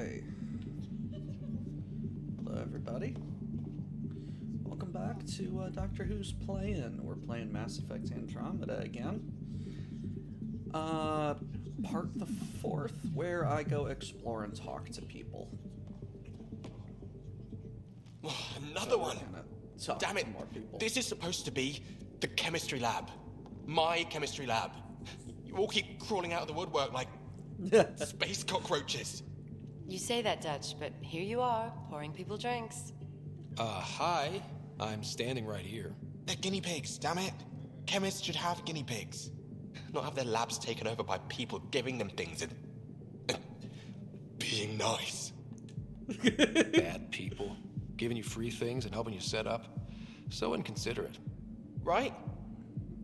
Okay. Hello, everybody. Welcome back to Doctor Who's Playing. We're playing Mass Effect Andromeda again. Part the 4th, where I go explore and talk to people. Another one! Damn it! More people. This is supposed to be the chemistry lab. My chemistry lab. You all keep crawling out of the woodwork like space cockroaches. You say that, Dutch, but here you are, pouring people drinks. Hi. I'm standing right here. They're guinea pigs, damn it. Chemists should have guinea pigs. Not have their labs taken over by people giving them things and being nice. Bad people. Giving you free things and helping you set up. So inconsiderate. Right?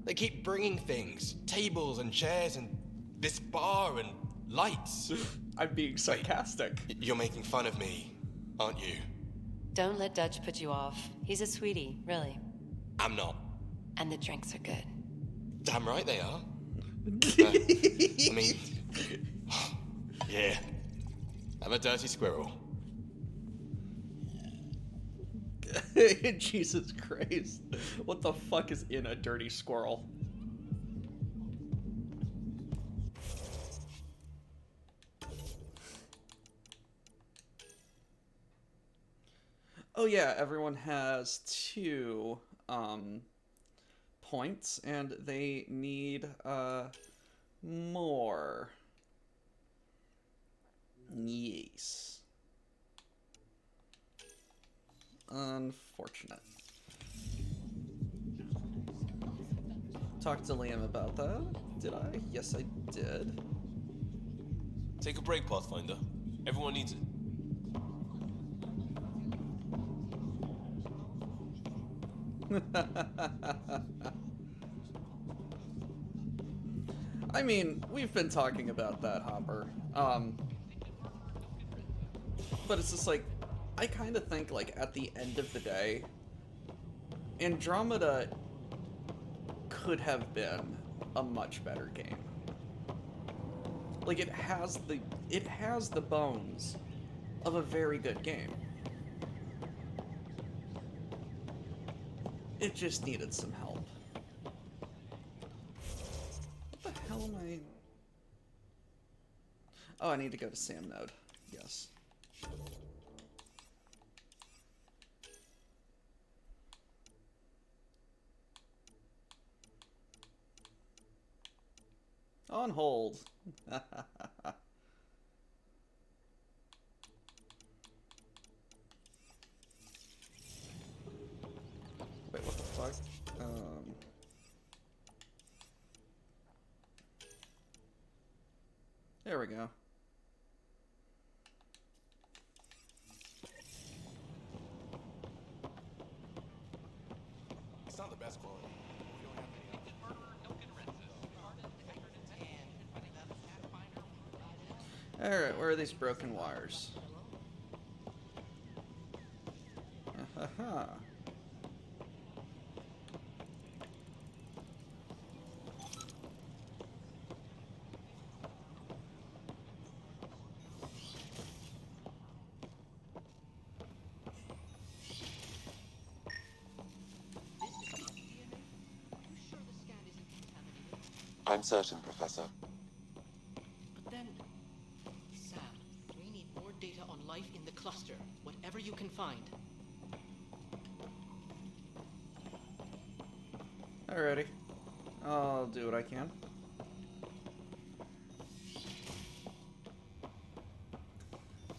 They keep bringing things. Tables and chairs and this bar and lights. I'm being sarcastic. You're making fun of me, aren't you? Don't let Dutch put you off. He's a sweetie, really. I'm not. And the drinks are good. Damn right they are. I mean, yeah. I'm a dirty squirrel. Jesus Christ. What the fuck is in a dirty squirrel? Oh yeah, everyone has 2 points, and they need more. Yes. Unfortunate. Talked to Liam about that. Did I? Yes, I did. Take a break, Pathfinder. Everyone needs it. I mean, we've been talking about that, Hopper. But it's just like, I kind of think, like, at the end of the day, Andromeda could have been a much better game. Like, it has the bones of a very good game. It just needed some help. What the hell am I... Oh, I need to go to Sam Node. Yes. On hold. Wait, what the fuck? There we go. It's not the best quality. Alright, where are these broken wires? Ahaha. I'm certain, Professor. But then, Sam, we need more data on life in the cluster, whatever you can find. Alrighty. I'll do what I can.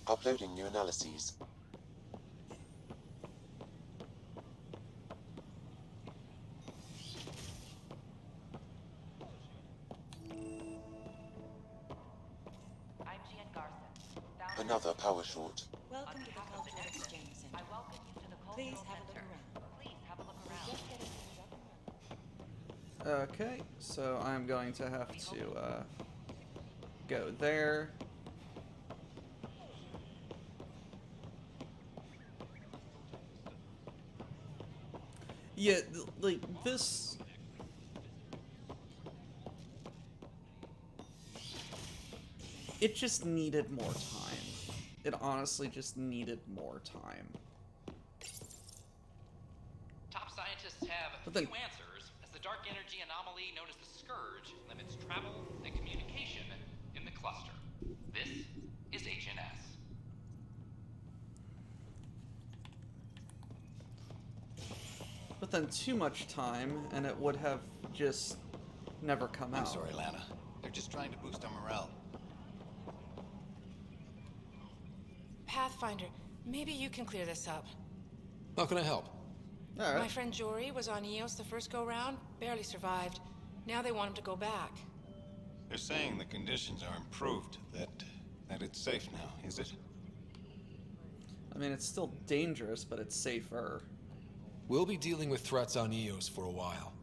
Uploading new analyses. Another power short. Welcome to the Cultural Exchange Center. I welcome you to the Please Cultural have a look Center. around. Please have a look around. Just getting things up and running. Okay, so I'm going to have to go there. Yeah, like this. It just needed more time. it honestly just needed more time. Top scientists have But then- few answers, as the dark energy anomaly known as the Scourge limits travel and communication in the cluster. This is HNS. But then too much time, and it would have just never come I'm out. sorry, Lana. They're just trying to boost our morale. Pathfinder, maybe you can clear this up. How can I help? All right. My friend Jory was on Eos the first go-round, barely survived. Now they want him to go back. They're saying the conditions are improved, that it's safe now, is it? I mean, it's still dangerous, but it's safer. We'll be dealing with threats on Eos for a while.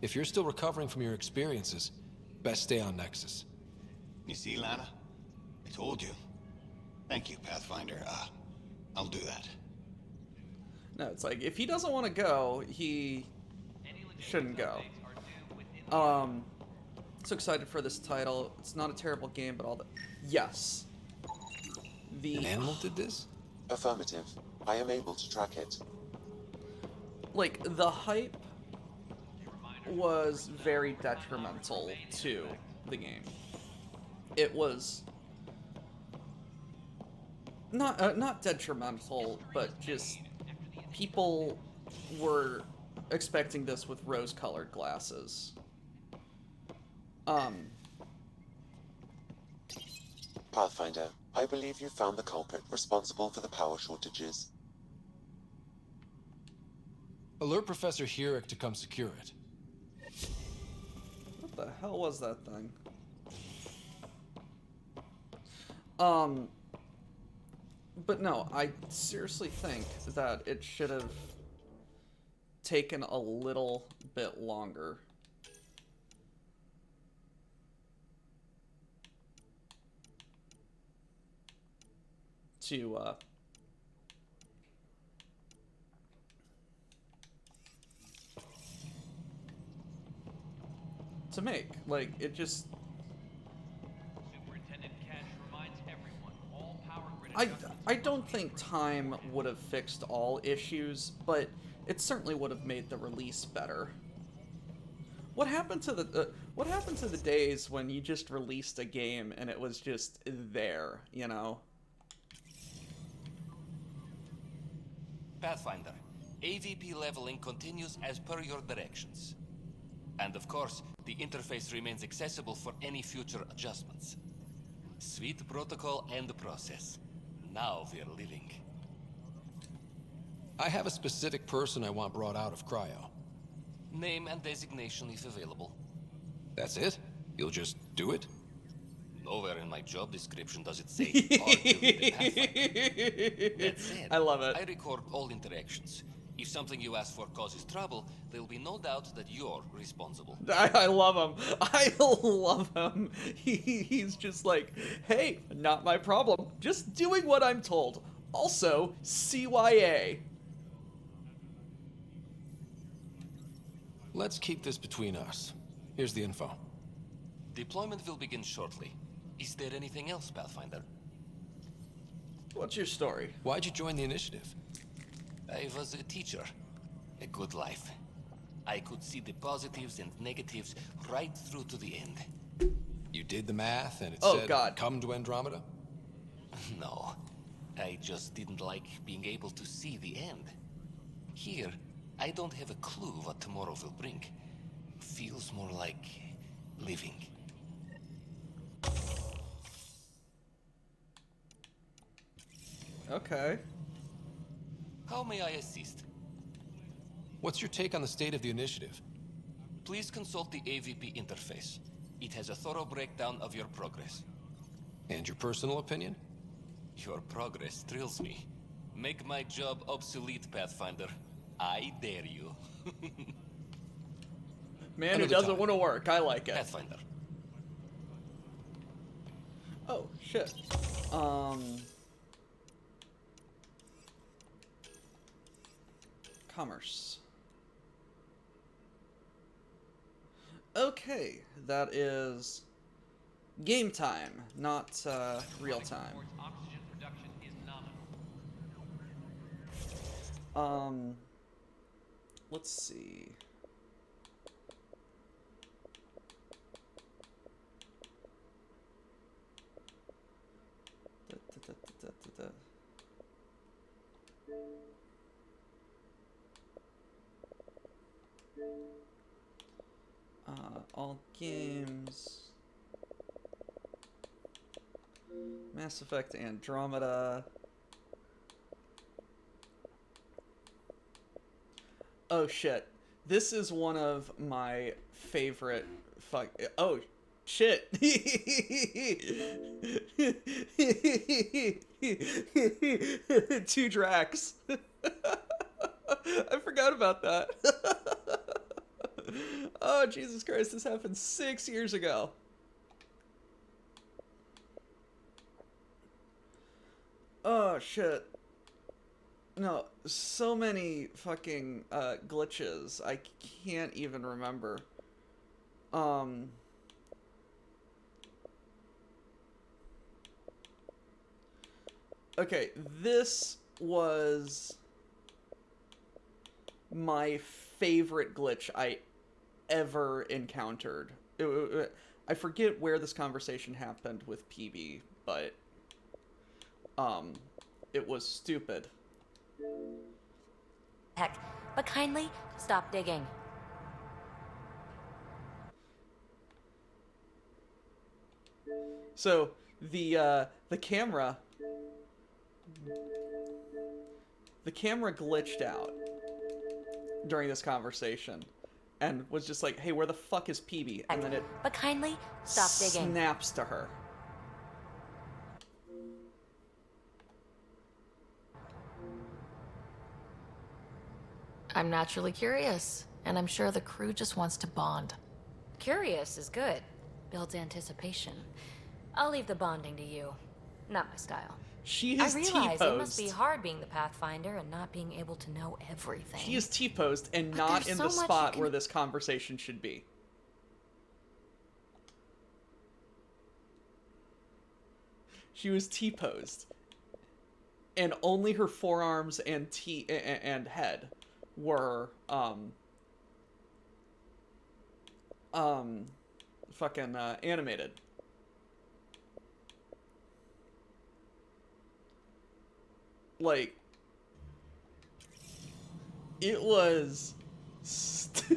If you're still recovering from your experiences, best stay on Nexus. You see, Lana? I told you. Thank you, Pathfinder. I'll do that. No, it's like, if he doesn't want to go, he shouldn't go. So excited for this title. It's not a terrible game, but all the... Yes. An animal did this? Affirmative. I am able to track it. Like, the hype was very detrimental to the game. It was not detrimental, but just people were expecting this with rose-colored glasses. Pathfinder, I believe you found the culprit responsible for the power shortages. Alert Professor Hurek to come secure it. What the hell was that thing? But no, I seriously think that it should have taken a little bit longer. To make. Like, it just... Superintendent Cash reminds everyone all power grid I don't think time would have fixed all issues, but it certainly would have made the release better. What happened to the days when you just released a game and it was just there, you know? Pathfinder, AVP leveling continues as per your directions. And of course, the interface remains accessible for any future adjustments. Sweet protocol and process. Now we're living. I have a specific person I want brought out of cryo. Name and designation if available. That's it? You'll just do it? Nowhere in my job description does it say argue with the Pathfinder. That said, I love it. I record all interactions. If something you ask for causes trouble, there will be no doubt that you're responsible. I love him. I love him. He's just like, hey, not my problem. Just doing what I'm told. Also, CYA. Let's keep this between us. Here's the info. Deployment will begin shortly. Is there anything else, Pathfinder? What's your story? Why'd you join the initiative? I was a teacher. A good life. I could see the positives and negatives right through to the end. You did the math and it Oh, said, God. come to Andromeda? No. I just didn't like being able to see the end. Here, I don't have a clue what tomorrow will bring. Feels more like living. Okay. How may I assist? What's your take on the state of the initiative? Please consult the AVP interface. It has a thorough breakdown of your progress. And your personal opinion? Your progress thrills me. Make my job obsolete, Pathfinder. I dare you. Man who Another doesn't time. want to work. I like it. Pathfinder. Oh, shit. Commerce. Okay, that is game time, not real time. Oxygen production Let's see. All games. Mass Effect Andromeda. Oh shit. This is one of my favorite oh shit. Two Drax. I forgot about that. Oh Jesus Christ, this happened 6 years ago. Oh shit. No, so many fucking glitches. I can't even remember. Okay, this was my favorite glitch I ever encountered. I forget where this conversation happened with PB, but it was stupid. Heck, but kindly stop digging. So the camera glitched out during this conversation and was just like, hey, where the fuck is PB? And then it but kindly stop digging. Snaps to her. I'm naturally curious, and I'm sure the crew just wants to bond. Curious is good. Builds anticipation. I'll leave the bonding to you. Not my style. She is T-posed. I realize it must be hard being the Pathfinder and not being able to know everything. She is T-posed and But not there's in so the much spot you where can- this conversation should be. She was T-posed. And only her forearms and and head were fucking animated. Like, it was stupid.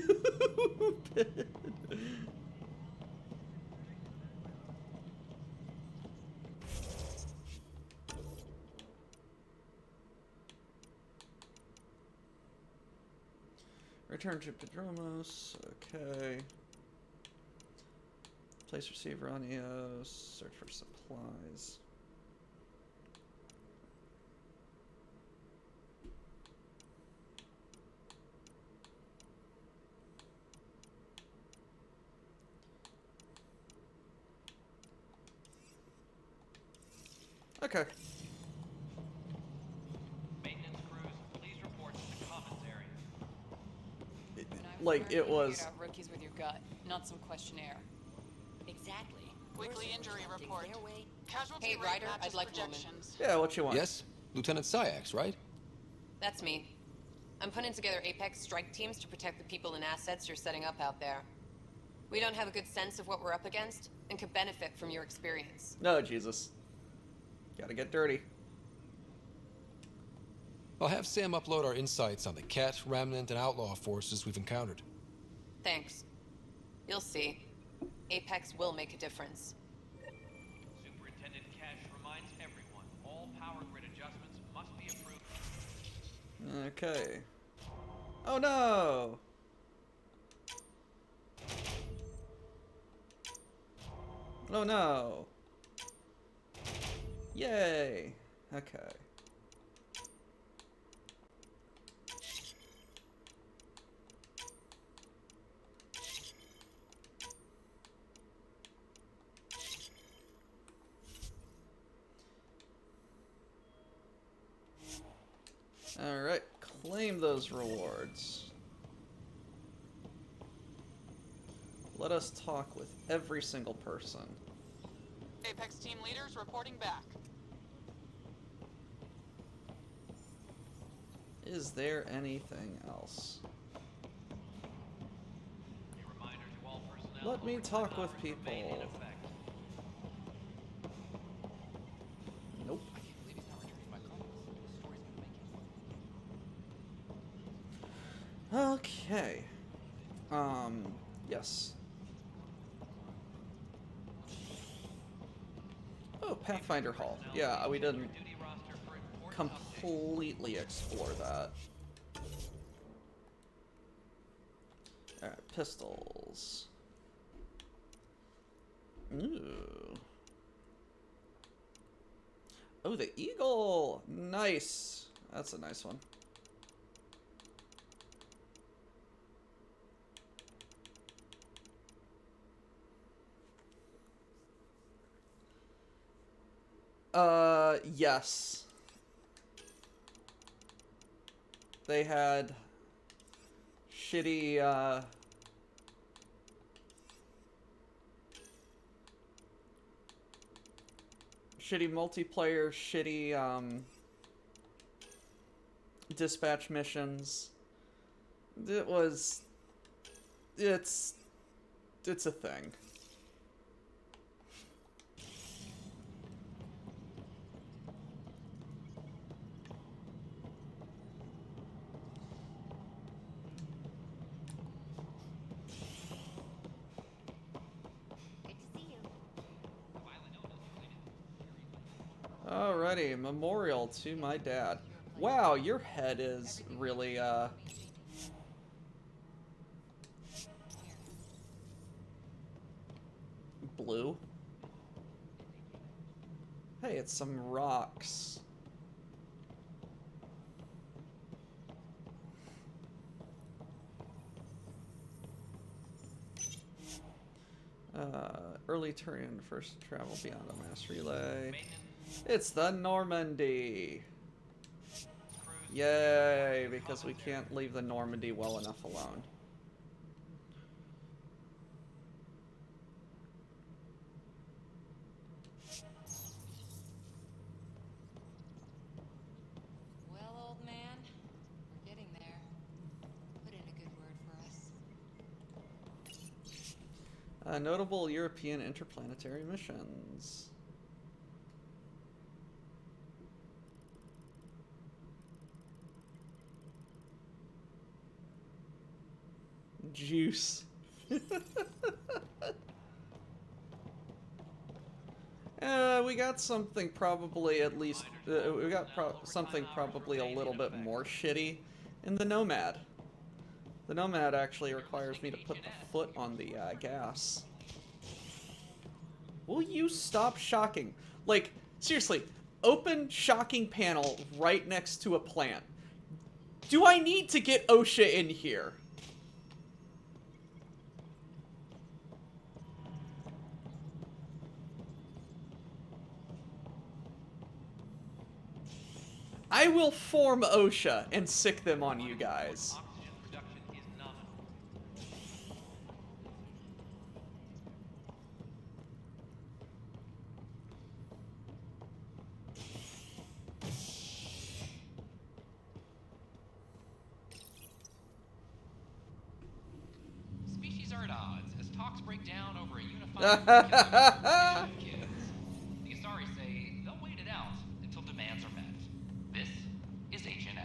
Return to Pedromos. Okay. Place receiver on EOS. Search for supplies. Okay. Maintenance crews, please report to the commons area. Like, it was... Out rookies with your gut, not some questionnaire. Exactly. Weekly injury report. Casualty Hey, rate Ryder, matches I'd like a moment. projections. Yeah, what you want? Yes? Lieutenant Syax, right? That's me. I'm putting together Apex strike teams to protect the people and assets you're setting up out there. We don't have a good sense of what we're up against and could benefit from your experience. No, Jesus. Gotta get dirty. I'll have Sam upload our insights on the Ket, Remnant, and Outlaw forces we've encountered. Thanks. You'll see. Apex will make a difference. Superintendent Cash reminds everyone all power grid adjustments must be approved. Okay. Oh no! Oh no! Yay! Okay. Alright, claim those rewards. Let us talk with every single person. Apex team leaders reporting back. Is there anything else? A reminder to all personnel. Let me talk with people. Remain in effect. Nope. I can't believe he's not returning my calls. The story's gonna make him. Okay. Yes. Oh, Pathfinder Hall. Yeah, we didn't completely explore that. Alright, pistols. Ooh. Oh, the eagle! Nice! That's a nice one. Yes. They had shitty, shitty multiplayer, shitty, dispatch missions. It's a thing. Alrighty, memorial to my dad. Wow, your head is really, blue. Hey, it's some rocks. Early Turian, first travel beyond a mass relay. It's the Normandy! Yay, because we can't leave the Normandy well enough alone. Well, old man, we're getting there. Put in a good word for us. Notable European interplanetary missions. Juice. We got something probably at least, we got something probably a little bit more shitty in the Nomad. The Nomad actually requires me to put the foot on the gas. Will you stop shocking? Like, seriously, open shocking panel right next to a plant. Do I need to get OSHA in here? I will form OSHA and sick them on you guys. Oxygen production is nominal. Species are at odds as talks break down over a unified curriculum for kids. The Asari say they'll wait it out until demands are met. This is HNS.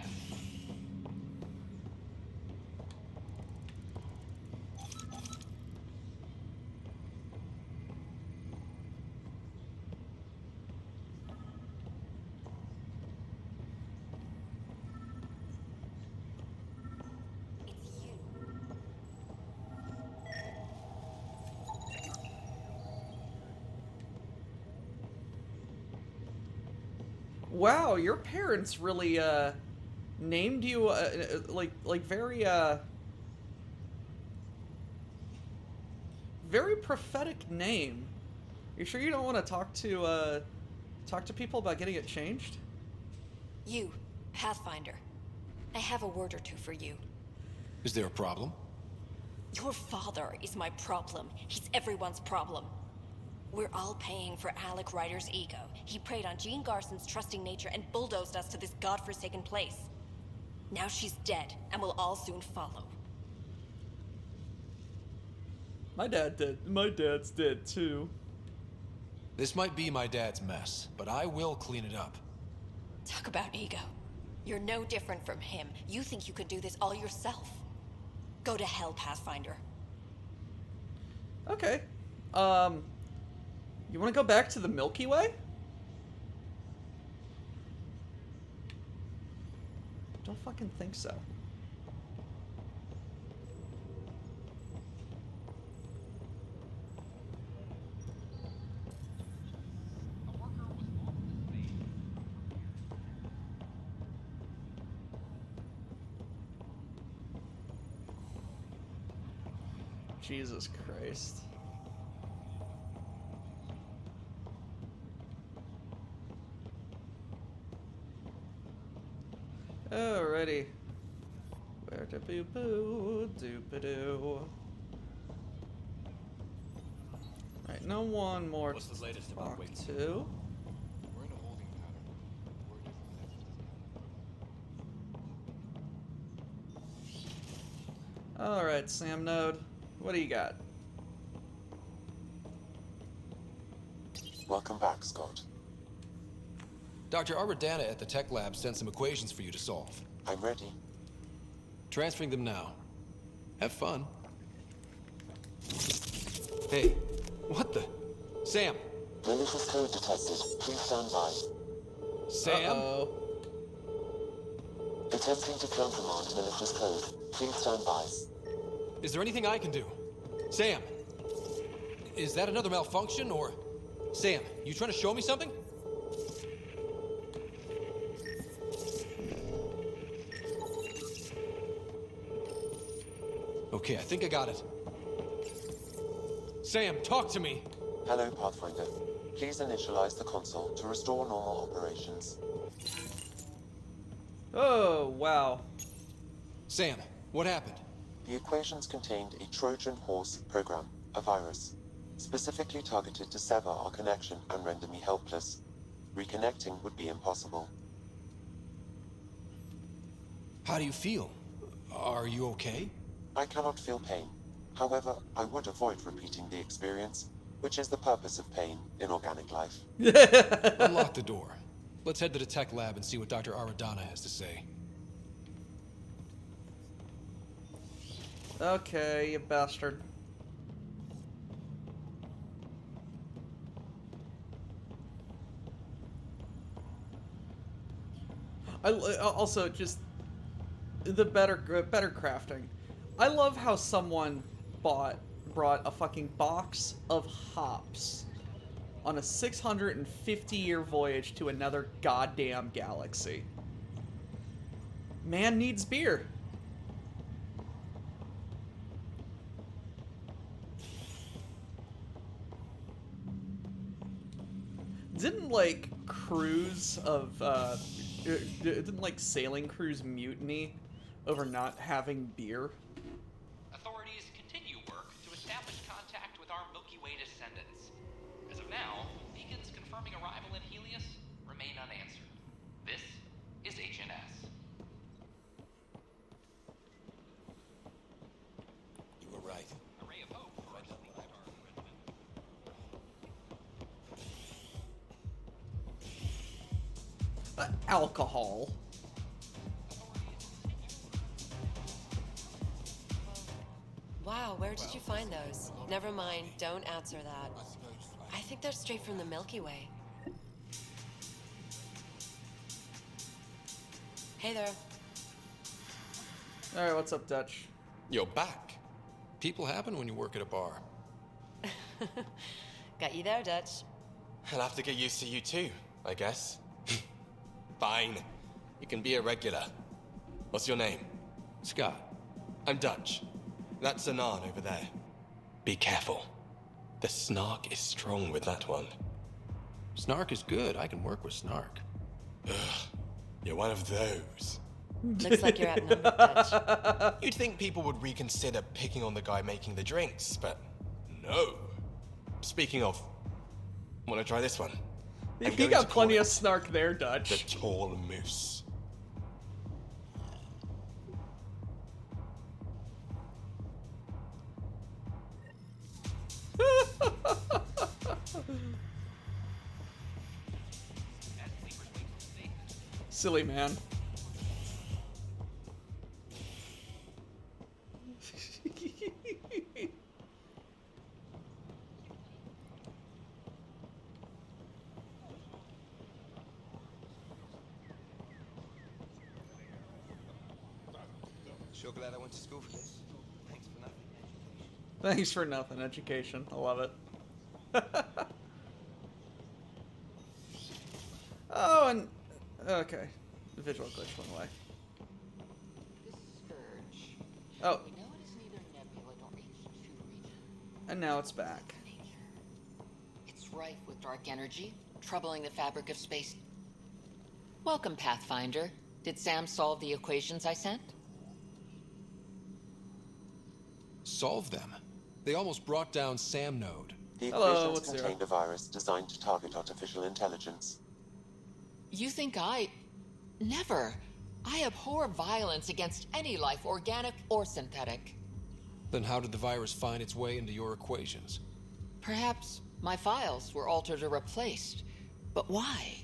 Wow, your parents really named you like very very prophetic name. You sure you don't want to talk to people about getting it changed? You, Pathfinder. I have a word or two for you. Is there a problem? Your father is my problem. He's everyone's problem. We're all paying for Alec Ryder's ego. He preyed on Jean Garson's trusting nature and bulldozed us to this godforsaken place. Now she's dead, and we'll all soon follow. My dad's dead too. This might be my dad's mess, but I will clean it up. Talk about ego. You're no different from him. You think you could do this all yourself. Go to hell, Pathfinder. Okay. You want to go back to the Milky Way? Don't fucking think so. Jesus Christ. Alrighty. Where to boo boo doop-a-doo. Alright, no one more. What's the latest about Wing? Two. We're in a holding pattern. Alright, Sam Node. What do you got? Welcome back, Scott. Dr. Aradana at the tech lab sent some equations for you to solve. I'm ready. Transferring them now. Have fun. Hey, what the? Sam! Malicious code detected. Please stand by. Sam? Uh-oh. Attempting to countermand malicious code. Please stand by. Is there anything I can do? Sam! Is that another malfunction, or... Sam, you trying to show me something? Okay, I think I got it. Sam, talk to me! Hello, Pathfinder. Please initialize the console to restore normal operations. Oh, wow. Sam, what happened? The equations contained a Trojan horse program, a virus, specifically targeted to sever our connection and render me helpless. Reconnecting would be impossible. How do you feel? Are you okay? I cannot feel pain. However, I would avoid repeating the experience, which is the purpose of pain in organic life. Unlock the door. Let's head to the tech lab and see what Dr. Aradana has to say. Okay, you bastard. Also just the better crafting. I love how someone brought a fucking box of hops on a 650-year voyage to another goddamn galaxy. Man needs beer. Didn't like sailing crews mutiny over not having beer? Authorities continue work to establish contact with our Milky Way descendants. As of now, beacons confirming arrival in Helios remain unanswered. This is HNS. You were right. A ray of hope for our sleeping Alcohol. Wow, where did you find those? Never mind, don't answer that. I think they're straight from the Milky Way. Hey there. Alright, what's up, Dutch? You're back. People happen when you work at a bar. Got you there, Dutch. I'll have to get used to you too, I guess. Fine. You can be a regular. What's your name? Scott. I'm Dutch. That's Anan over there. Be careful. The snark is strong with that one. Snark is good. I can work with snark. Ugh. You're one of those. Looks like you're outnumbered, Dutch. You'd think people would reconsider picking on the guy making the drinks, but no. Speaking of, want to try this one? You got plenty of snark there, Dutch. The tall moose. Silly man. Sure glad I went to school for this. Thanks for nothing. Thanks for nothing, education. I love it. Oh, and... Okay. The visual glitch went away. Oh. And now it's back. It's rife with dark energy, troubling the fabric of space. Welcome, Pathfinder. Did Sam solve the equations I sent? Solve them? They almost brought down Sam Node. The Hello, equations what's contained zero? a virus designed to target artificial intelligence. You think I... Never. I abhor violence against any life, organic or synthetic. Then how did the virus find its way into your equations? Perhaps my files were altered or replaced. But why?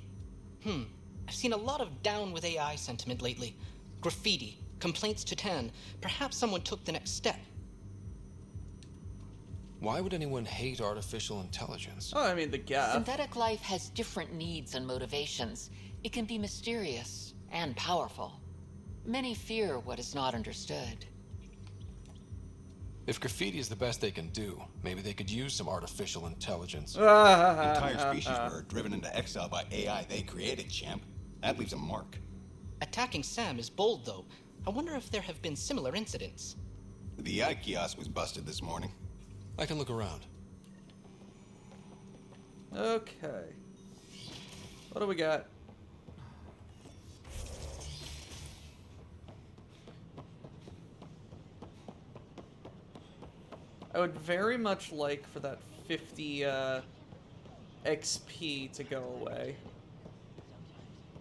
I've seen a lot of down with AI sentiment lately. Graffiti, complaints to 10. Perhaps someone took the next step. Why would anyone hate artificial intelligence? Oh, I mean, the gap. Synthetic life has different needs and motivations. It can be mysterious and powerful. Many fear what is not understood. If graffiti is the best they can do, maybe they could use some artificial intelligence. Entire species were driven into exile by AI they created, champ. That leaves a mark. Attacking Sam is bold, though. I wonder if there have been similar incidents. The AI kiosk was busted this morning. I can look around. Okay. What do we got? I would very much like for that 50 XP to go away.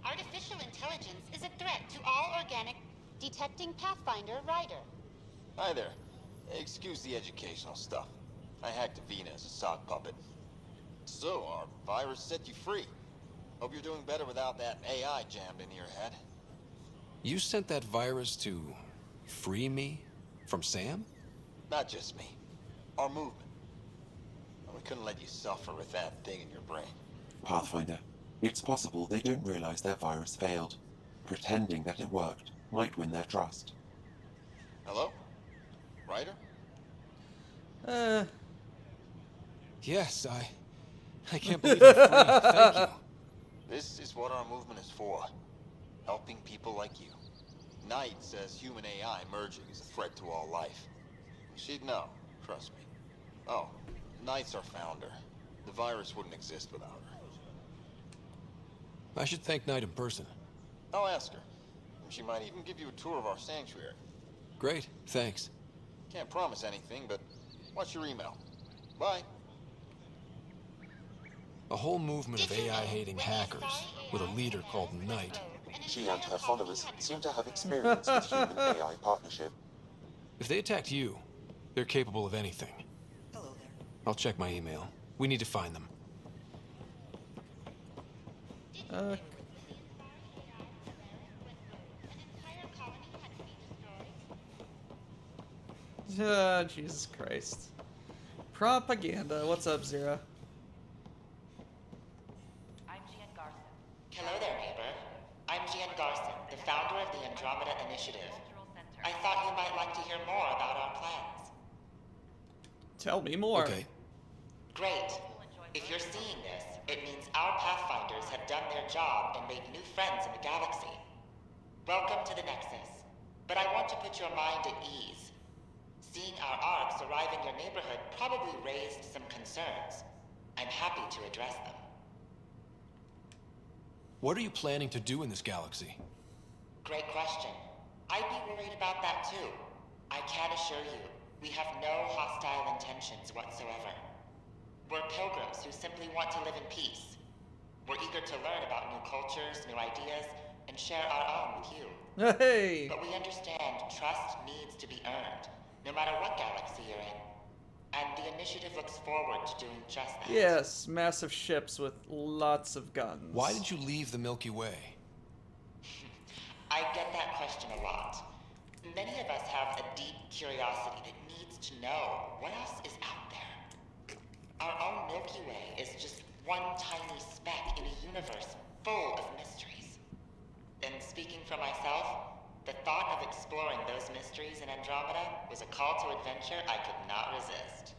Artificial intelligence is a threat to all organic. Detecting Pathfinder Rider. Hi there. Excuse the educational stuff. I hacked Avina as a sock puppet. So, our virus set you free. Hope you're doing better without that AI jammed into your head. You sent that virus to free me from Sam? Not just me. Our movement. We couldn't let you suffer with that thing in your brain. Pathfinder, it's possible they don't realize their virus failed. Pretending that it worked might win their trust. Hello? Ryder? Yes, I can't believe I'm free. Thank you. This is what our movement is for. Helping people like you. Knight says human AI merging is a threat to all life. She'd know, trust me. Oh, Knight's our founder. The virus wouldn't exist without her. I should thank Knight in person. I'll ask her. She might even give you a tour of our sanctuary. Great, thanks. Can't promise anything, but watch your email. Bye. A whole movement of AI-hating hackers with a leader called Knight. She and her followers seem to have experience with human-AI partnership. If they attacked you, they're capable of anything. I'll check my email. We need to find them. Jesus Christ. Propaganda. What's up, Zira? Hello there, neighbor. I'm Gian Garson, the founder of the Andromeda Initiative. I thought you might like to hear more about our plans. Tell me more. Okay. Great. If you're seeing this, it means our Pathfinders have done their job and made new friends in the galaxy. Welcome to the Nexus. But I want to put your mind at ease. Seeing our arcs arrive in your neighborhood probably raised some concerns. I'm happy to address them. What are you planning to do in this galaxy? Great question. I'd be worried about that too. I can assure you, we have no hostile intentions whatsoever. We're pilgrims who simply want to live in peace. We're eager to learn about new cultures, new ideas, and share our own with you. Hey! But we understand trust needs to be earned, no matter what galaxy you're in. And the initiative looks forward to doing just that. Yes, massive ships with lots of guns. Why did you leave the Milky Way? I get that question a lot. Many of us have a deep curiosity that needs to know what else is out there. Our own Milky Way is just one tiny speck in a universe full of mysteries. And speaking for myself, the thought of exploring those mysteries in Andromeda was a call to adventure I could not resist.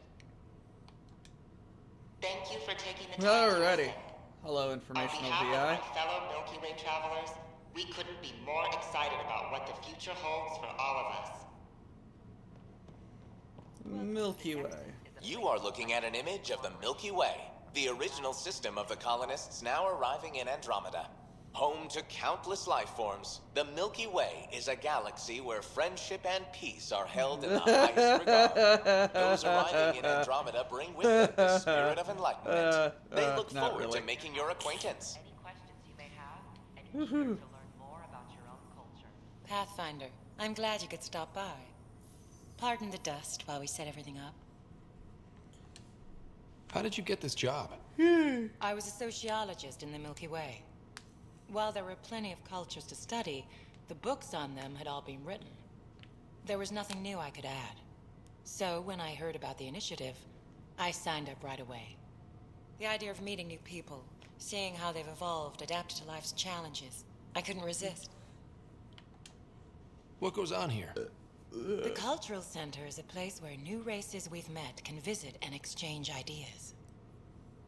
Thank you for taking the time to Alrighty. listen. Hello, On informational behalf of VI. my fellow Milky Way travelers, we couldn't be more excited about what the future holds for all of us. Milky Way. You are looking at an image of the Milky Way, the original system of the colonists now arriving in Andromeda. Home to countless life forms, the Milky Way is a galaxy where friendship and peace are held in the highest regard. Those arriving in Andromeda bring with them the spirit of enlightenment. They look not forward really. to making your acquaintance. Woohoo. Pathfinder, I'm glad you could stop by. Pardon the dust while we set everything up. How did you get this job? I was a sociologist in the Milky Way. While there were plenty of cultures to study, the books on them had all been written. There was nothing new I could add. So when I heard about the initiative, I signed up right away. The idea of meeting new people, seeing how they've evolved, adapted to life's challenges, I couldn't resist. What goes on here? The Cultural Center is a place where new races we've met can visit and exchange ideas.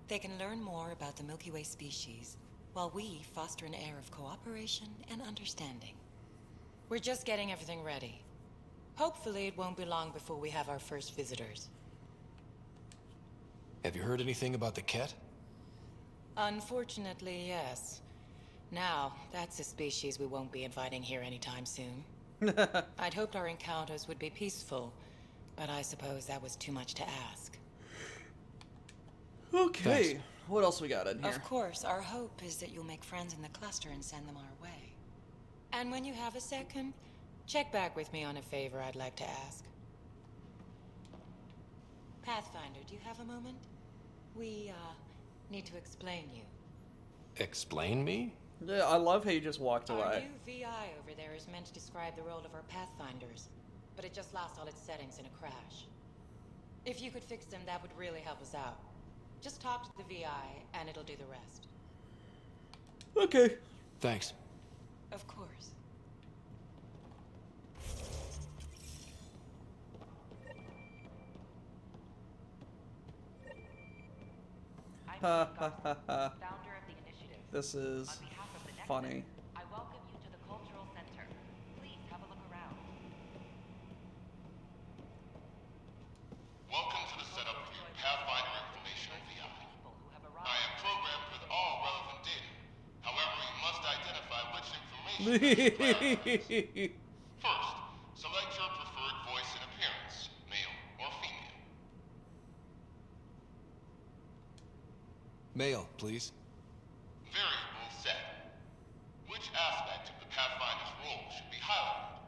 They can learn more about the Milky Way species, while we foster an air of cooperation and understanding. We're just getting everything ready. Hopefully it won't be long before we have our first visitors. Have you heard anything about the Ket? Unfortunately, yes. Now, that's a species we won't be inviting here anytime soon. I'd hoped our encounters would be peaceful, but I suppose that was too much to ask. Okay, Thanks. what else we got in here? Of course, our hope is that you'll make friends in the cluster and send them our way. And when you have a second, check back with me on a favor I'd like to ask. Pathfinder, do you have a moment? We, need to explain you. Explain me? Yeah, I love how you just walked Our away. new VI over there is meant to describe the role of our Pathfinders, but it just lost all its settings in a crash. If you could fix them, that would really help us out. Just talk to the VI, and it'll do the rest. Okay. Thanks. Of course. Ha ha ha ha. This is funny. I welcome you to the Cultural Center. Please have a look around. Welcome to the setup for your Pathfinder Information VI. I am programmed with all relevant data. However, you must identify which information is prioritized. First, select your preferred voice and appearance, male or female. Male, please. Variable set. Which aspect of the Pathfinder's role should be highlighted?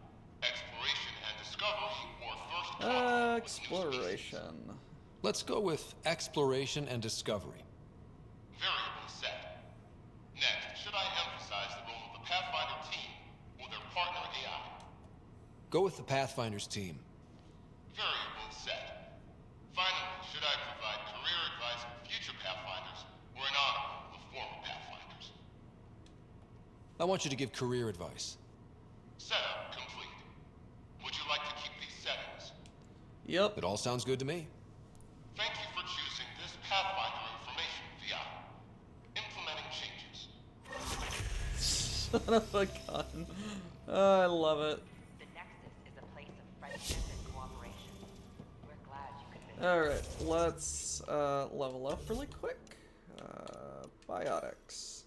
Exploration and discovery or first contact with new species? Exploration. Let's go with exploration and discovery. Variable set. Next, should I emphasize the role of the Pathfinder team or their partner AI? Go with the Pathfinder's team. Variable set. Finally, should I provide career advice for future Pathfinders or an honor of former Pathfinders? I want you to give career advice. Setup complete. Would you like to keep these settings? Yep. It all sounds good to me. Thank you for choosing this Pathfinder Information VI. Implementing changes. Son of a gun. I love it. The Nexus is a place of friendship and cooperation. We're glad you could visit. Alright, let's level up really quick. Biotics.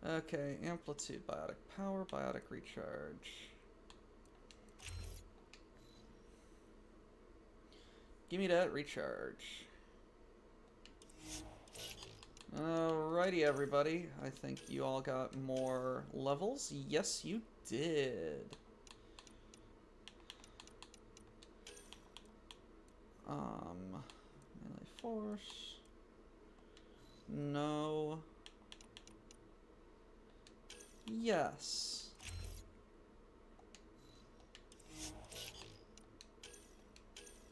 Okay, amplitude, biotic power, biotic recharge. Give me that recharge. Alrighty, everybody. I think you all got more levels. Yes, you did. Melee force. No. Yes.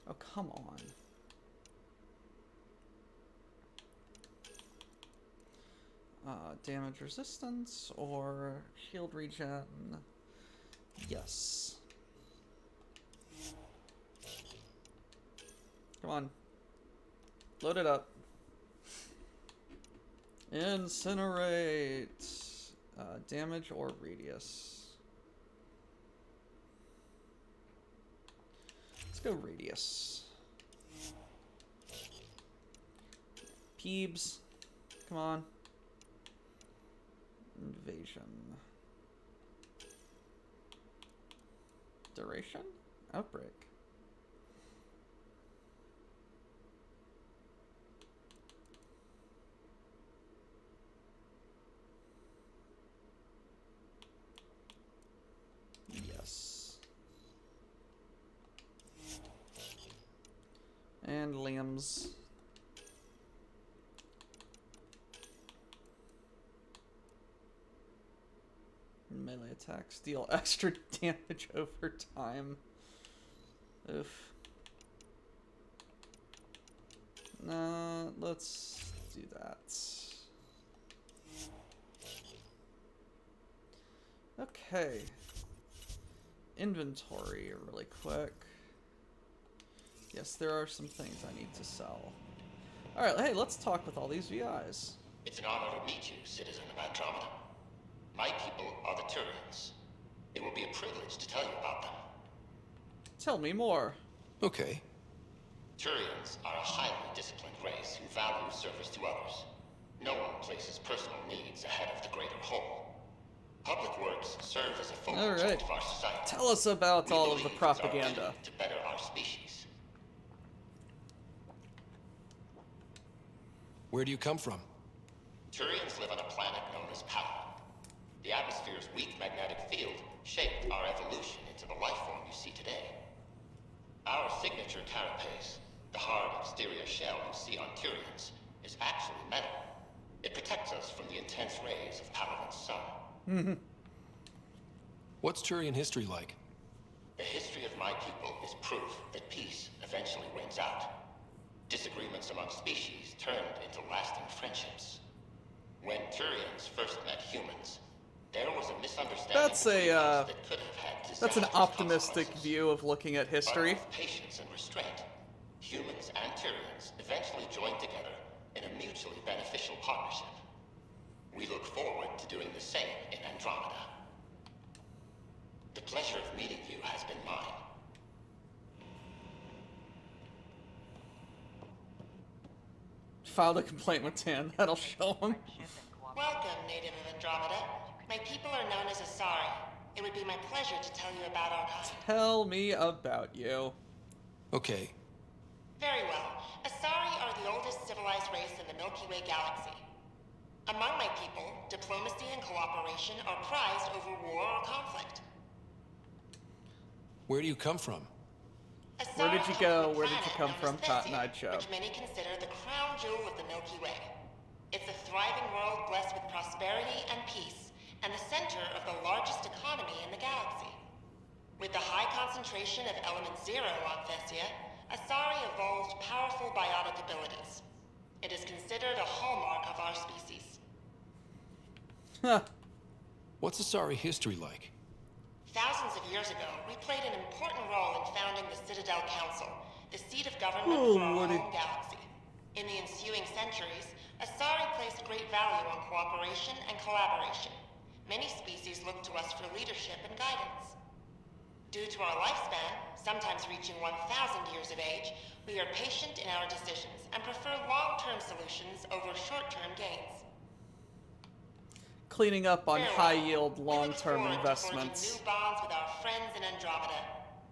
Oh, come on. Damage resistance or shield regen? Yes. Come on. Load it up. Incinerate. Damage or radius? Let's go radius. Peebs. Come on. Invasion. Duration? Outbreak. Yes. And limbs. Melee attacks deal extra damage over time. Oof. Nah, let's do that. Okay. Inventory really quick. Yes, there are some things I need to sell. Alright, hey, let's talk with all these VIs. It's an honor to meet you, citizen of Andromeda. My people are the Turians. It will be a privilege to tell you about them. Tell me more. Okay. Turians are a highly disciplined race who value service to others. No one places personal needs ahead of the greater whole. Public works serve as a focal point of our society. Tell us about all of the propaganda. To better our species. Where do you come from? Turians live on a planet known as Palace. The atmosphere's weak magnetic field shaped our evolution into the life form you see today. Our signature carapace, the hard exterior shell you see on Turians, is actually metal. It protects us from the intense rays of Palawan's sun. What's Turian history like? The history of my people is proof that peace eventually wins out. Disagreements among species turned into lasting friendships. When Turians first met humans, there was a misunderstanding. That's an optimistic view of looking at history. But with patience and restraint, humans and Turians eventually joined together in a mutually beneficial partnership. We look forward to doing the same in Andromeda. The pleasure of meeting you has been mine. File a complaint with Tan. That'll show him. Welcome, native of Andromeda. My people are known as Asari. It would be my pleasure to tell you about our kind. Tell me about you. Okay. Very well. Asari are the oldest civilized race in the Milky Way galaxy. Among my people, diplomacy and cooperation are prized over war or conflict. Where do you come from? Where did you go? Where did you come from, Cotton Eye Joe? Which many consider the crown jewel of the Milky Way. It's a thriving world blessed with prosperity and peace, and the center of the largest economy in the galaxy. With the high concentration of element zero on Thessia, Asari evolved powerful biotic abilities. It is considered a hallmark of our species. Huh. What's Asari history like? Thousands of years ago, we played an important role in founding the Citadel Council, the seat of government for our home galaxy. In the ensuing centuries, Asari placed great value on cooperation and collaboration. Many species look to us for leadership and guidance. Due to our lifespan, sometimes reaching 1,000 years of age, we are patient in our decisions and prefer long-term solutions over short-term gains. Cleaning up on high-yield, long-term investments. New bonds with our friends in Andromeda.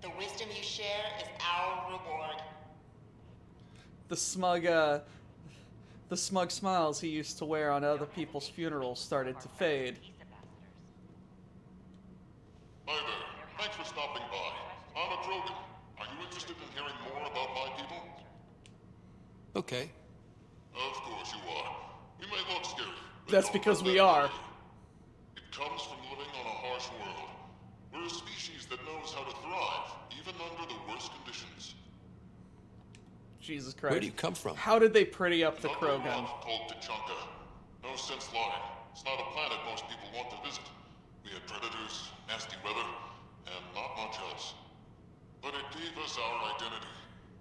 The wisdom you share is our reward. The smug smiles he used to wear on other people's funerals started to fade. Hi there. Thanks for stopping by. I'm a Krogan. Are you interested in hearing more about my people? Okay. Of course you are. We That's because we are. It comes from living on a harsh world. We're a species that knows how to thrive, even under the worst conditions. Jesus Christ. Where do you come from? How did they pretty up the Another Krogan? rock called Tachanka. No sense lying. It's not a planet most people want to visit. We had predators, nasty weather, and not much else. But it gave us our identity,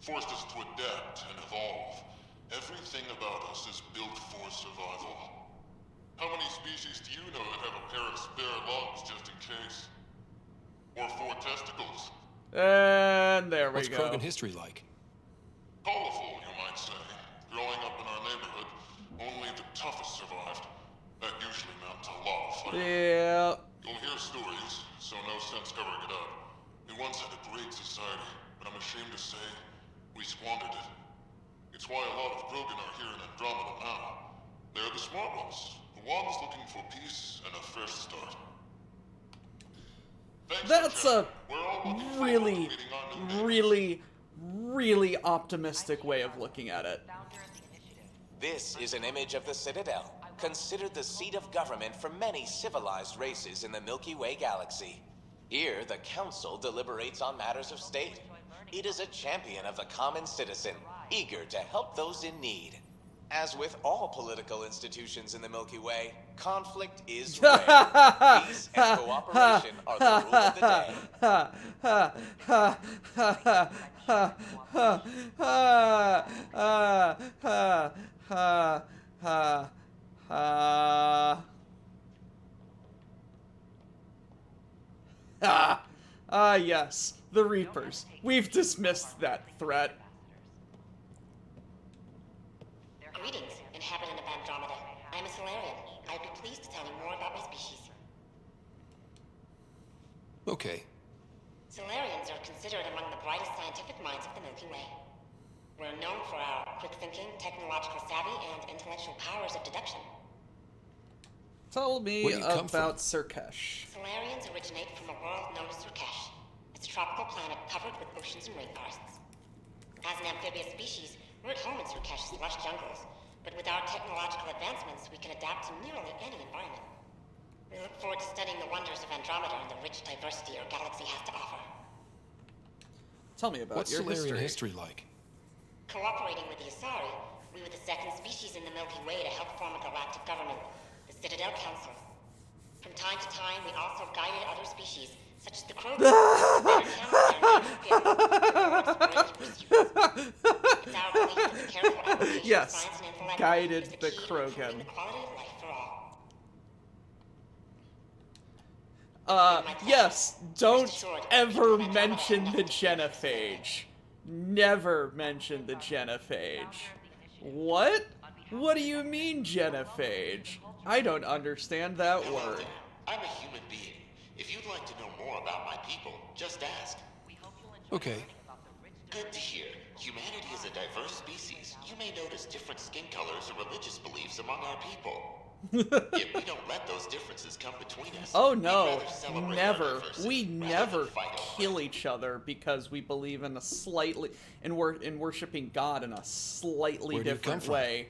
forced us to adapt and evolve. Everything about us is built for survival. How many species do you know that have a pair of spare lungs just in case? Or 4 testicles? And there we What's go. Krogan history like? Colorful, you might say. Growing up in our neighborhood, only the toughest survived. That usually meant a lot of fighting. Yeah. You'll hear stories, so no sense covering it up. We once had a great society, but I'm ashamed to say, we squandered it. It's why a lot of Krogan are here in Andromeda now. They're the smart ones, the ones looking for peace and a fresh start. Thanks That's for a chatting. We're all looking forward to really, meeting our new neighbors. really optimistic way of looking at it. This is an image of the Citadel, considered the seat of government for many civilized races in the Milky Way galaxy. Here, the Council deliberates on matters of state. It is a champion of the common citizen, eager to help those in need. As with all political institutions in the Milky Way, conflict is rare. Peace and cooperation are the rule of the day. Yes, the Reapers. We've dismissed that threat. Greetings, inhabitant of Andromeda. I'm a Solarian. I'd be pleased to tell you more about my species. Okay. Solarians are considered among the brightest scientific minds of the Milky Way. We're known for our quick thinking, technological savvy, and intellectual powers of deduction. Tell me Where do you come about Surkesh. Solarians originate from a world known as Surkesh. It's a tropical planet covered with oceans and rainforests. As an amphibious species, we're at home in Surkesh's lush jungles, but with our technological advancements, we can adapt to nearly any environment. We look forward to studying the wonders of Andromeda and the rich diversity our galaxy has to offer. Tell me about What's your Solarian history. history like? Cooperating with the Asari, we were the second species in the Milky Way to help form a galactic government, the Citadel Council. From time to time, we also guided other species, such as the Krogan. It's our belief that the careful application of Yes, science and intellect guided is the the key to improving Krogan. the quality of life for all. Yes, don't ever mention the genophage. Never mention the genophage. What? What do you mean, genophage? I don't understand that word. I'm a human being. If you'd like to know more about my people, just ask. Okay. Good to hear. Humanity is a diverse species. You may notice different skin colors or religious beliefs among our people. Yet we don't let those differences come between us. Oh We'd no, rather celebrate our never. diversity We rather never than fight over it. kill each other because we believe in a slightly in worshiping God in a slightly Where do you come different from? way.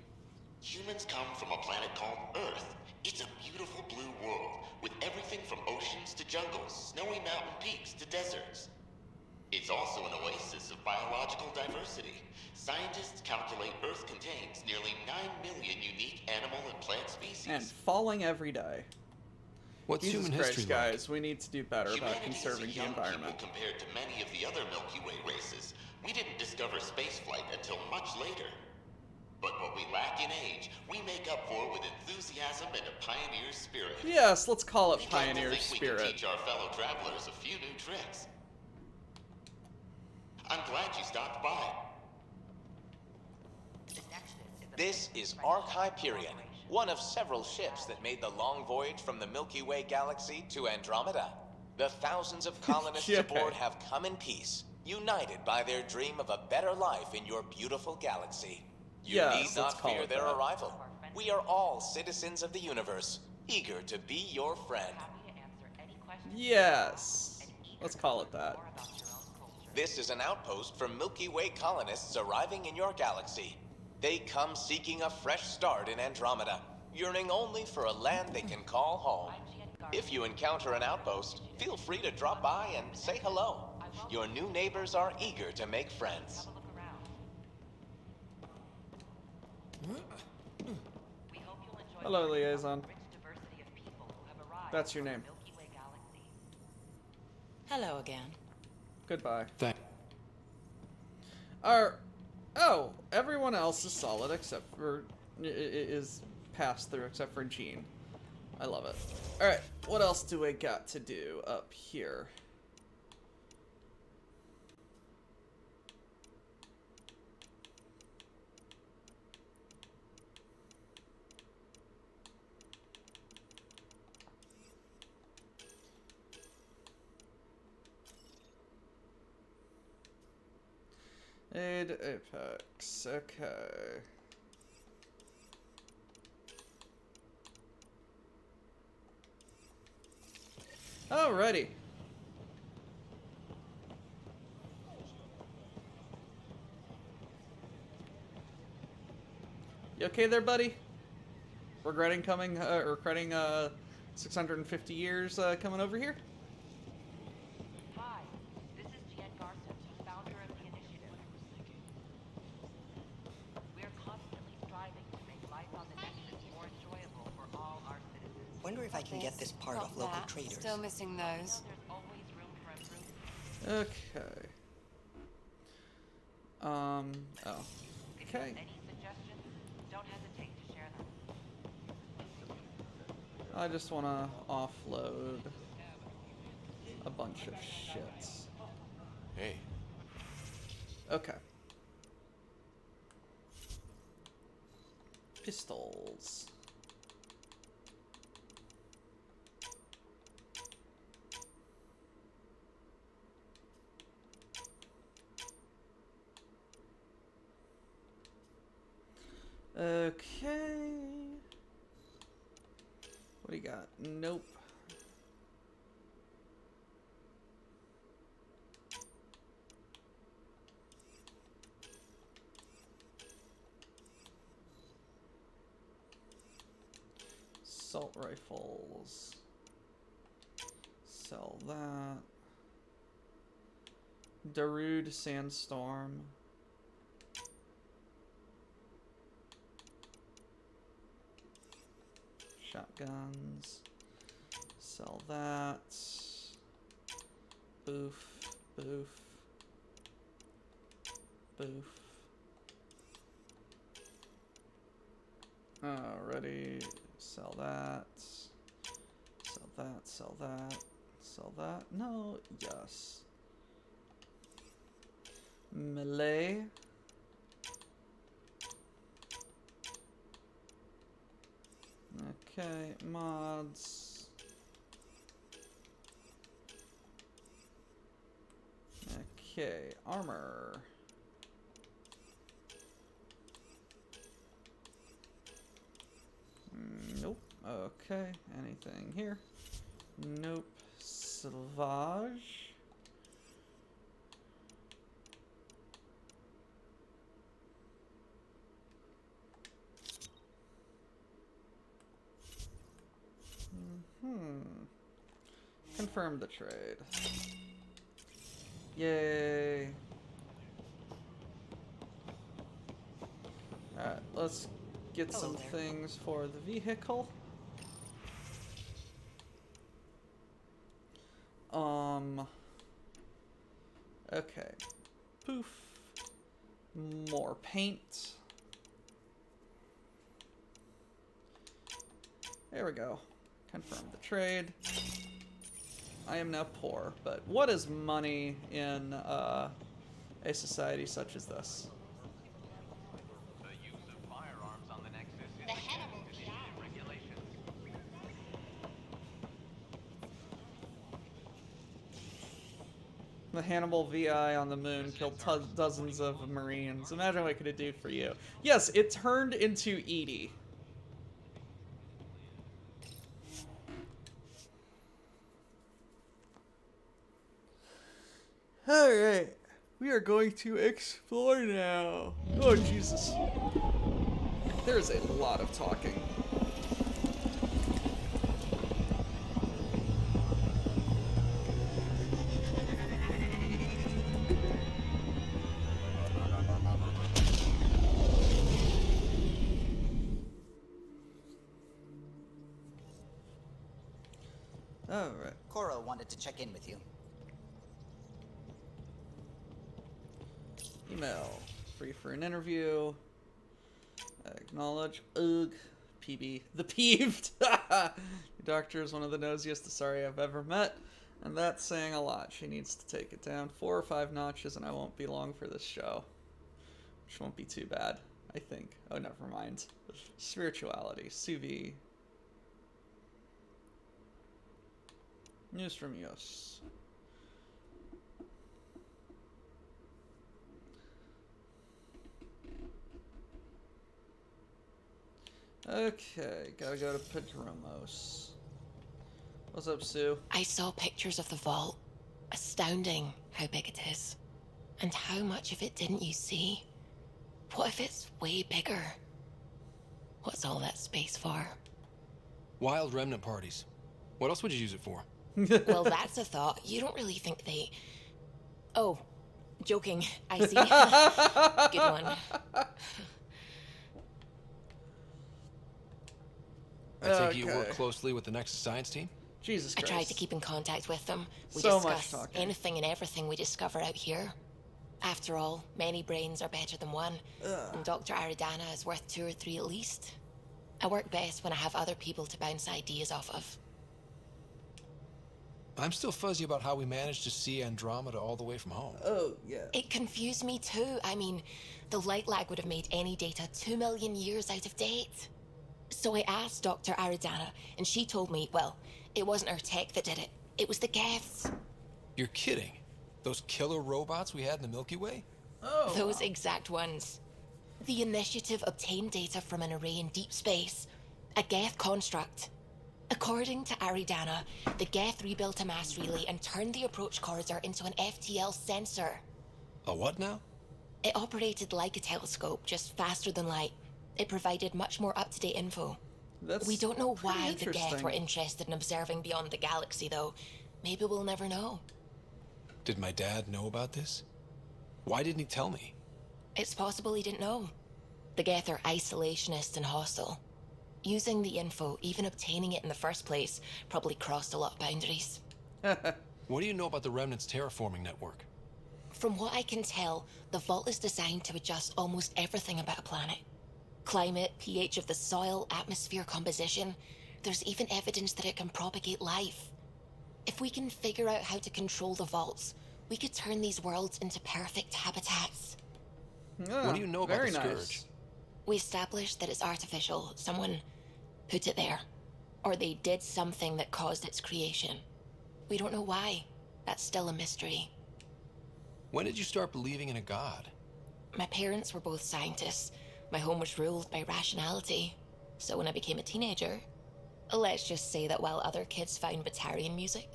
Humans come from a planet called Earth. It's a beautiful blue world with everything from oceans to jungles, snowy mountain peaks to deserts. It's also an oasis of biological diversity. Scientists calculate Earth contains nearly 9 million unique animal and plant species. And falling every day. What's Jesus human Christ, history like? guys, we need to do better about Humanity is a conserving the young environment. people compared to many of the other Milky Way races. We didn't discover spaceflight until much later. But what we lack in age, we make up for with enthusiasm and a pioneer spirit. Yes, let's call it We'd like to pioneer think we can spirit. teach our fellow travelers a few new tricks. I'm glad you stopped by. This is Ark Hyperion, one of several ships that made the long voyage from the Milky Way galaxy to Andromeda. The thousands of colonists Okay. aboard have come in peace, united by their dream of a better life in your beautiful galaxy. You Yes, need let's not call fear it their that. arrival. We are all citizens of the universe, eager to be your friend. Yes. Let's call it that. This is an outpost for Milky Way colonists arriving in your galaxy. They come seeking a fresh start in Andromeda, yearning only for a land they can call home. If you encounter an outpost, feel free to drop by and say hello. Your new neighbors are eager to make friends. Hello, liaison. That's your name. Hello again. Goodbye. Thank. Oh, everyone else is solid except for is passed through except for Jean. I love it. All right, what else do we got to do up here? Aid Apex, okay. Alrighty. You okay there, buddy? Regretting 650 years coming over here? Hi, this is Jen Garson, founder of the initiative. We're constantly striving to make life on the Nexus more enjoyable for all our citizens. Wonder if I can get this part off local traders. Still missing those. There's always room for improvement. Okay. Oh. If you have Okay. any suggestions, don't hesitate to share them. I just want to offload a bunch of shit. Hey. Okay. Pistols. Okay. What do you got? Nope. Assault rifles. Sell that. Darude Sandstorm. Shotguns. Sell that. Boof. Boof. Boof. Alrighty. Sell that. Sell that. Sell that. Sell that. No. Yes. Melee. Okay, mods. Okay, armor. Nope. Okay, anything here? Nope. Sauvage. Confirm the trade. Yay. Alright, let's get some things for the vehicle. Okay. Poof. More paint. There we go. Confirm the trade. I am now poor, but what is money in a society such as this? The use of firearms on the Nexus is against regulations. The Hannibal VI on the moon killed dozens of Marines. Imagine what it could do for you. Yes, it turned into Edie. Alright, we are going to explore now. Oh, Jesus. There's a lot of talking. Alright. Cora wanted to check in with you. Email. Free for an interview. Acknowledge. Ugh. PB. The peeved. Your doctor is one of the nosiest Asari I've ever met. And that's saying a lot. She needs to take it down 4 or 5 notches and I won't be long for this show. Which won't be too bad, I think. Oh, never mind. Spirituality. Suvi. News from Yos. Okay, gotta go to Pedromos. What's up, Sue? I saw pictures of the vault. Astounding how big it is. And how much of it didn't you see? What if it's way bigger? What's all that space for? Wild remnant parties. What else would you use it for? Well, that's a thought. You don't really think they... Oh, joking. I see. Good one. I take you work closely with the Nexus Science team? Jesus Christ. I tried to keep in contact with them. We So much discuss talking. anything and everything we discover out here. After all, many brains are better than one. And Dr. Aridana is worth 2 or 3 at least. I work best when I have other people to bounce ideas off of. I'm still fuzzy about how we managed to see Andromeda all the way from home. Oh, yeah. It confused me too. I mean, the light lag would have made any data 2 million years out of date. So I asked Dr. Aridana, and she told me, well, it wasn't her tech that did it. It was the Geths. You're kidding. Those killer robots we had in the Milky Way? Oh. Those exact ones. The initiative obtained data from an array in deep space, a Geth construct. According to Aridana, the Geth rebuilt a mass relay and turned the approach corridor into an FTL sensor. A what now? It operated like a telescope, just faster than light. It provided much more up-to-date info. We don't know why the Geth were interested in observing beyond the galaxy, though. Maybe we'll never know. Did my dad know about this? Why didn't he tell me? It's possible he didn't know. The Geth are isolationist and hostile. Using the info, even obtaining it in the first place, probably crossed a lot of boundaries. What do you know about the Remnant's terraforming network? From what I can tell, the vault is designed to adjust almost everything about a planet. Climate, pH of the soil, atmosphere composition. There's even evidence that it can propagate life. If we can figure out how to control the vaults, we could turn these worlds into perfect habitats. What do you know about the Scourge? We established that it's artificial. Someone put it there. Or they did something that caused its creation. We don't know why. That's still a mystery. When did you start believing in a god? My parents were both scientists. My home was ruled by rationality. So when I became a teenager, let's just say that while other kids found Batarian music,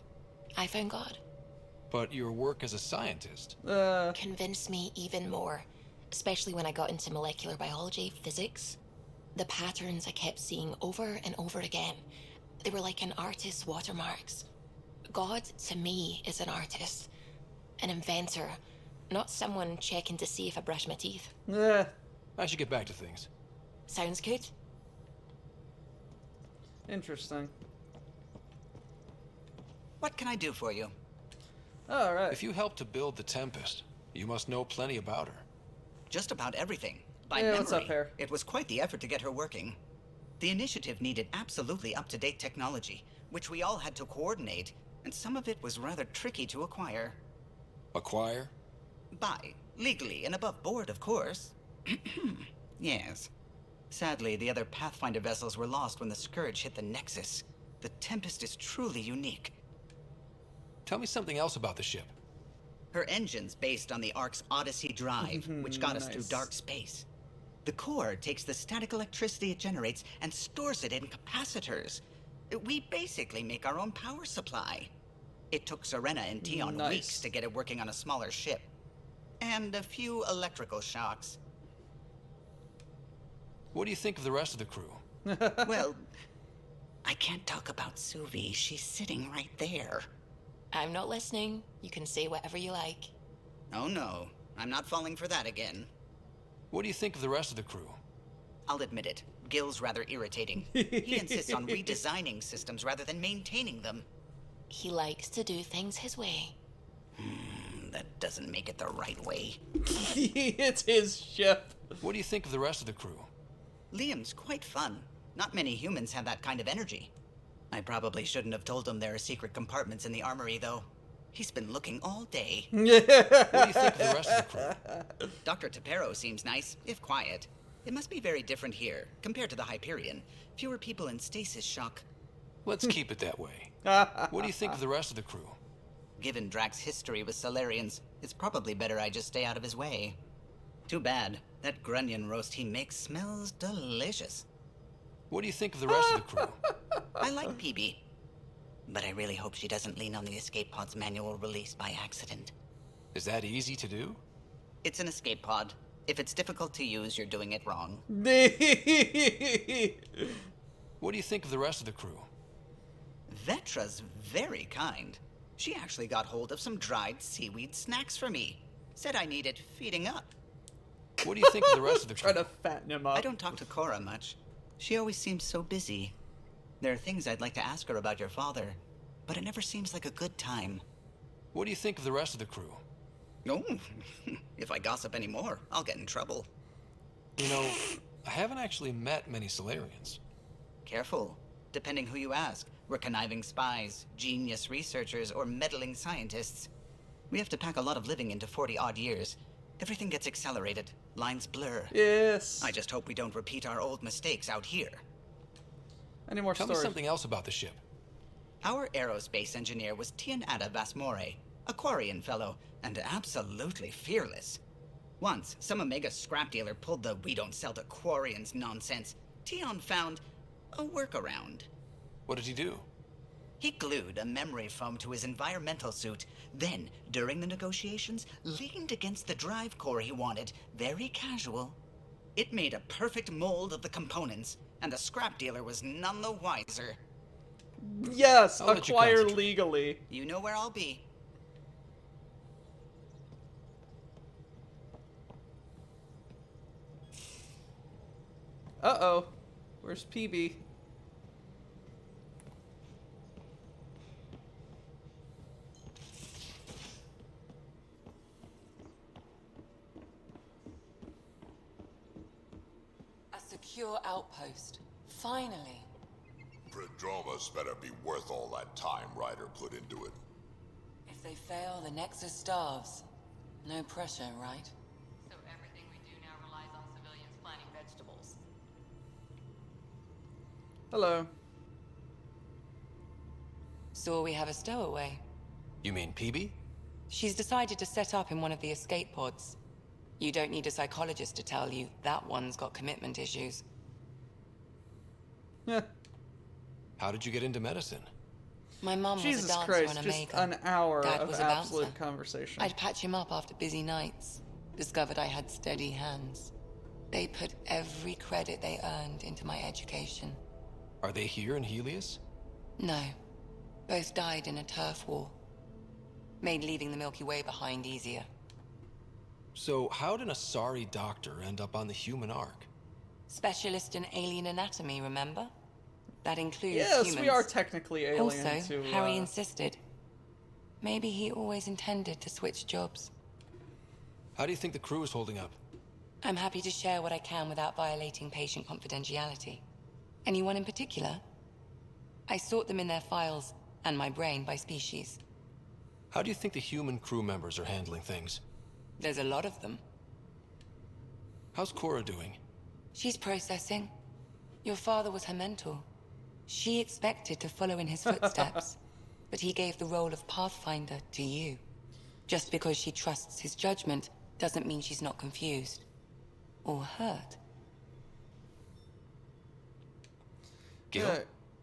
I found God. But your work as a scientist... Convinced me even more. Especially when I got into molecular biology, physics. The patterns I kept seeing over and over again. They were like an artist's watermarks. God, to me, is an artist. An inventor. Not someone checking to see if I brush my teeth. I should get back to things. Sounds good. Interesting. What can I do for you? All right. If you helped to build the Tempest, you must know plenty about her. Just about everything. By Hey, memory. what's up, Hare? It was quite the effort to get her working. The initiative needed absolutely up-to-date technology, which we all had to coordinate, and some of it was rather tricky to acquire. Acquire? Buy. Legally and above board, of course. Yes. Sadly, the other Pathfinder vessels were lost when the Scourge hit the Nexus. The Tempest is truly unique. Tell me something else about the ship. Her engine's based on the Ark's Odyssey drive, which got us through Nice. dark space. The core takes the static electricity it generates and stores it in capacitors. We basically make our own power supply. It took Serena and Tion Nice. weeks to get it working on a smaller ship. And a few electrical shocks. What do you think of the rest of the crew? Well, I can't talk about Suvi. She's sitting right there. I'm not listening. You can say whatever you like. Oh no, I'm not falling for that again. What do you think of the rest of the crew? I'll admit it. Gil's rather irritating. He insists on redesigning systems rather than maintaining them. He likes to do things his way. That doesn't make it the right way. It's his ship. What do you think of the rest of the crew? Liam's quite fun. Not many humans have that kind of energy. I probably shouldn't have told him there are secret compartments in the armory, though. He's been looking all day. What do you think of the rest of the crew? Dr. Tapero seems nice, if quiet. It must be very different here, compared to the Hyperion. Fewer people in stasis shock. Let's keep it that way. What do you think of the rest of the crew? Given Drax's history with Solarians, it's probably better I just stay out of his way. Too bad. That grunion roast he makes smells delicious. What do you think of the rest of the crew? I like PB. But I really hope she doesn't lean on the escape pod's manual release by accident. Is that easy to do? It's an escape pod. If it's difficult to use, you're doing it wrong. What do you think of the rest of the crew? Vetra's very kind. She actually got hold of some dried seaweed snacks for me. Said I needed feeding up. What do you think of the rest of the crew? Trying to fatten him up. I don't talk to Cora much. She always seems so busy. There are things I'd like to ask her about your father, but it never seems like a good time. What do you think of the rest of the crew? Oh, if I gossip anymore, I'll get in trouble. You know, I haven't actually met many Solarians. Careful. Depending who you ask, we're conniving spies, genius researchers, or meddling scientists. We have to pack a lot of living into 40-odd years. Everything gets accelerated. Lines blur. Yes. I just hope we don't repeat our old mistakes out here. Any more Tell stories? me something else about the ship. Our aerospace engineer was Tianada Vasmore, a Quarian fellow, and absolutely fearless. Once, some Omega scrap dealer pulled the "we don't sell to Quarians" nonsense. Tion found a workaround. What did he do? He glued a memory foam to his environmental suit, then, during the negotiations, leaned against the drive core he wanted, very casual. It made a perfect mold of the components, and the scrap dealer was none the wiser. Yes, I'll let you acquire concentrate. legally. You know where I'll be. Uh-oh. Where's PB? A secure outpost. Finally. Prodroma's better be worth all that time Ryder put into it. If they fail, the Nexus starves. No pressure, right? So everything we do now relies on civilians planting vegetables. Hello. So we have a stowaway. You mean PB? She's decided to set up in one of the escape pods. You don't need a psychologist to tell you that one's got commitment issues. How did you get into medicine? My mum was a Jesus dancer Christ, on just Omega. an hour Dad of was a absolute bouncer. conversation. I'd patch him up after busy nights. Discovered I had steady hands. They put every credit they earned into my education. Are they here in Helios? No. Both died in a turf war. Made leaving the Milky Way behind easier. So how did a sorry doctor end up on the human ark? Specialist in alien anatomy, remember? That includes Yes, humans. we are technically alien Also, to, Harry insisted. Maybe he always intended to switch jobs. How do you think the crew is holding up? I'm happy to share what I can without violating patient confidentiality. Anyone in particular? I sort them in their files, and my brain by species. How do you think the human crew members are handling things? There's a lot of them. How's Cora doing? She's processing. Your father was her mentor. She expected to follow in his footsteps, but he gave the role of Pathfinder to you. Just because she trusts his judgment doesn't mean she's not confused. Or hurt. Gil?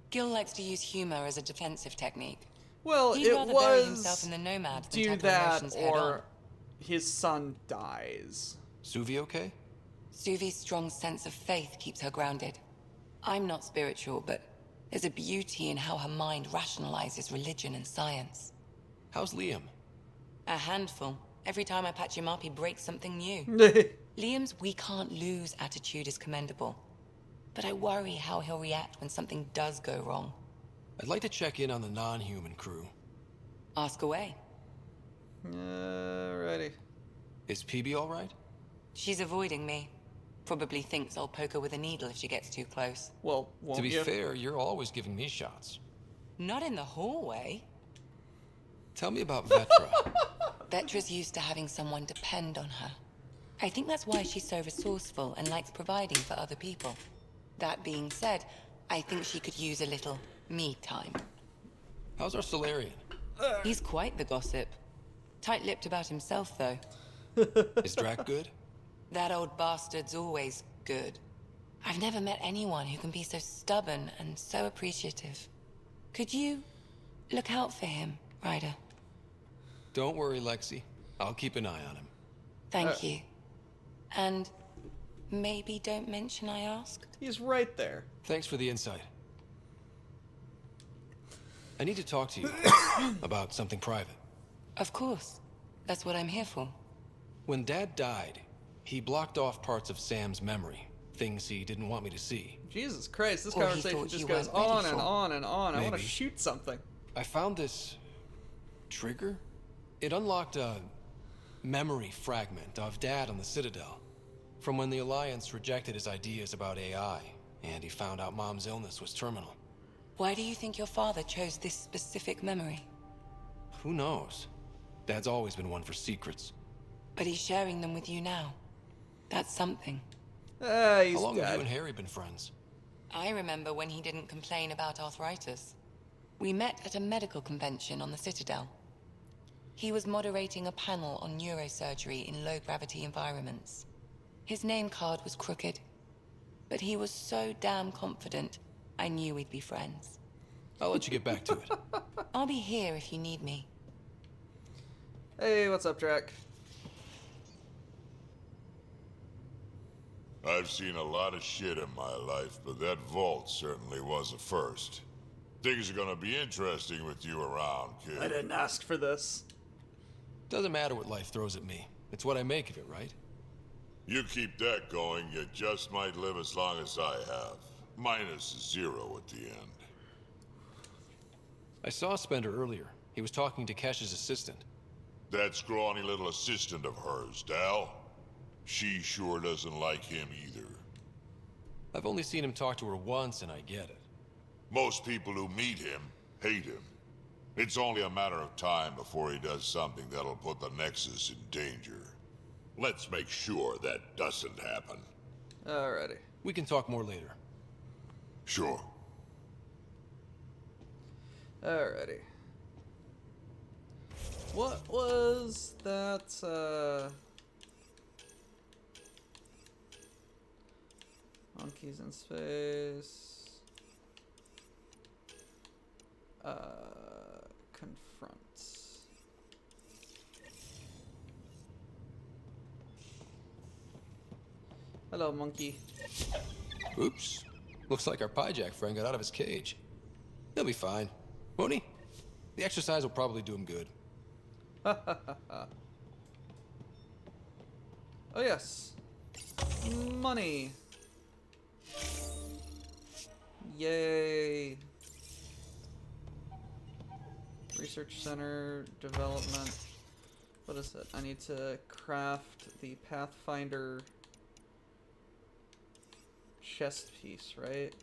Gil likes to use humor as a defensive technique. Well, He'd it rather bury himself was in the Nomad than do tackle that emotions head on. or his son dies. Suvi okay? Suvi's strong sense of faith keeps her grounded. I'm not spiritual, but there's a beauty in how her mind rationalizes religion and science. How's Liam? A handful. Every time I patch him up, he breaks something new. Liam's "we can't lose" attitude is commendable. But I worry how he'll react when something does go wrong. I'd like to check in on the non-human crew. Ask away. Alrighty. Is PB all right? She's avoiding me. Probably thinks I'll poke her with a needle if she gets too close. Well, won't to be you? fair, you're always giving me shots. Not in the hallway. Tell me about Vetra. Vetra's used to having someone depend on her. I think that's why she's so resourceful and likes providing for other people. That being said, I think she could use a little me time. How's our Solarian? He's quite the gossip. Tight-lipped about himself, though. Is Drac good? That old bastard's always good. I've never met anyone who can be so stubborn and so appreciative. Could you look out for him, Ryder? Don't worry, Lexi. I'll keep an eye on him. Thank you. And maybe don't mention I asked? He's right there. Thanks for the insight. I need to talk to you about something private. Of course. That's what I'm here for. When Dad died, he blocked off parts of Sam's memory. Things he didn't want me to see. Jesus Christ, this Or he conversation thought just you goes weren't ready on and for. on and on. I want to Maybe. shoot something. I found this trigger. It unlocked a memory fragment of Dad on the Citadel from when the Alliance rejected his ideas about AI, and he found out Mom's illness was terminal. Why do you think your father chose this specific memory? Who knows? Dad's always been one for secrets. But he's sharing them with you now. That's something. He's How long have dead. you and Harry been friends? I remember when he didn't complain about arthritis. We met at a medical convention on the Citadel. He was moderating a panel on neurosurgery in low-gravity environments. His name card was crooked, but he was so damn confident, I knew we'd be friends. I'll let you get back to it. I'll be here if you need me. Hey, what's up, Drac? I've seen a lot of shit in my life, but that vault certainly was a first. Things are gonna be interesting with you around, kid. I didn't ask for this. Doesn't matter what life throws at me. It's what I make of it, right? You keep that going, you just might live as long as I have. Minus 0 at the end. I saw Spender earlier. He was talking to Kesh's assistant. That scrawny little assistant of hers, Dal. She sure doesn't like him either. I've only seen him talk to her once, and I get it. Most people who meet him hate him. It's only a matter of time before he does something that'll put the Nexus in danger. Let's make sure that doesn't happen. Alrighty. We can talk more later. Sure. Alrighty. What was that, Monkeys in space. Confront. Hello, monkey. Oops. Looks like our Pyjack friend got out of his cage. He'll be fine, won't he? The exercise will probably do him good. Oh, yes. Money. Yay. Research center development. What is it? I need to craft the Pathfinder chest piece, right?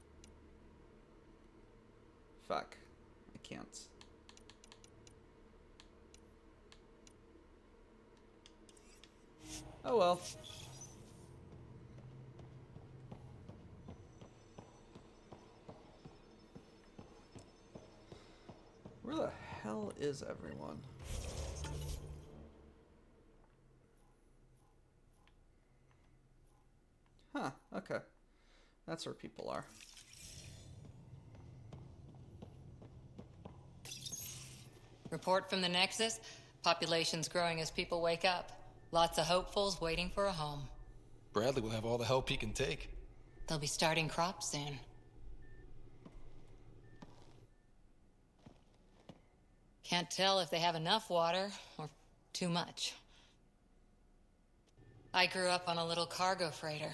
Fuck. I can't. Oh well. Where the hell is everyone? Huh, okay. That's where people are. Report from the Nexus. Population's growing as people wake up. Lots of hopefuls waiting for a home. Bradley will have all the help he can take. They'll be starting crops soon. Can't tell if they have enough water or too much. I grew up on a little cargo freighter.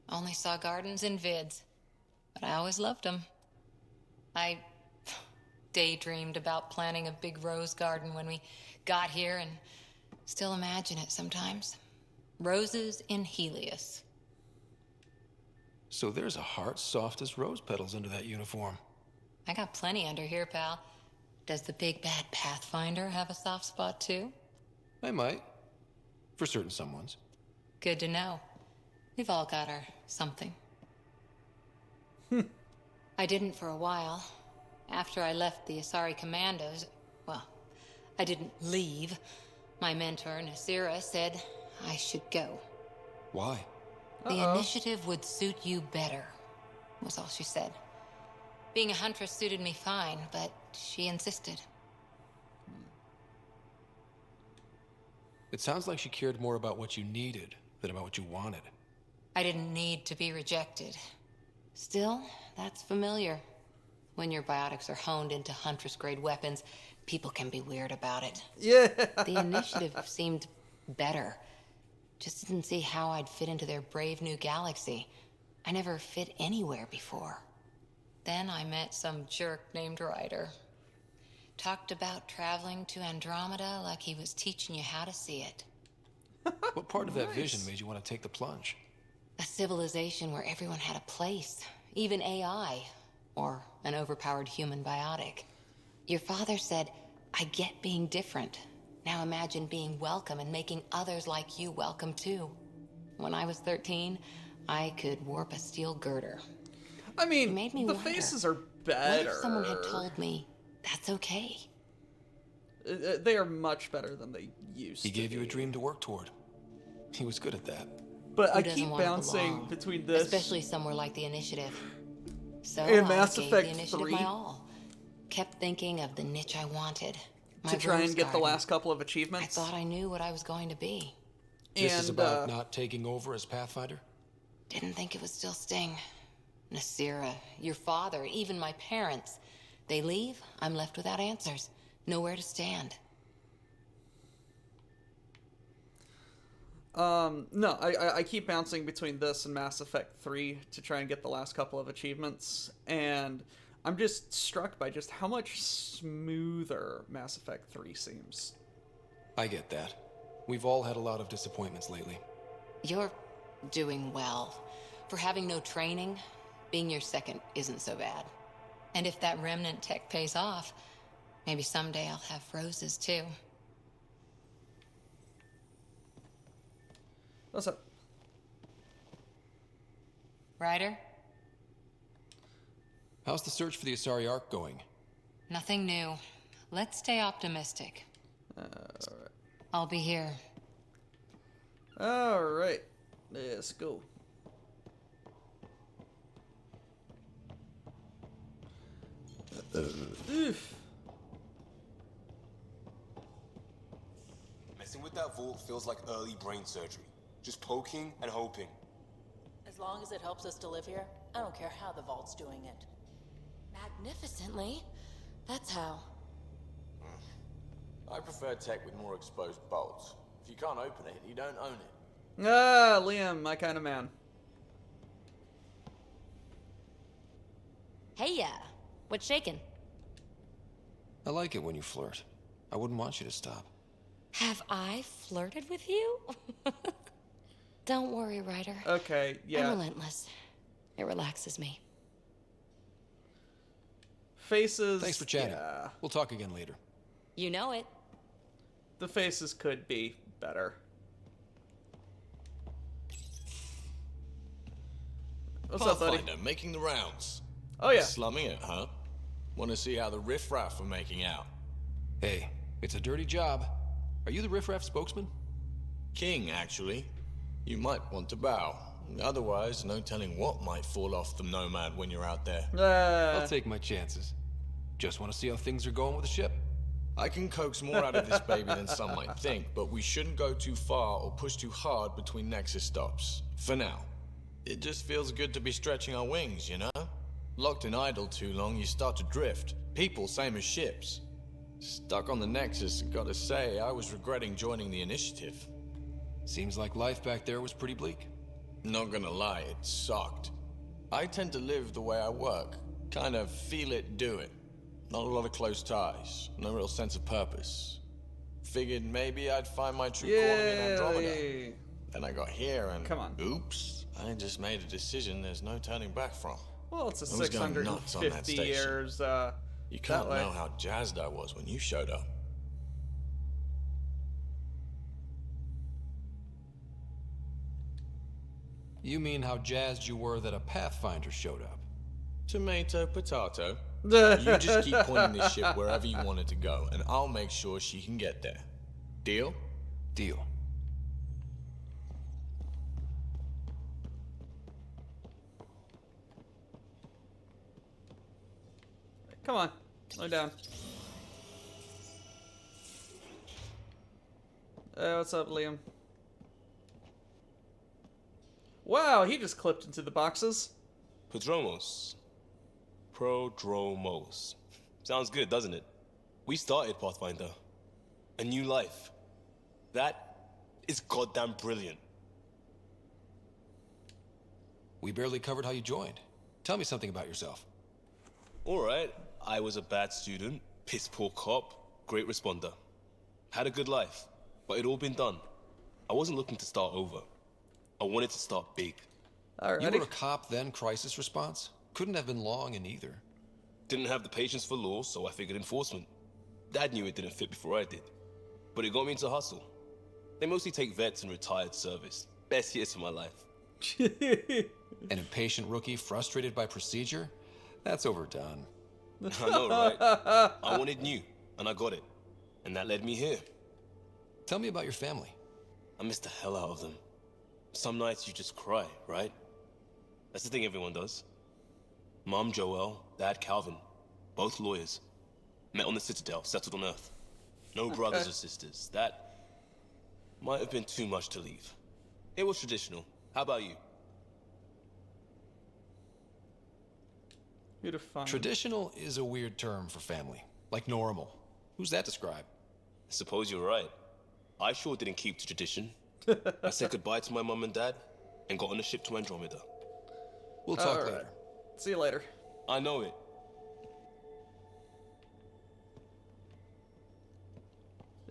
Only saw gardens in vids, but I always loved them. I daydreamed about planting a big rose garden when we got here and still imagine it sometimes. Roses in Helios. So there's a heart soft as rose petals under that uniform. I got plenty under here, pal. Does the big bad Pathfinder have a soft spot too? I might. For certain someones. Good to know. We've all got our something. I didn't for a while. After I left the Asari Commandos, well, I didn't leave. My mentor, Nasira, said I should go. Why? The initiative would suit you better, was all she said. Being a huntress suited me fine, but she insisted. It sounds like she cared more about what you needed than about what you wanted. I didn't need to be rejected. Still, that's familiar. When your biotics are honed into Huntress-grade weapons, people can be weird about it. Yeah. The initiative seemed better. Just didn't see how I'd fit into their brave new galaxy. I never fit anywhere before. Then I met some jerk named Ryder. Talked about traveling to Andromeda like he was teaching you how to see it. What part of that vision made you want to take the plunge? A civilization where everyone had a place, even AI, or an overpowered human biotic. Your father said, I get being different. Now imagine being welcome and making others like you welcome too. When I was 13, I could warp a steel girder. I mean, It made me the wonder, faces are what better. if someone had told me that's okay? They are much better than they used to He gave be. you a dream to work toward. He was good at that. But Who I doesn't keep wanna bouncing belong? between this Especially somewhere like the Initiative. So and I Mass gave Effect the Initiative 3 my all. Kept thinking of the niche I wanted. My to try rose and get the garden. last couple of I achievements. thought I knew what I was going to be. This is about And, not taking over as Pathfinder? Didn't think it would still sting. Nasira, your father, even my parents. They leave, I'm left without answers. Nowhere to stand. No, I keep bouncing between this and Mass Effect 3 to try and get the last couple of achievements, and I'm just struck by just how much smoother Mass Effect 3 seems. I get that. We've all had a lot of disappointments lately. You're doing well. For having no training, being your second isn't so bad. And if that remnant tech pays off, maybe someday I'll have roses too. What's up? Ryder? How's the search for the Asari Ark going? Nothing new. Let's stay optimistic. Alright. I'll be here. Alright. Let's go. Oof. Messing with that vault feels like early brain surgery. Just poking and hoping. As long as it helps us to live here, I don't care how the vault's doing it. Magnificently. That's how. I prefer tech with more exposed bolts. If you can't open it, you don't own it. Ah, Liam, my kind of man. Hey, what's shaking? I like it when you flirt. I wouldn't want you to stop. Have I flirted with you? Don't worry, Ryder. Okay, yeah. I'm relentless. It relaxes me. Faces. Thanks for chatting. Yeah. We'll talk again later. You know it. The faces could be better. What's up, buddy? Pathfinder, making the rounds. Oh, yeah. Slumming it, huh? Want to see how the riffraff are making out? Hey, it's a dirty job. Are you the riffraff spokesman? King, actually. You might want to bow. Otherwise, no telling what might fall off the Nomad when you're out there. I'll take my chances. Just want to see how things are going with the ship. I can coax more out of this baby than some might think, but we shouldn't go too far or push too hard between Nexus stops. For now. It just feels good to be stretching our wings, you know? Locked in idle too long, you start to drift. People, same as ships. Stuck on the Nexus, gotta say, I was regretting joining the Initiative. Seems like life back there was pretty bleak. Not gonna lie, it sucked. I tend to live the way I work. Kind of feel it, do it. Not a lot of close ties, no real sense of purpose. Figured maybe I'd find my true calling in Andromeda. Then I got here and... Come on. Oops. I just made a decision there's no turning back from. Well, it's a I was going nuts on that 650 station. years, You can't know how jazzed I was when you showed up. You mean how jazzed you were that a Pathfinder showed up? Tomato, potato. You just keep pointing this ship wherever you want it to go, and I'll make sure she can get there. Deal? Deal. Come on, lay down. Hey, what's up, Liam? Wow, he just clipped into the boxes. Prodromos. Prodromos. Sounds good, doesn't it? We started Pathfinder. A new life. That is goddamn brilliant. We barely covered how you joined. Tell me something about yourself. Alright, I was a bad student, piss poor cop, great responder. Had a good life, but it'd all been done. I wasn't looking to start over. I wanted to start big. You were a cop, then crisis response? Couldn't have been long in either. Didn't have the patience for law, so I figured enforcement. Dad knew it didn't fit before I did. But it got me into hustle. They mostly take vets and retired service. Best years of my life. An impatient rookie frustrated by procedure? That's overdone. I know, right? I wanted new, and I got it. And that led me here. Tell me about your family. I miss the hell out of them. Some nights you just cry, right? That's the thing everyone does. Mom Joelle, Dad Calvin, both lawyers. Met on the Citadel, settled on Earth. No brothers or sisters. That might have been too much to leave. It was traditional. How about you? Traditional is a weird term for family. Like normal. Who's that describe? Suppose you're right. I sure didn't keep to tradition. I said goodbye to my mom and dad and got on a ship to Andromeda. We'll talk later. See you later. I know it.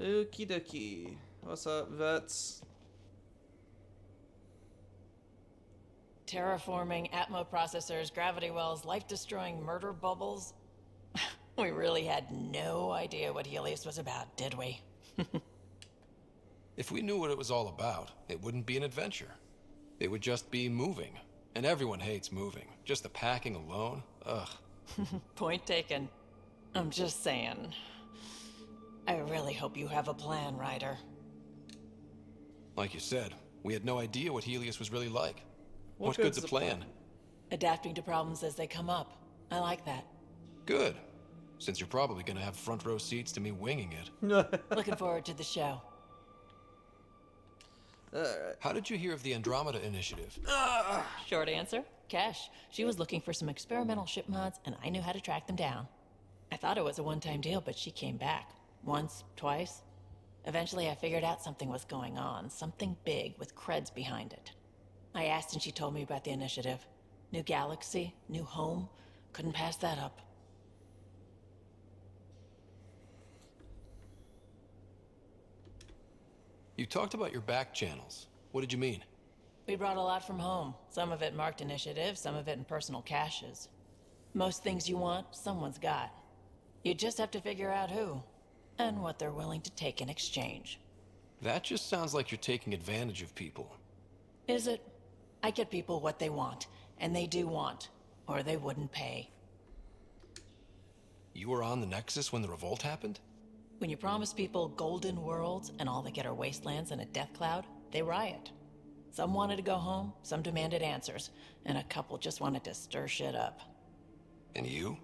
Okie dokie. What's up, vets? Terraforming, Atmo processors, gravity wells, life-destroying murder bubbles. We really had no idea what Helios was about, did we? If we knew what it was all about, it wouldn't be an adventure. It would just be moving. And everyone hates moving. Just the packing alone, ugh. Point taken. I'm just saying. I really hope you have a plan, Ryder. Like you said, we had no idea what Helios was really like. What good's a plan? Adapting to problems as they come up. I like that. Good. Since you're probably gonna have front row seats to me winging it. Looking forward to the show. How did you hear of the Andromeda initiative? Short answer, Cash. She was looking for some experimental ship mods, and I knew how to track them down. I thought it was a one-time deal, but she came back. Once, twice. Eventually, I figured out something was going on. Something big with creds behind it. I asked and she told me about the initiative. New galaxy, new home. Couldn't pass that up. You talked about your back channels. What did you mean? We brought a lot from home. Some of it marked initiative, some of it in personal caches. Most things you want, someone's got. You just have to figure out who, and what they're willing to take in exchange. That just sounds like you're taking advantage of people. Is it? I get people what they want, and they do want, or they wouldn't pay. You were on the Nexus when the revolt happened? When you promise people golden worlds and all they get are wastelands and a death cloud, they riot. Some wanted to go home, some demanded answers, and a couple just wanted to stir shit up. And you?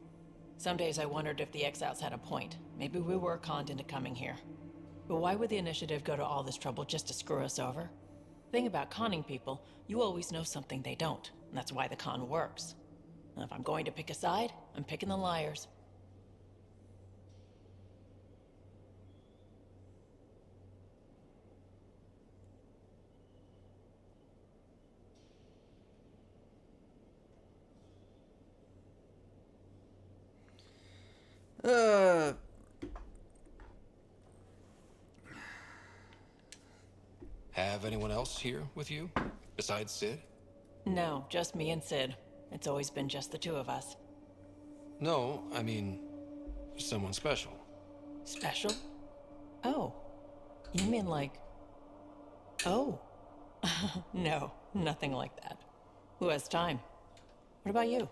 Some days I wondered if the exiles had a point. Maybe we were conned into coming here. But why would the initiative go to all this trouble just to screw us over? Thing about conning people, you always know something they don't, and that's why the con works. And if I'm going to pick a side, I'm picking the liars. Uh... Have anyone else here with you? Besides Sid? No, just me and Sid. It's always been just the two of us. No, I mean, someone special. Special? Oh. You mean like... Oh. No, nothing like that. Who has time? What about you?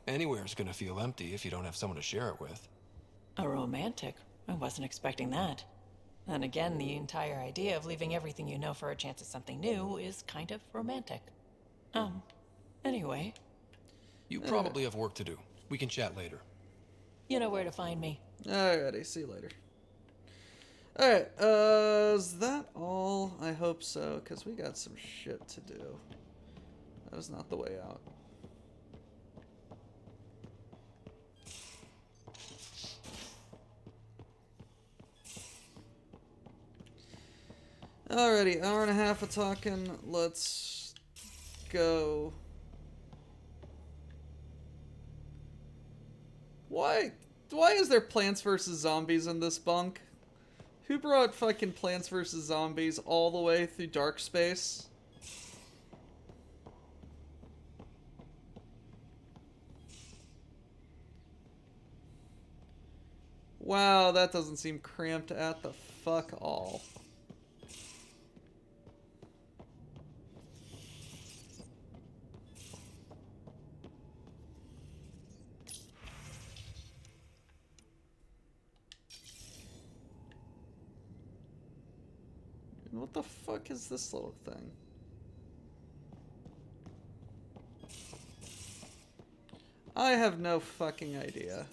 Anywhere's gonna feel empty if you don't have someone to share it with. A romantic? I wasn't expecting that. And again, the entire idea of leaving everything you know for a chance at something new is kind of romantic. Anyway. You probably have work to do. We can chat later. You know where to find me. Alrighty, see you later. Alright, is that all? I hope so, because we got some shit to do. That is not the way out. Alrighty, hour and a half of talking. Let's go. Why is there Plants vs. Zombies in this bunk? Who brought fucking Plants vs. Zombies all the way through dark space? Wow, that doesn't seem cramped at the fuck all. What the fuck is this little thing? I have no fucking idea.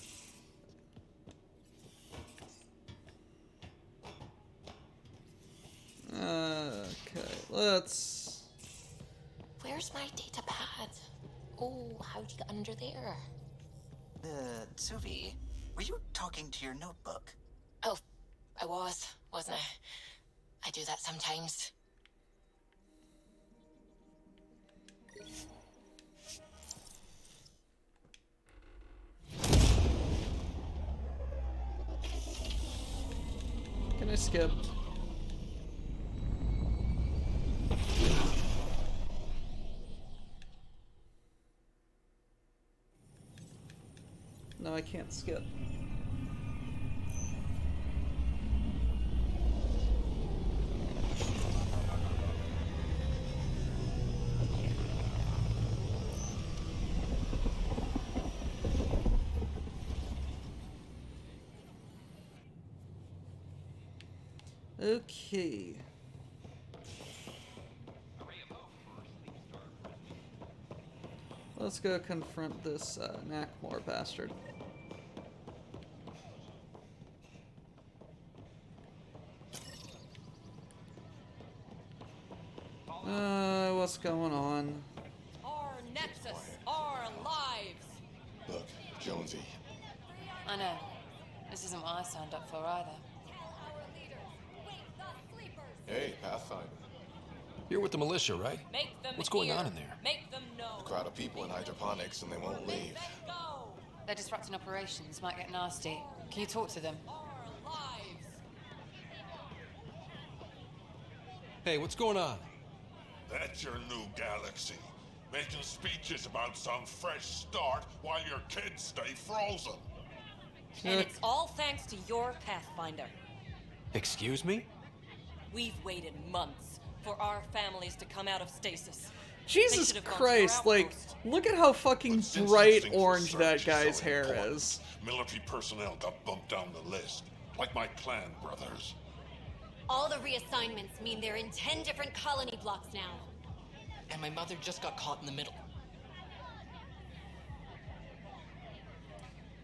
Okay, let's... Where's my data pad? Oh, how'd you get under there? Suvi, were you talking to your notebook? Oh, I wasn't I? I do that sometimes. Can I skip? No, I can't skip. Okay. Let's go confront this Knackmore bastard. What's going on? Our Nexus, our lives. Look, Jonesy. I know. This isn't what I signed up for either. Hey, Pathfinder. You're with the militia, right? Make them What's going hear. on in there? Make them know. A crowd of people in hydroponics and they won't leave. They're disrupting operations. Might get nasty. Can you talk to them? Hey, what's going on? That's your new galaxy. Making speeches about some fresh start while your kids stay frozen. And it's all thanks to your Pathfinder. Excuse me? We've waited months for our families to come out of stasis. Jesus They should have gone to Christ, your like, outpost. look at how fucking bright orange that guy's hair is. Military personnel got bumped down the list, like my clan brothers. All the reassignments mean they're in 10 different colony blocks now. And my mother just got caught in the middle.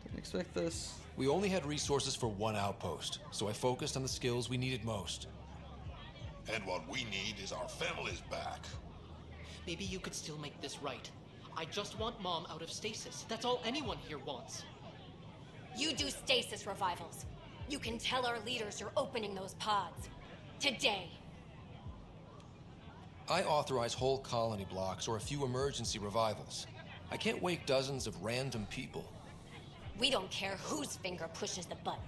Didn't expect this. We only had resources for one outpost, so I focused on the skills we needed most. And what we need is our families back. Maybe you could still make this right. I just want Mom out of stasis. That's all anyone here wants. You do stasis revivals. You can tell our leaders you're opening those pods. Today. I authorize whole colony blocks or a few emergency revivals. I can't wake dozens of random people. We don't care whose finger pushes the button.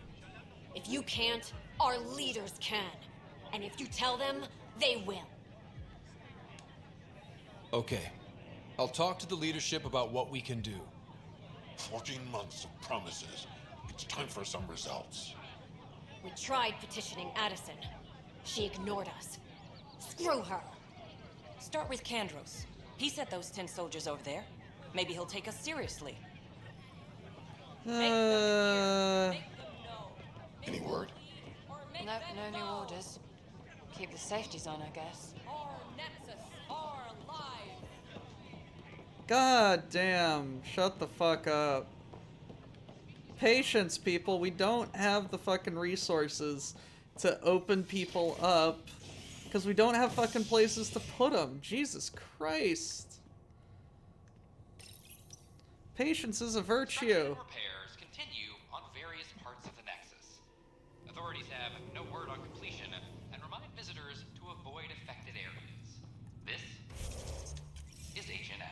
If you can't, our leaders can. And if you tell them, they will. Okay. I'll talk to the leadership about what we can do. 14 months of promises. It's time for some results. We tried petitioning Addison. She ignored us. Screw her. Start with Kandros. He sent those 10 soldiers over there. Maybe he'll take us seriously. Any word? Nope, no new orders. Keep the safeties on, I guess. God damn. Shut the fuck up. Patience, people. We don't have the fucking resources to open people up because we don't have fucking places to put them. Jesus Christ. Patience is a virtue. Repairs continue on various parts of the Nexus. Authorities have no word on completion and remind visitors to avoid affected areas. This is HNS.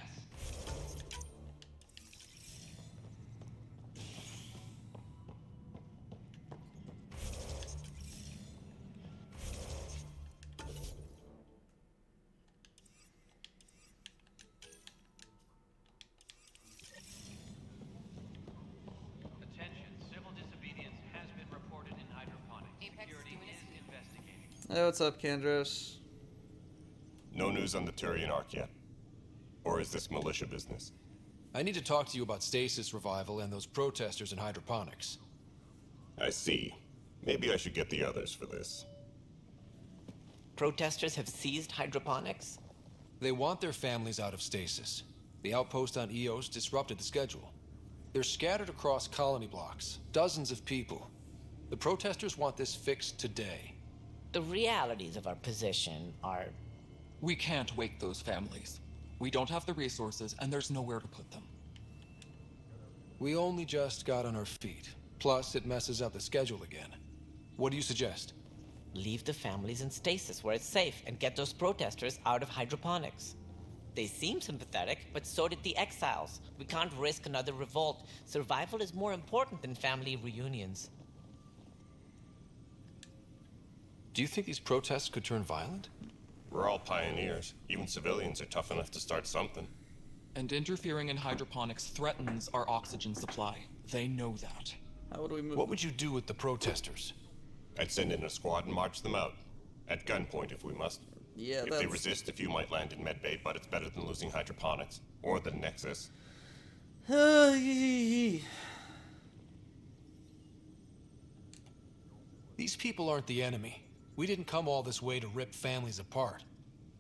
Hey, what's up, Kandros? No news on the Turian Ark yet? Or is this militia business? I need to talk to you about stasis revival and those protesters in hydroponics. I see. Maybe I should get the others for this. Protesters have seized hydroponics? They want their families out of stasis. The outpost on Eos disrupted the schedule. They're scattered across colony blocks, dozens of people. The protesters want this fixed today. The realities of our position are... We can't wake those families. We don't have the resources, and there's nowhere to put them. We only just got on our feet. Plus, it messes up the schedule again. What do you suggest? Leave the families in stasis where it's safe and get those protesters out of hydroponics. They seem sympathetic, but so did the exiles. We can't risk another revolt. Survival is more important than family reunions. Do you think these protests could turn violent? We're all pioneers. Even civilians are tough enough to start something. And interfering in hydroponics threatens our oxygen supply. They know that. How would we move? What would you do with the protesters? I'd send in a squad and march them out. At gunpoint if we must. Yeah, if they resist, a few might land in medbay, but it's better than losing hydroponics. Or the Nexus. These people aren't the enemy. We didn't come all this way to rip families apart.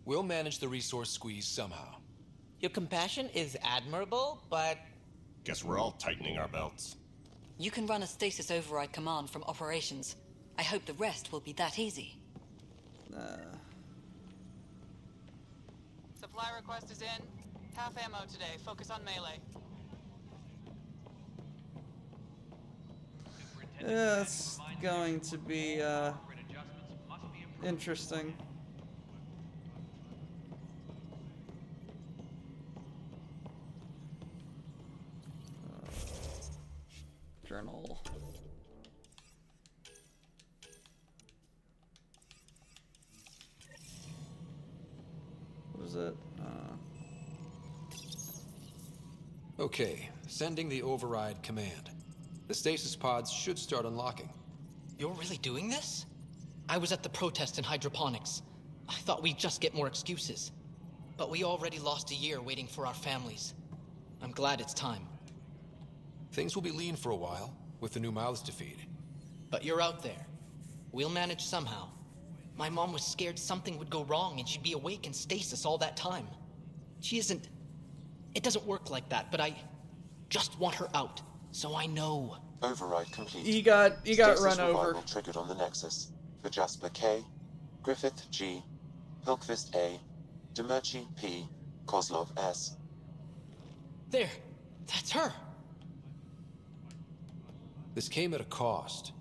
We'll manage the resource squeeze somehow. Your compassion is admirable, but... Guess we're all tightening our belts. You can run a stasis override command from operations. I hope the rest will be that easy. Supply request is in. Half ammo today. Focus on melee. It's going to be interesting. Journal. What is it? Okay, sending the override command. The stasis pods should start unlocking. You're really doing this? I was at the protest in hydroponics. I thought we'd just get more excuses. But we already lost a year waiting for our families. I'm glad it's time. Things will be lean for a while, with the new mouths to feed. But you're out there. We'll manage somehow. My mom was scared something would go wrong and she'd be awake in stasis all that time. She isn't... It doesn't work like that, but I just want her out, so I know. Override complete. You got Stasis run over. revival triggered on the Nexus. For Jasper K, Griffith G, Hilkvist A, Demerchi P, Kozlov S. There! That's her! This came at a cost.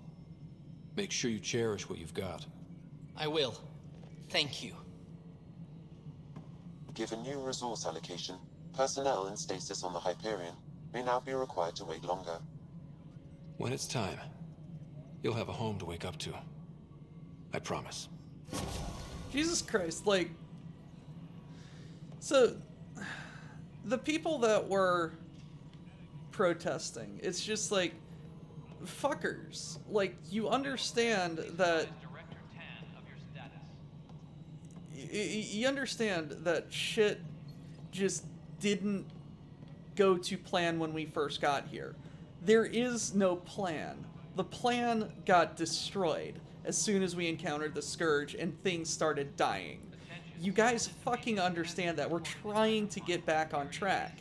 Make sure you cherish what you've got. I will. Thank you. Given new resource allocation, personnel in stasis on the Hyperion may now be required to wait longer. When it's time, you'll have a home to wake up to. I promise. Jesus Christ, like... So, the people that were protesting, it's just like, fuckers. Like, you understand that... You understand that shit just didn't go to plan when we first got here. There is no plan. The plan got destroyed as soon as we encountered the Scourge and things started dying. You guys fucking understand that. We're trying to get back on track.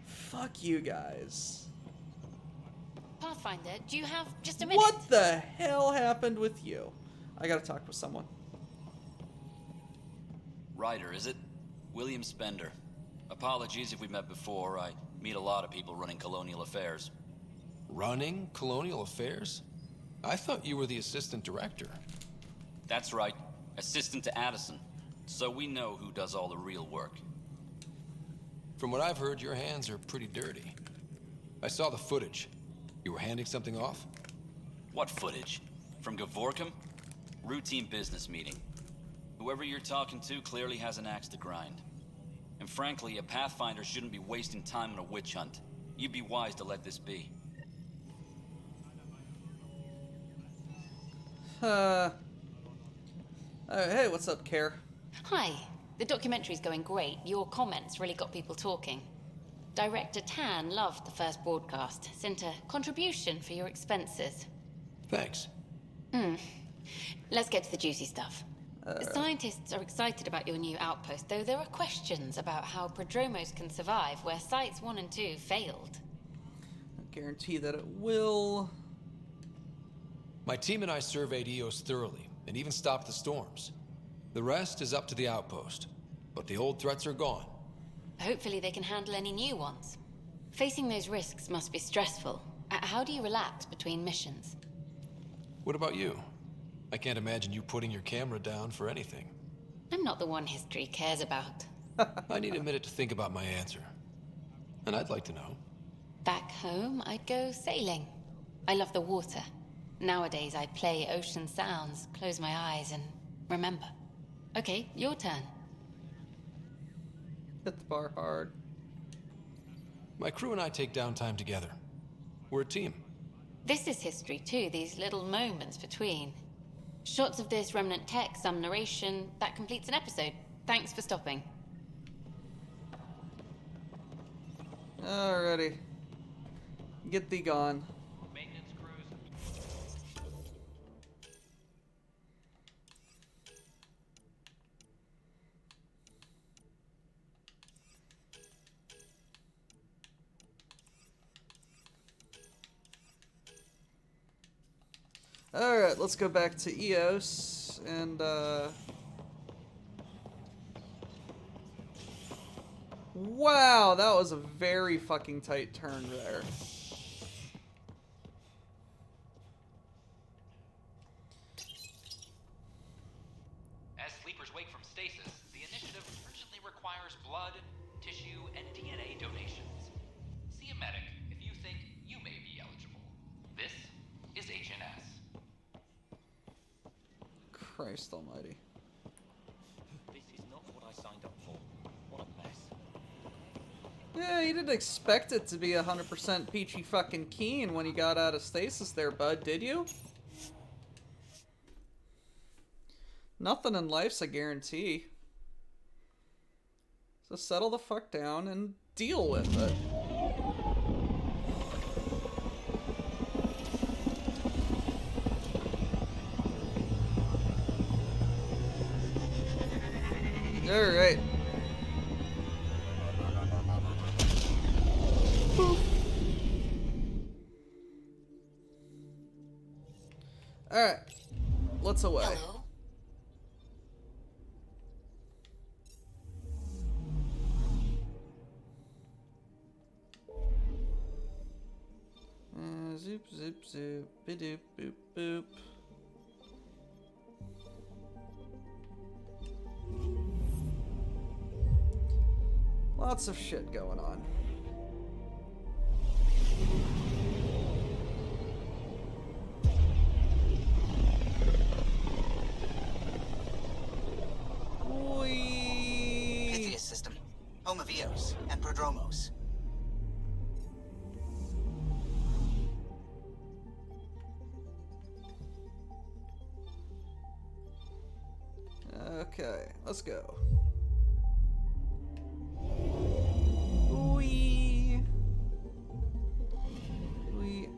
Fuck you guys. Pathfinder, do you have just a minute? What the hell happened with you? I gotta talk with someone. Ryder, is it? William Spender. Apologies if we met before. I meet a lot of people running colonial affairs. Running colonial affairs? I thought you were the assistant director. That's right. Assistant to Addison. So we know who does all the real work. From what I've heard, your hands are pretty dirty. I saw the footage. You were handing something off? What footage? From Gavorkum? Routine business meeting. Whoever you're talking to clearly has an axe to grind. And frankly, a Pathfinder shouldn't be wasting time on a witch hunt. You'd be wise to let this be. Hey, what's up, Care? Hi. The documentary's going great. Your comments really got people talking. Director Tan loved the first broadcast. Sent a contribution for your expenses. Thanks. Let's get to the juicy stuff. The scientists are excited about your new outpost, though there are questions about how prodromos can survive where Sites 1 and 2 failed. I guarantee that it will. My team and I surveyed Eos thoroughly, and even stopped the storms. The rest is up to the outpost, but the old threats are gone. Hopefully they can handle any new ones. Facing those risks must be stressful. How do you relax between missions? What about you? I can't imagine you putting your camera down for anything. I'm not the one history cares about. I need a minute to think about my answer. And I'd like to know. Back home, I'd go sailing. I love the water. Nowadays, I play ocean sounds, close my eyes, and remember. Okay, your turn. Hit the bar hard. My crew and I take downtime together. We're a team. This is history too, these little moments between. Shots of this remnant tech, some narration. That completes an episode. Thanks for stopping. Alrighty. Get thee gone. Maintenance crews. Alright, let's go back to Eos and wow, that was a very fucking tight turn there. As sleepers wake from stasis, the initiative urgently requires blood, tissue, and DNA donations. See a medic if you think you may be eligible. This is HNS. Christ almighty. This is not what I signed up for. What a mess. Yeah, you didn't expect it to be 100% peachy fucking keen when you got out of stasis there, bud, did you? Nothing in life's a guarantee. So settle the fuck down and deal with it. Alright. Alright. Let's away. Hello? Zoop, zoop, zoop. Bidoop, boop, boop. Lots of shit going on. of Eos and Prodromos. Okay, let's go. Wee.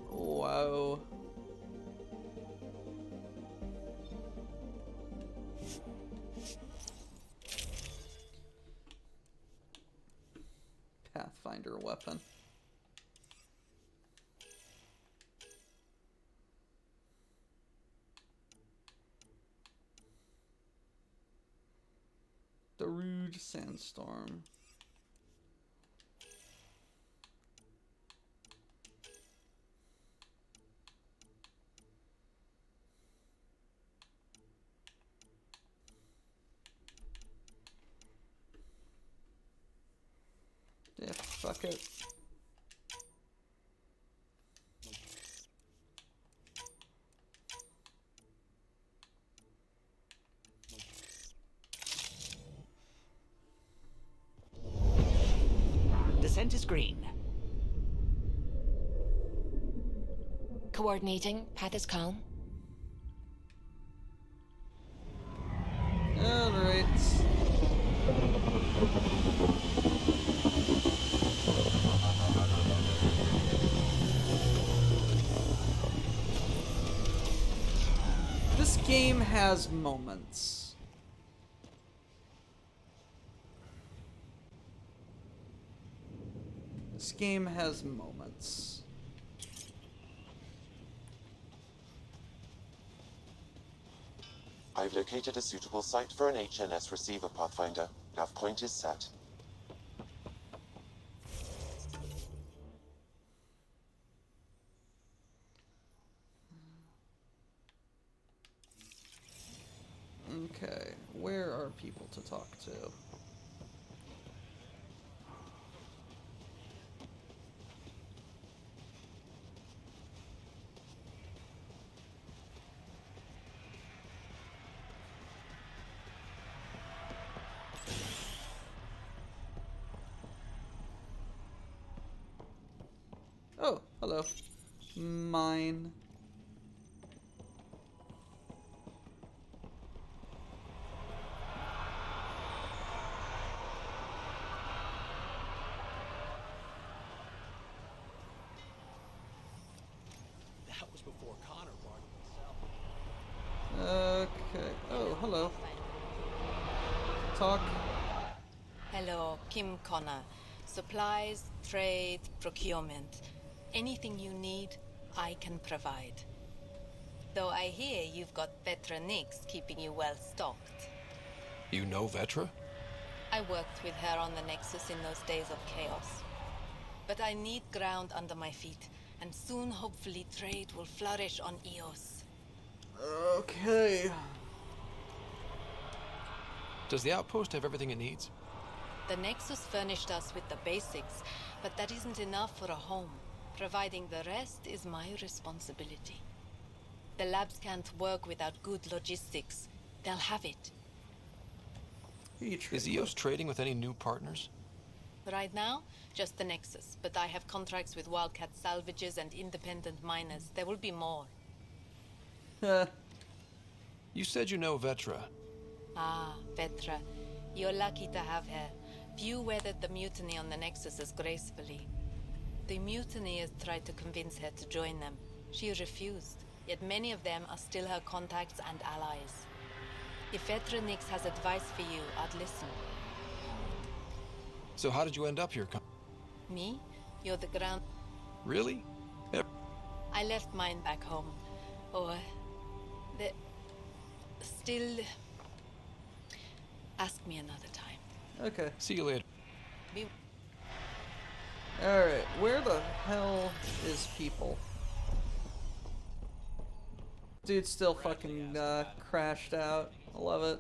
Whoa. Pathfinder weapon. The Rude Sandstorm. Yeah, fuck it. Descent is green. Coordinating. Path is calm. Alright. This game has moments. This game has moments. I've located a suitable site for an HNS receiver, Pathfinder. Nav point is set. Okay, where are people to talk to? Oh, hello. Mine. That was before Connor brought himself. Okay. Oh, hello. Talk. Hello, Kim Connor. Supplies, trade, procurement. Anything you need, I can provide. Though I hear you've got Vetra Nix keeping you well stocked. You know Vetra? I worked with her on the Nexus in those days of chaos. But I need ground under my feet, and soon hopefully trade will flourish on Eos. Okay. Does the outpost have everything it needs? The Nexus furnished us with the basics, but that isn't enough for a home. Providing the rest is my responsibility. The labs can't work without good logistics. They'll have it. Is EOS trading with any new partners? Right now, just the Nexus, but I have contracts with Wildcat salvages and independent miners. There will be more. You said you know Vetra. Ah, Vetra. You're lucky to have her. Few weathered the mutiny on the Nexus as gracefully. The mutineers tried to convince her to join them. She refused, yet many of them are still her contacts and allies. If Vetra Nix has advice for you, I'd listen. So how did you end up here? Me? You're the ground... Really? I left mine back home. Or... the... still... Ask me another time. Okay. See you later. Be... Alright, where the hell is people? Dude still fucking crashed out. I love it.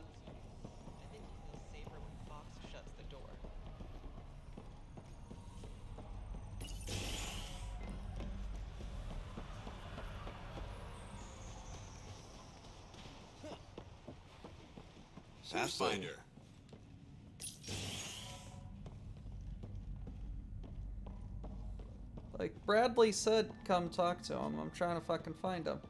Pathfinder. Like, Bradley said come talk to him. I'm trying to fucking find him.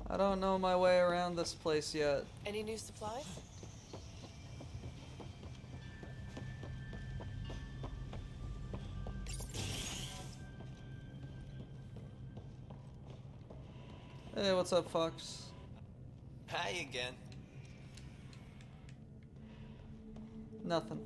I don't know my way around this place yet. Any new supplies? Hey, what's up, Fox? Hi again. Nothing.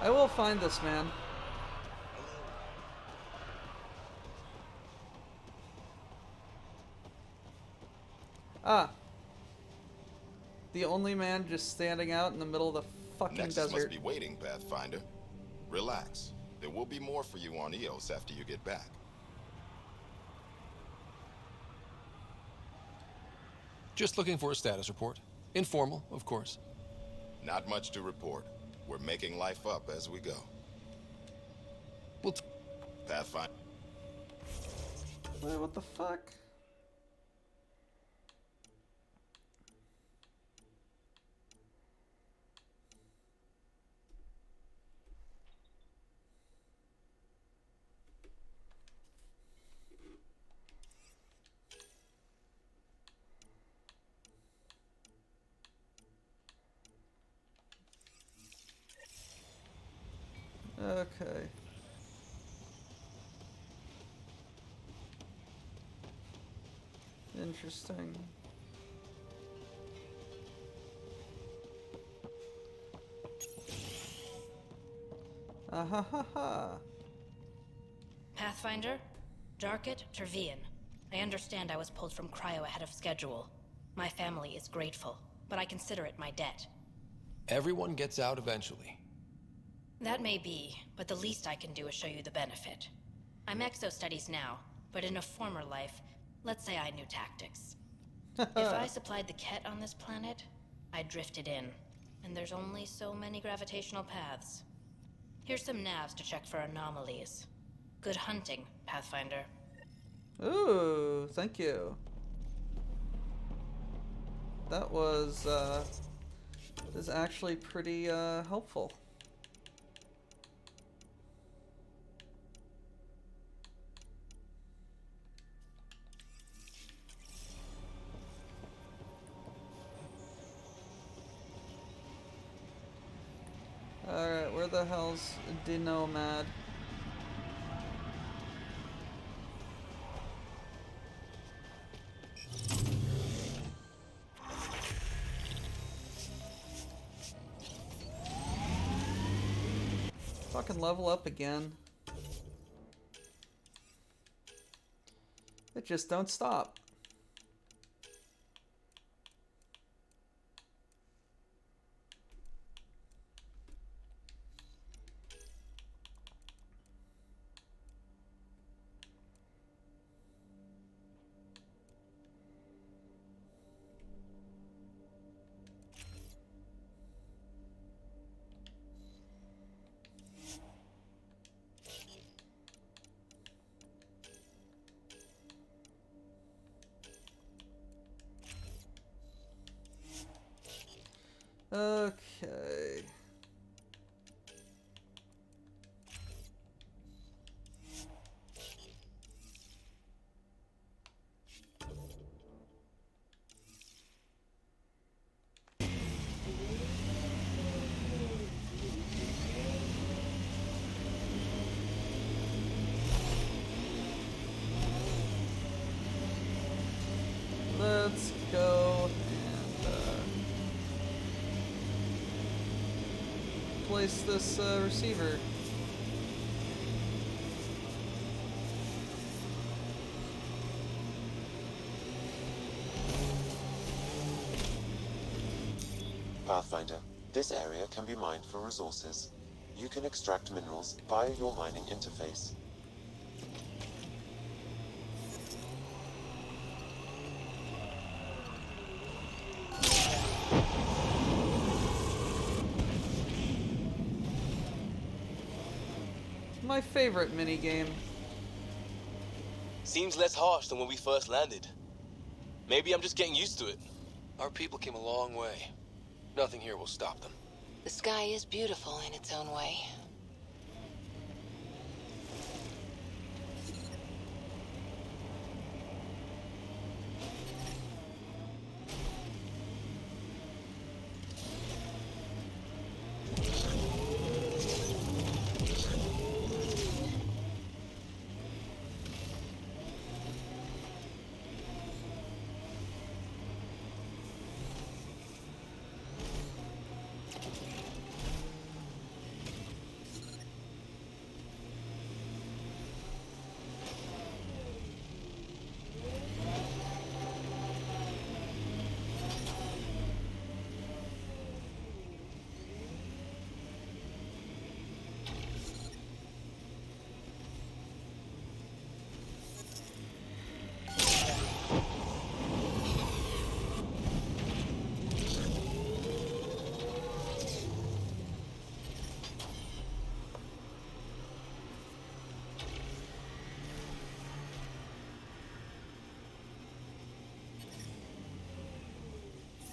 I will find this man. Ah. The only man just standing out in the middle of the fucking Nexus desert. must be waiting, Pathfinder. Relax. There will be more for you on Eos after you get back. Just looking for a status report. Informal, of course. Not much to report. We're making life up as we go. Pathfinder. Wait, what the fuck? Okay. Interesting. Ah ha ha ha. Pathfinder? Jarkett, Tervian. I understand I was pulled from cryo ahead of schedule. My family is grateful, but I consider it my debt. Everyone gets out eventually. That may be, but the least I can do is show you the benefit. I'm exo-studies now, but in a former life, let's say I knew tactics. If I supplied the Ket on this planet, I drifted in, and there's only so many gravitational paths. Here's some navs to check for anomalies. Good hunting, Pathfinder. Ooh, thank you. That was, is actually pretty, helpful. Alright, where the hell's Denomad? Fucking level up again. It just don't stop. Okay. Let's go and place this receiver. Pathfinder, this area can be mined for resources. You can extract minerals via your mining interface. My favorite minigame. Seems less harsh than when we first landed. Maybe I'm just getting used to it. Our people came a long way. Nothing here will stop them. The sky is beautiful in its own way.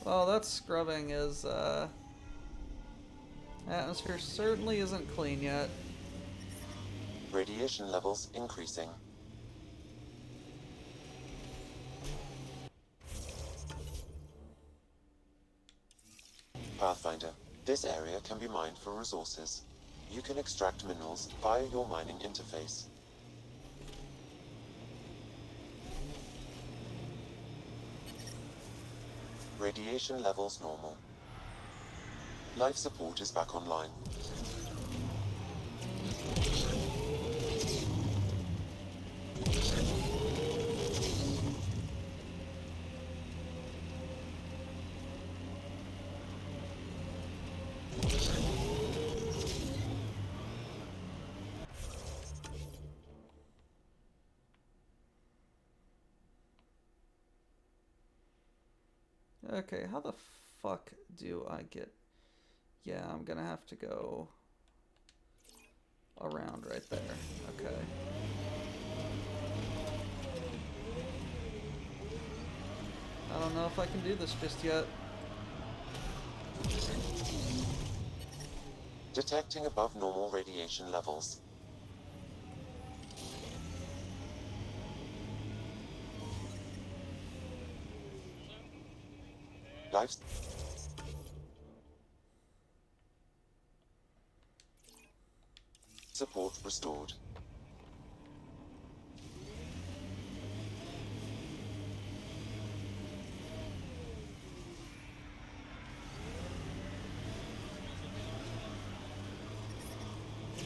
Well, that scrubbing is, atmosphere certainly isn't clean yet. Radiation levels increasing. Pathfinder, this area can be mined for resources. You can extract minerals via your mining interface. Radiation levels normal. Life support is back online. Okay, how the fuck do I get... Yeah, I'm gonna have to go around right there. Okay. I don't know if I can do this just yet. Detecting above normal radiation levels. Life support restored.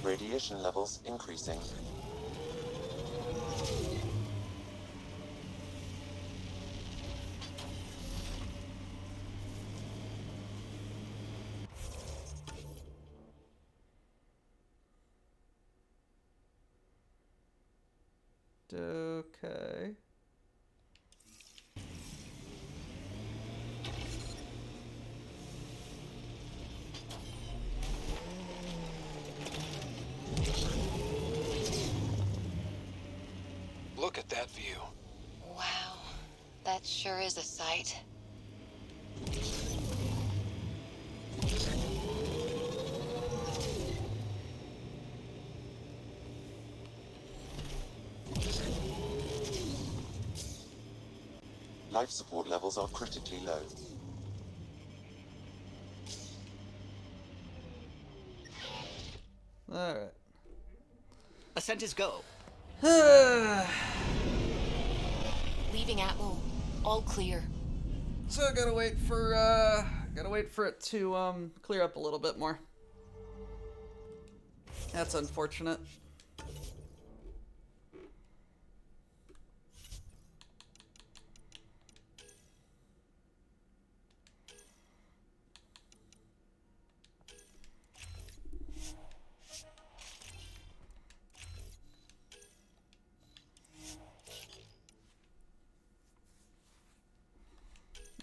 Radiation levels increasing. Okay. Look at that view. Wow, that sure is a sight. Life support levels are critically low. Alright. Ascent is go. Leaving Atmo. All clear. So I gotta wait for it to clear up a little bit more. That's unfortunate.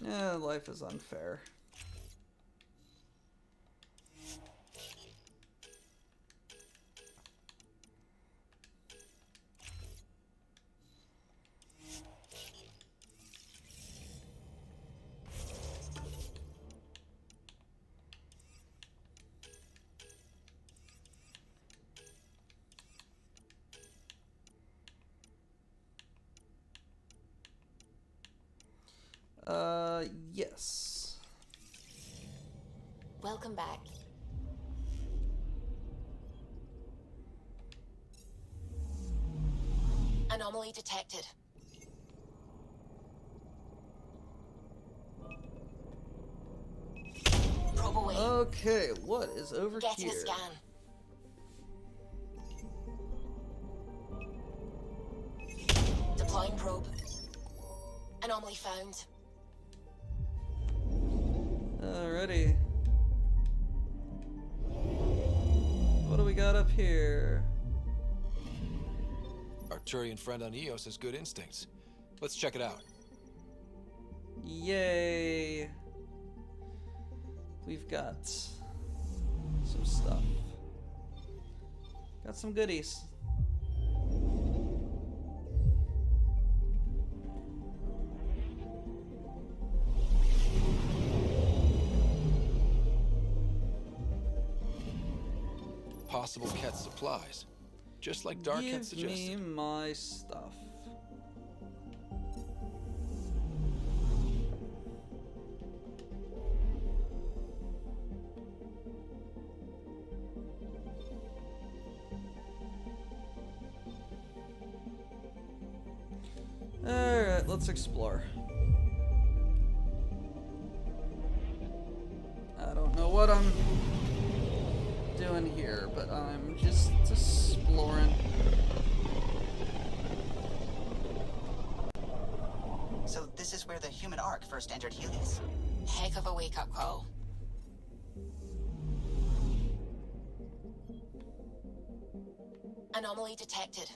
Yeah, life is unfair. Yes. Welcome back. Anomaly detected. Probe away. Okay, what is over Getting here? a scan. Deploying probe. Anomaly found. Alrighty. What do we got up here? Our Turian friend on Eos has good instincts. Let's check it out. Yay! We've got some stuff. Got some goodies. Possible Ket supplies. Just like Dark had suggested. Give me my stuff. Alright, let's explore. I don't know what I'm doing here, but I'm just exploring. So this is where the human Ark first entered Helios. Heck of a wake-up call. Anomaly detected.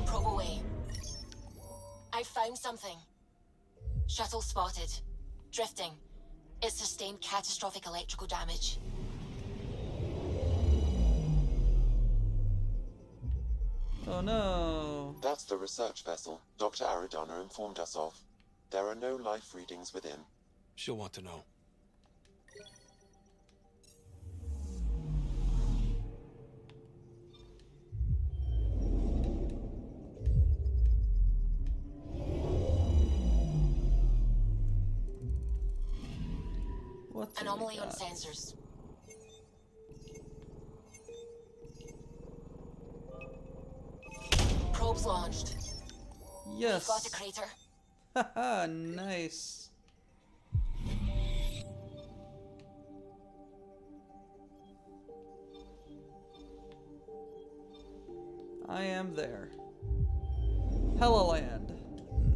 Probe away. I found something. Shuttle spotted. Drifting. It sustained catastrophic electrical damage. Oh no. That's the research vessel Dr. Aridana informed us of. There are no life readings within. She'll want to know. What's Anomaly on sensors. Probes launched. Yes. We've got a crater. Haha, nice. I am there. Helloland.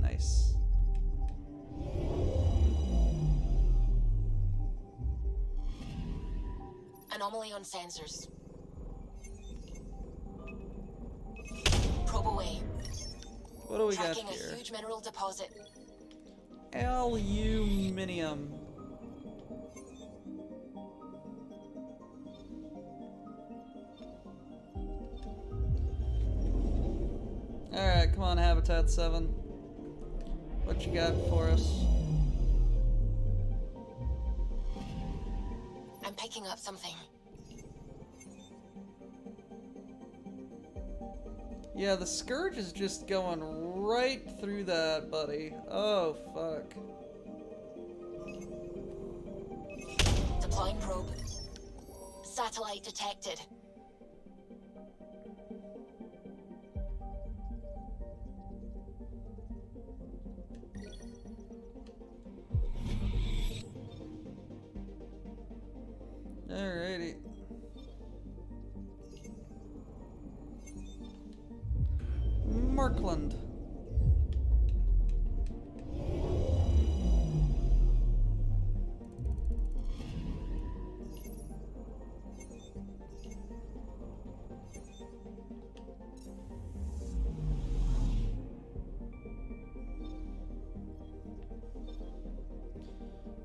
Nice. Anomaly on sensors. Probe away. What do we got Tracking here? a huge mineral deposit. Aluminium. Alright, come on, Habitat 7. What you got for us? I'm picking up something. Yeah, the Scourge is just going right through that, buddy. Oh, fuck. Deploying probe. Satellite detected. Alrighty. Markland.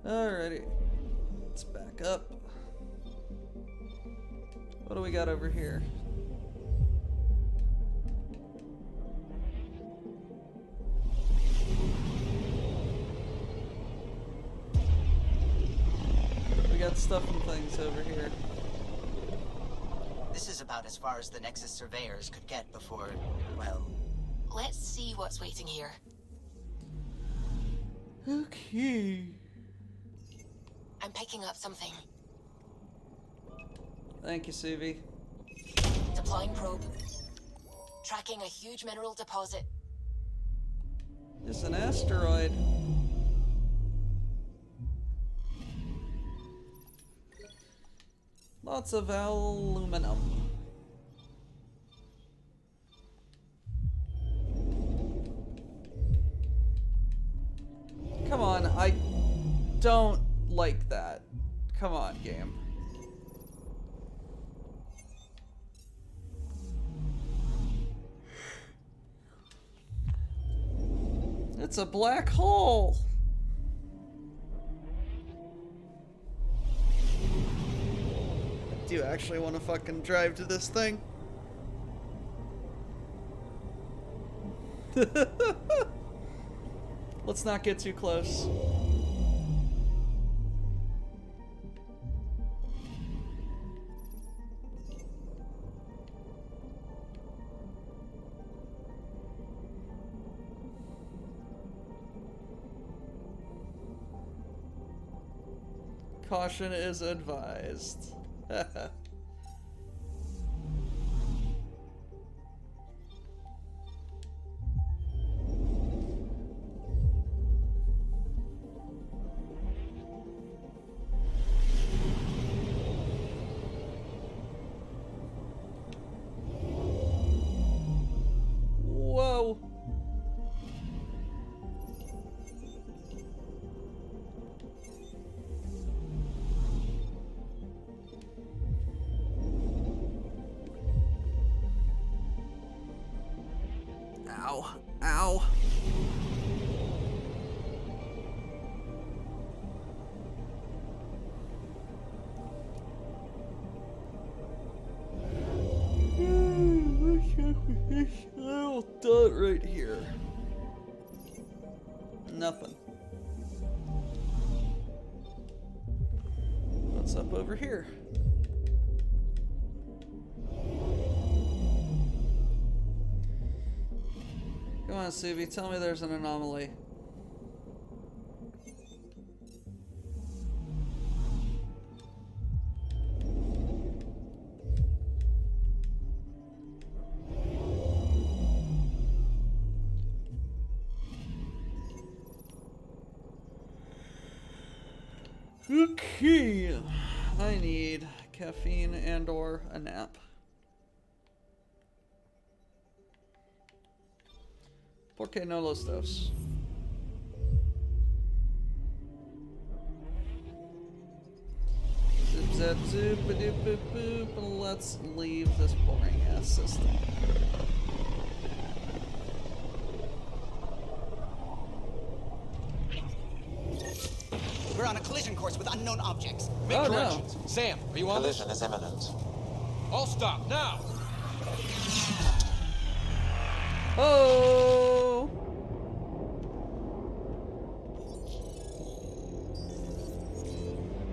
Alrighty. Let's back up. What do we got over here? We got stuff and things over here. This is about as far as the Nexus surveyors could get before, well... Let's see what's waiting here. Okay. I'm picking up something. Thank you, Suvi. Deploying probe. Tracking a huge mineral deposit. It's an asteroid. Lots of aluminum. Come on, I don't like that. Come on, game. It's a black hole. Do you actually want to fucking drive to this thing? Let's not get too close. Caution is advised. Whoa. Ow. Ow. Little dot right here. Nothing. What's up over here? Come on, Suvi, tell me there's an anomaly. Okay, I need caffeine and or a nap. Porque no los dos? Zip zap zoop a doop boop boop. Let's leave this boring ass system. We're on a collision course with unknown objects. Make Oh, corrections. no. Sam, are you on this? Collision is imminent. All stop now. Oh!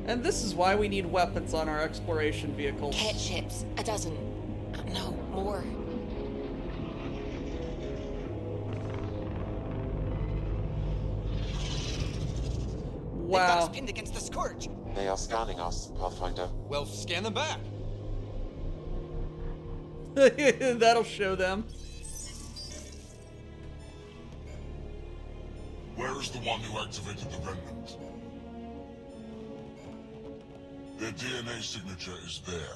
And this is why we need weapons on our exploration vehicles. Ket ships. A dozen. No, more. They've got us Wow. pinned against the Scourge. They are scanning us, Pathfinder. Well, scan them back. That'll show them. Where is the one who activated the remnant? Their DNA signature is there.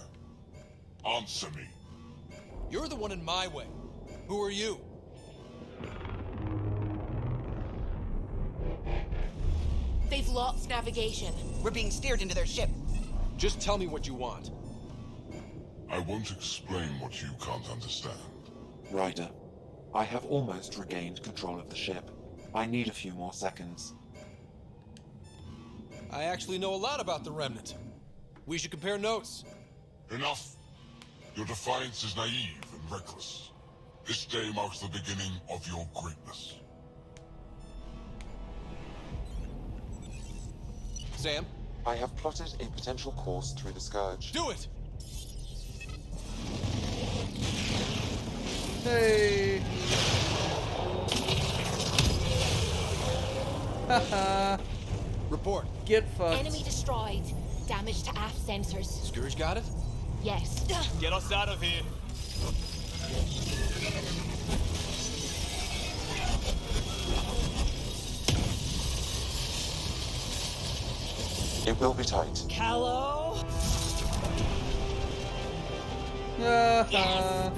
Answer me. You're the one in my way. Who are you? They've lost navigation. We're being steered into their ship. Just tell me what you want. I won't explain what you can't understand. Ryder, I have almost regained control of the ship. I need a few more seconds. I actually know a lot about the Remnant. We should compare notes. Enough. Your defiance is naive and reckless. This day marks the beginning of your greatness. Sam? I have plotted a potential course through the Scourge. Do it! Hey. Haha. Report. Get fucked. Enemy destroyed. Damage to aft sensors. Scourge got it? Yes. Get us out of here. It will be tight. Hello? Yes.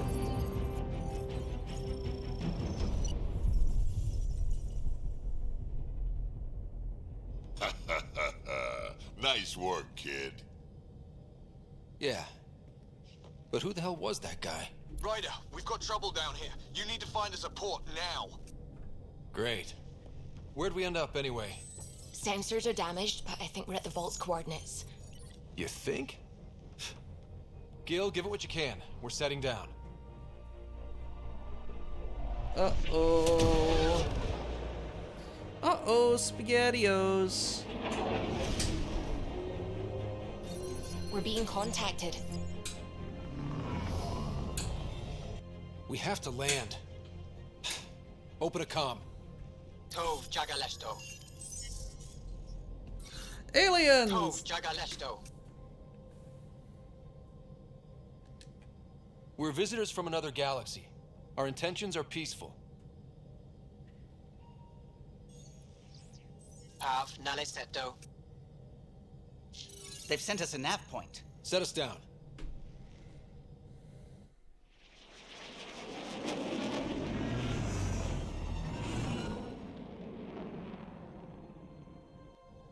Nice work, kid. Yeah. But who the hell was that guy? Ryder, we've got trouble down here. You need to find us a port now. Great. Where'd we end up anyway? Sensors are damaged, but I think we're at the vault's coordinates. You think? Gil, give it what you can. We're setting down. Uh-oh. Uh-oh, SpaghettiOs. We're being contacted. We have to land. Open a comm. Tov Jagalesto. Aliens! Tov Jagalesto. We're visitors from another galaxy. Our intentions are peaceful. Av Naleseto. They've sent us a nav point. Set us down.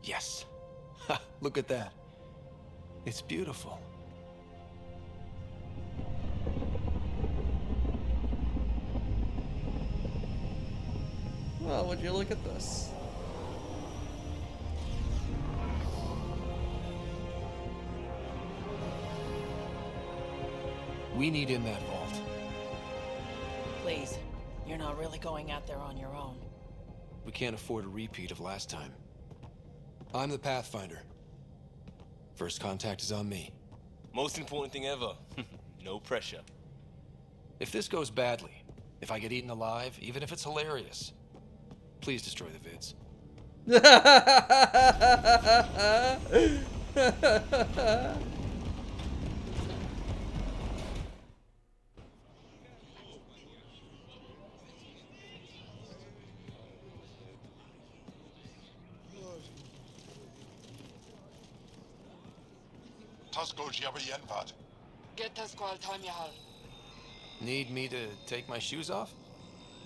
Yes. Ha, look at that. It's beautiful. Well, would you look at this? We need in that vault. Please, you're not really going out there on your own. We can't afford a repeat of last time. I'm the Pathfinder. First contact is on me. Most important thing ever. No pressure. If this goes badly, if I get eaten alive, even if it's hilarious, please destroy the vids. Get us call Tanyahal. Need me to take my shoes off?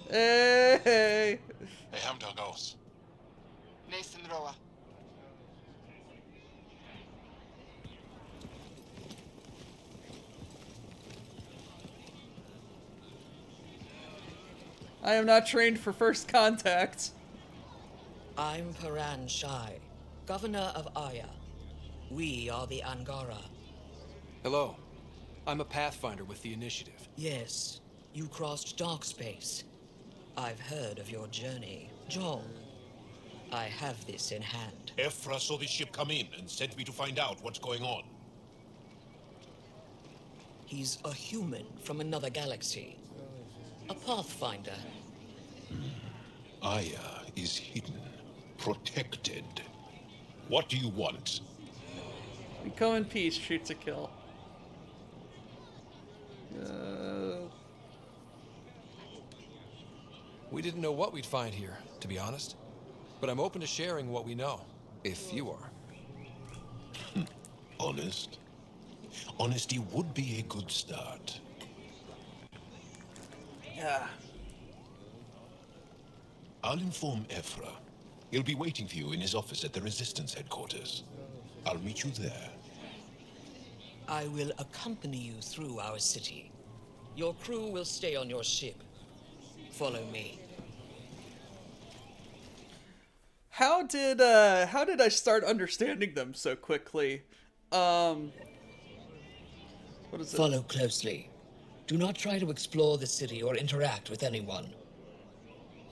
Hey! Hey, Hamdar goes. Nathan Roa. I am not trained for first contact. I'm Paran Shai, Governor of Aya. We are the Angara. Hello. I'm a Pathfinder with the Initiative. Yes, you crossed dark space. I've heard of your journey. Joel, I have this in hand. Ephra saw the ship come in and sent me to find out what's going on. He's a human from another galaxy. A Pathfinder. Aya is hidden, protected. What do you want? We come in peace, shoot to kill. We didn't know what we'd find here, to be honest. But I'm open to sharing what we know, if you are. Honest? Honesty would be a good start. Yeah. I'll inform Ephra. He'll be waiting for you in his office at the Resistance headquarters. I'll meet you there. I will accompany you through our city. Your crew will stay on your ship. Follow me. How did I start understanding them so quickly? What is it? Follow closely. Do not try to explore the city or interact with anyone.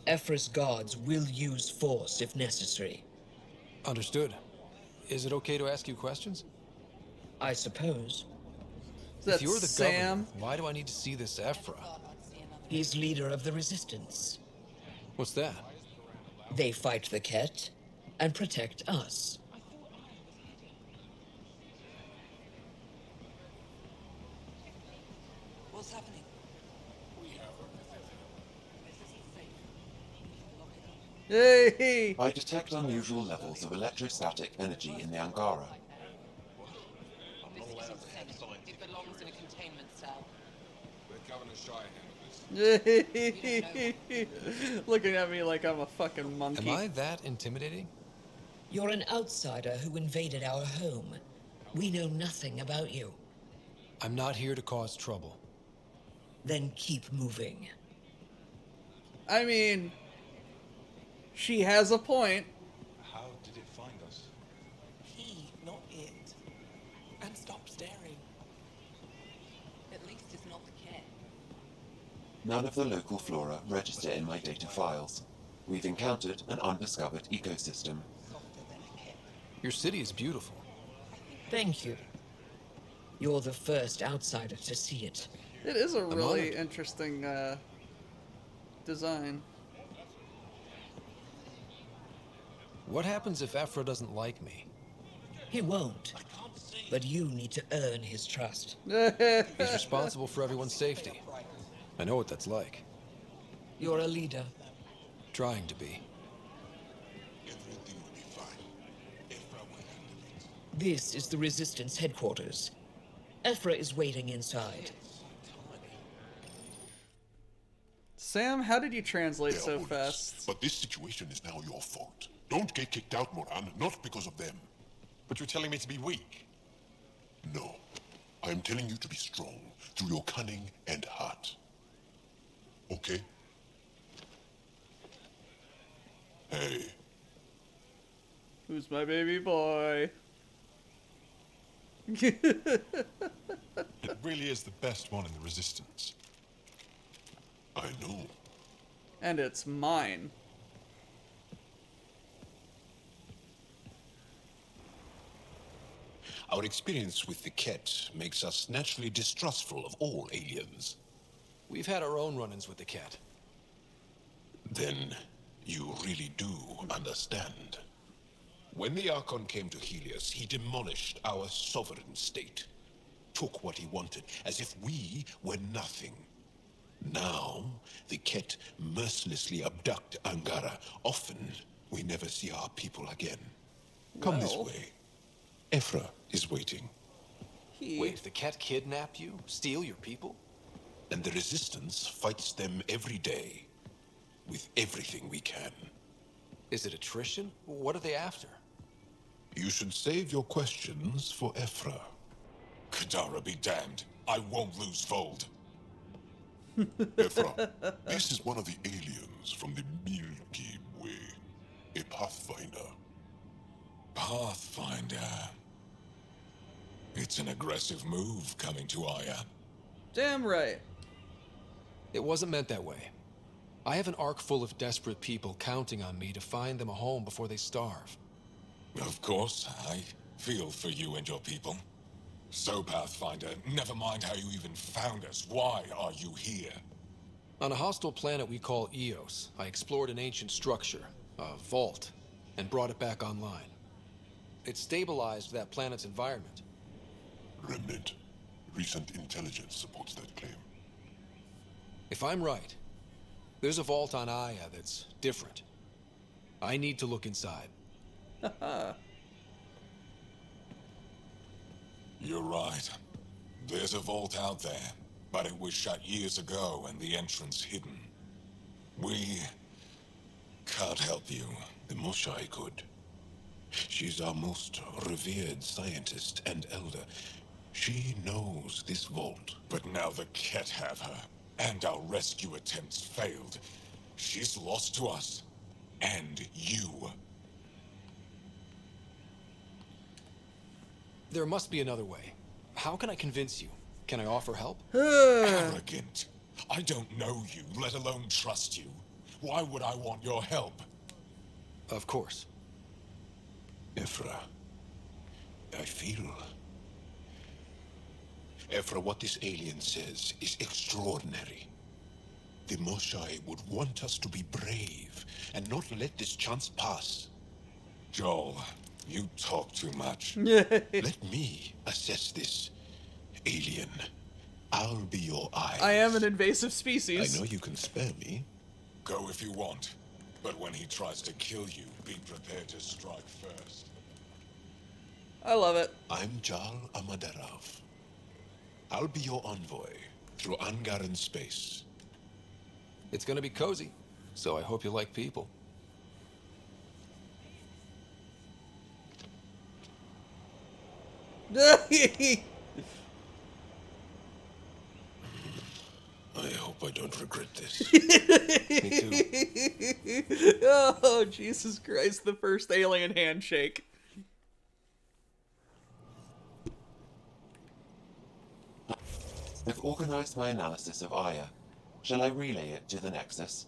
Ephra's guards will use force if necessary. Understood. Is it okay to ask you questions? I suppose. Is that If you're the Sam? governor, why do I need to see this Ephra? He's leader of the Resistance. What's that? They fight the Ket and protect us. What's happening? Hey! I detect unusual levels of electrostatic energy in the Angara. This isn't safe. It belongs in a containment cell. Looking at me like I'm a fucking monkey. Am I that intimidating? You're an outsider who invaded our home. We know nothing about you. I'm not here to cause trouble. Then keep moving. I mean, she has a point. How did it find us? He, not it. And stop staring. At least it's not the cat. None of the local flora register in my data files. We've encountered an undiscovered ecosystem. Your city is beautiful. Thank you. You're the first outsider to see it. It is a I'm really honored. interesting design. What happens if Ephra doesn't like me? He won't. But you need to earn his trust. He's responsible for everyone's safety. I know what that's like. You're a leader. Trying to be. This is the Resistance headquarters. Ephra is waiting inside. Sam, how did you translate They are so orders, fast? But this situation is now your fault. Don't get kicked out, Moran, not because of them. But you're telling me to be weak. No. I am telling you to be strong through your cunning and heart. Okay? Hey. Who's my baby boy? It really is the best one in the Resistance. I know. And it's mine. Our experience with the Ket makes us naturally distrustful of all aliens. We've had our own run-ins with the cat. Then you really do understand. When the Archon came to Helios, he demolished our sovereign state. Took what he wanted, as if we were nothing. Now, the Ket mercilessly abduct Angara. Often, we never see our people again. Come this way. Ephra is waiting. Wait, the cat kidnap you? Steal your people? And the Resistance fights them every day. With everything we can. Is it attrition? What are they after? You should save your questions for Ephra. Kadara be damned. I won't lose Vold. Ephra, this is one of the aliens from the Milky Way. A Pathfinder. Pathfinder. It's an aggressive move coming to Aya. Damn right. It wasn't meant that way. I have an ark full of desperate people counting on me to find them a home before they starve. Of course, I feel for you and your people. So, Pathfinder, never mind how you even found us. Why are you here? On a hostile planet we call Eos, I explored an ancient structure, a vault, and brought it back online. It stabilized that planet's environment. Remnant. Recent intelligence supports that claim. If I'm right, there's a vault on Aya that's different. I need to look inside. You're right. There's a vault out there, but it was shut years ago and the entrance hidden. We can't help you. The Moshai could. She's our most revered scientist and elder. She knows this vault. But now the Ket have her, and our rescue attempts failed. She's lost to us, and you. There must be another way. How can I convince you? Can I offer help? Arrogant. I don't know you, let alone trust you. Why would I want your help? Of course. Ephra, I feel... Ephra, what this alien says is extraordinary. The Moshai would want us to be brave and not let this chance pass. Joel, you talk too much. Let me assess this alien. I'll be your eye. I am an invasive species. I know you can spare me. Go if you want, but when he tries to kill you, be prepared to strike first. I love it. I'm Jal Amadarov. I'll be your envoy through Angaran space. It's gonna be cozy, so I hope you like people. I hope I don't regret this. Me too. Oh, Jesus Christ, the first alien handshake. I've organized my analysis of Aya. Shall I relay it to the Nexus?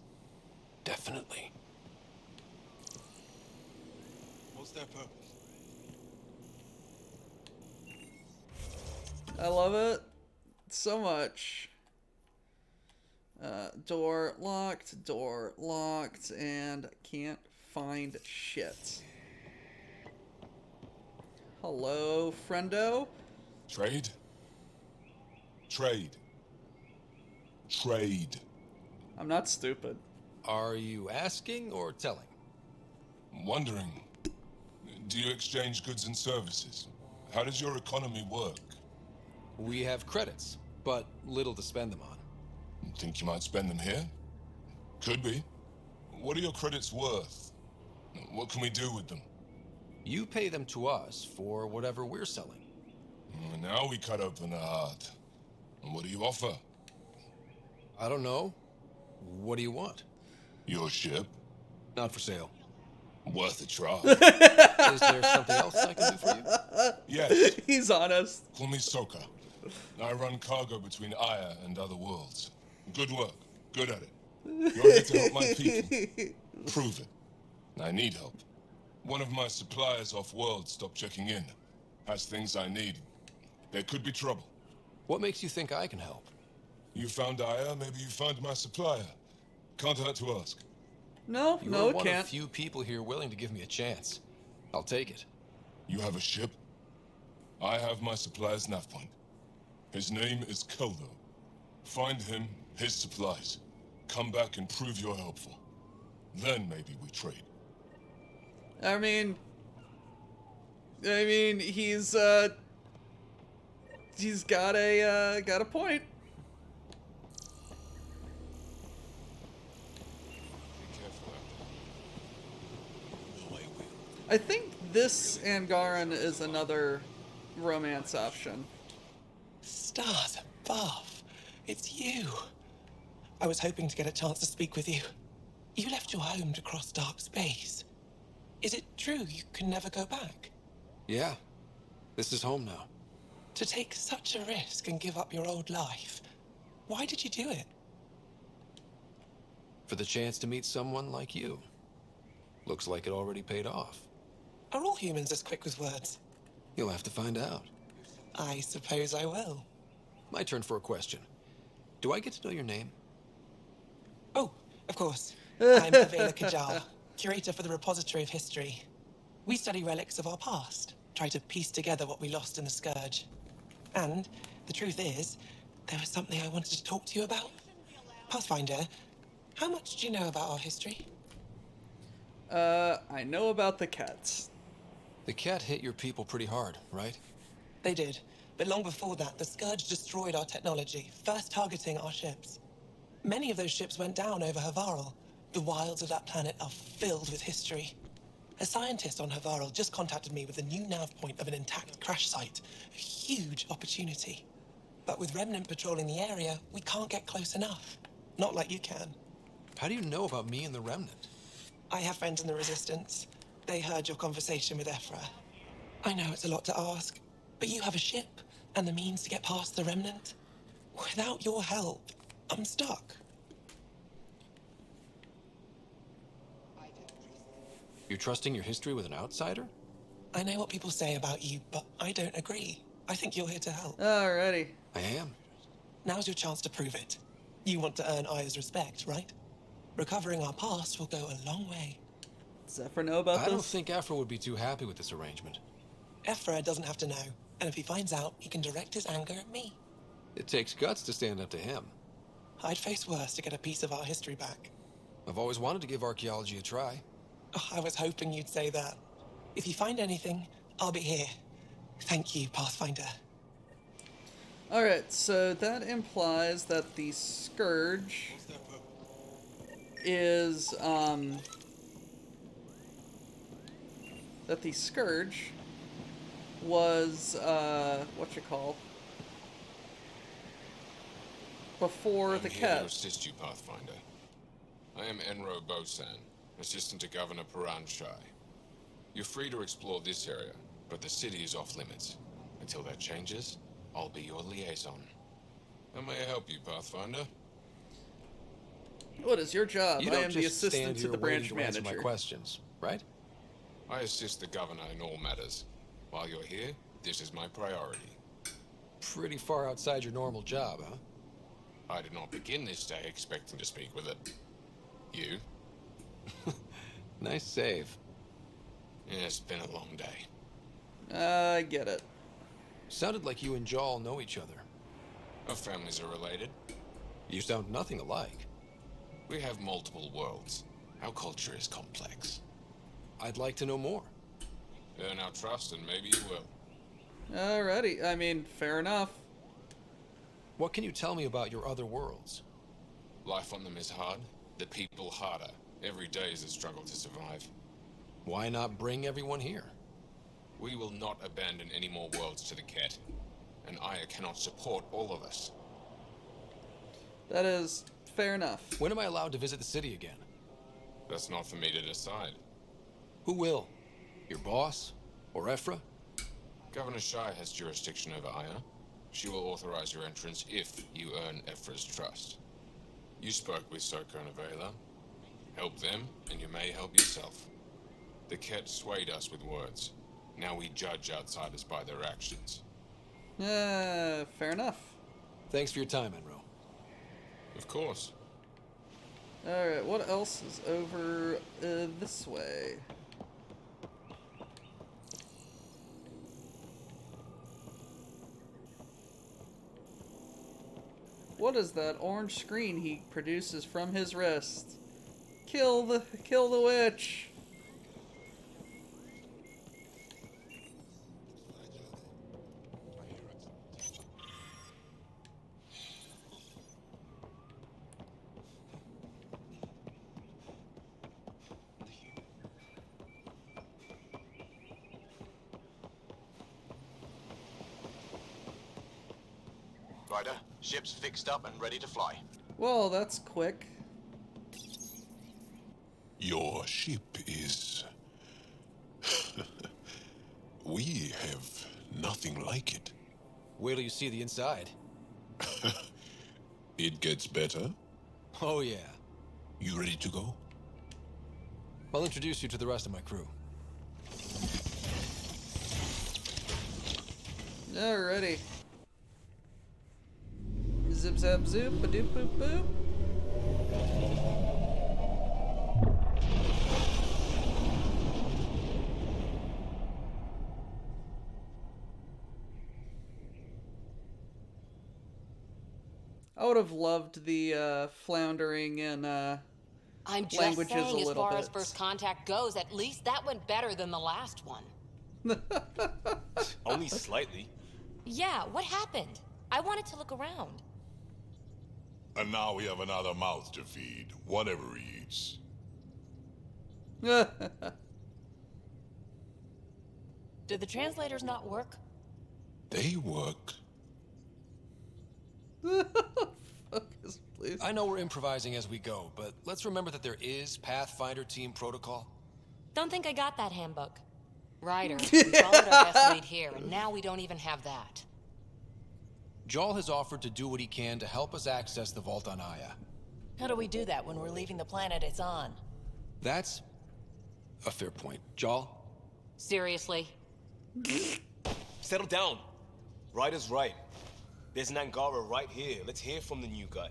Definitely. What's their purpose? I love it so much. Door locked, and can't find shit. Hello, friendo? Trade? Trade. Trade. I'm not stupid. Are you asking or telling? Wondering, do you exchange goods and services? How does your economy work? We have credits, but little to spend them on. Think you might spend them here? Could be. What are your credits worth? What can we do with them? You pay them to us for whatever we're selling. Now we cut open the heart. What do you offer? I don't know. What do you want? Your ship? Not for sale. Worth a try. Is there something else I can do for you? Yes. He's honest. Call me Soka. I run cargo between Aya and other worlds. Good work. Good at it. You're here to help my people. Prove it. I need help. One of my suppliers off-world stopped checking in. Has things I need. There could be trouble. What makes you think I can help? You found Aya, maybe you found my supplier. Can't hurt to ask. No, You're no, it one can't. of few people here willing to give me a chance. I'll take it. You have a ship? I have my supplier's nav point. His name is Keldo. Find him, his supplies. Come back and prove you're helpful. Then maybe we trade. I mean, he's got a point. I think this Angaran is another romance option. Stars above, it's you. I was hoping to get a chance to speak with you. You left your home to cross dark space. Is it true you can never go back? Yeah. This is home now. To take such a risk and give up your old life, why did you do it? For the chance to meet someone like you. Looks like it already paid off. Are all humans as quick with words? You'll have to find out. I suppose I will. My turn for a question. Do I get to know your name? Oh, of course. I'm Avela Kajal, curator for the Repository of History. We study relics of our past, try to piece together what we lost in the Scourge. And the truth is, there was something I wanted to talk to you about. Pathfinder, how much do you know about our history? I know about the cats. The cat hit your people pretty hard, right? They did. But long before that, the Scourge destroyed our technology, first targeting our ships. Many of those ships went down over Havarl. The wilds of that planet are filled with history. A scientist on Havarl just contacted me with a new nav point of an intact crash site. A huge opportunity. But with Remnant patrolling the area, we can't get close enough. Not like you can. How do you know about me and the Remnant? I have friends in the Resistance. They heard your conversation with Ephra. I know it's a lot to ask, but you have a ship and the means to get past the Remnant. Without your help, I'm stuck. You're trusting your history with an outsider? I know what people say about you, but I don't agree. I think you're here to help. Alrighty. I am. Now's your chance to prove it. You want to earn Aya's respect, right? Recovering our past will go a long way. Does Ephra know about this? I don't think Ephra would be too happy with this arrangement. Ephra doesn't have to know, and if he finds out, he can direct his anger at me. It takes guts to stand up to him. I'd face worse to get a piece of our history back. I've always wanted to give archaeology a try. Oh, I was hoping you'd say that. If you find anything, I'll be here. Thank you, Pathfinder. Alright, so that implies that the Scourge is, that the Scourge was, before I'm the here cat. to assist you, Pathfinder. I am Enro Bosan, assistant to Governor Paranshai. You're free to explore this area, but the city is off limits. Until that changes, I'll be your liaison. How may I help you, Pathfinder? What is your job? You I don't am just the assistant stand to here the branch waiting to answer manager. my questions, right? I assist the governor in all matters. While you're here, this is my priority. Pretty far outside your normal job, huh? I did not begin this day expecting to speak with it. You? Nice save. Yeah, it's been a long day. I get it. Sounded like you and Jal know each other. Our families are related. You sound nothing alike. We have multiple worlds. Our culture is complex. I'd like to know more. Earn our trust and maybe you will. Alrighty, I mean, fair enough. What can you tell me about your other worlds? Life on them is hard, the people harder. Every day is a struggle to survive. Why not bring everyone here? We will not abandon any more worlds to the Ket, and Aya cannot support all of us. That is fair enough. When am I allowed to visit the city again? That's not for me to decide. Who will? Your boss? Or Ephra? Governor Shai has jurisdiction over Aya. She will authorize your entrance if you earn Ephra's trust. You spoke with Soko and Avela. Help them, and you may help yourself. The Ket swayed us with words. Now we judge outsiders by their actions. Fair enough. Thanks for your time, Enro. Of course. Alright, what else is over this way? What is that orange screen he produces from his wrist? Kill the witch! Ryder, ship's fixed up and ready to fly. Well, that's quick. Your ship is... We have nothing like it. Wait till you see the inside. It gets better. Oh, yeah. You ready to go? I'll introduce you to the rest of my crew. Alrighty. Zip zap zoop, a doop boop boop. I would have loved the floundering in I'm just languages saying, a as little far bit. as first contact goes, at least that went better than the last one. Only slightly. Yeah, what happened? I wanted to look around. And now we have another mouth to feed, whatever he eats. Did the translators not work? They work. Focus, please. I know we're improvising as we go, but let's remember that there is Pathfinder team protocol. Don't think I got that handbook. Ryder, we followed our best lead here, and now we don't even have that. Jal has offered to do what he can to help us access the vault on Aya. How do we do that when we're leaving the planet it's on? That's a fair point. Jal? Seriously? Settle down. Ryder's right. There's an Angara right here. Let's hear from the new guy.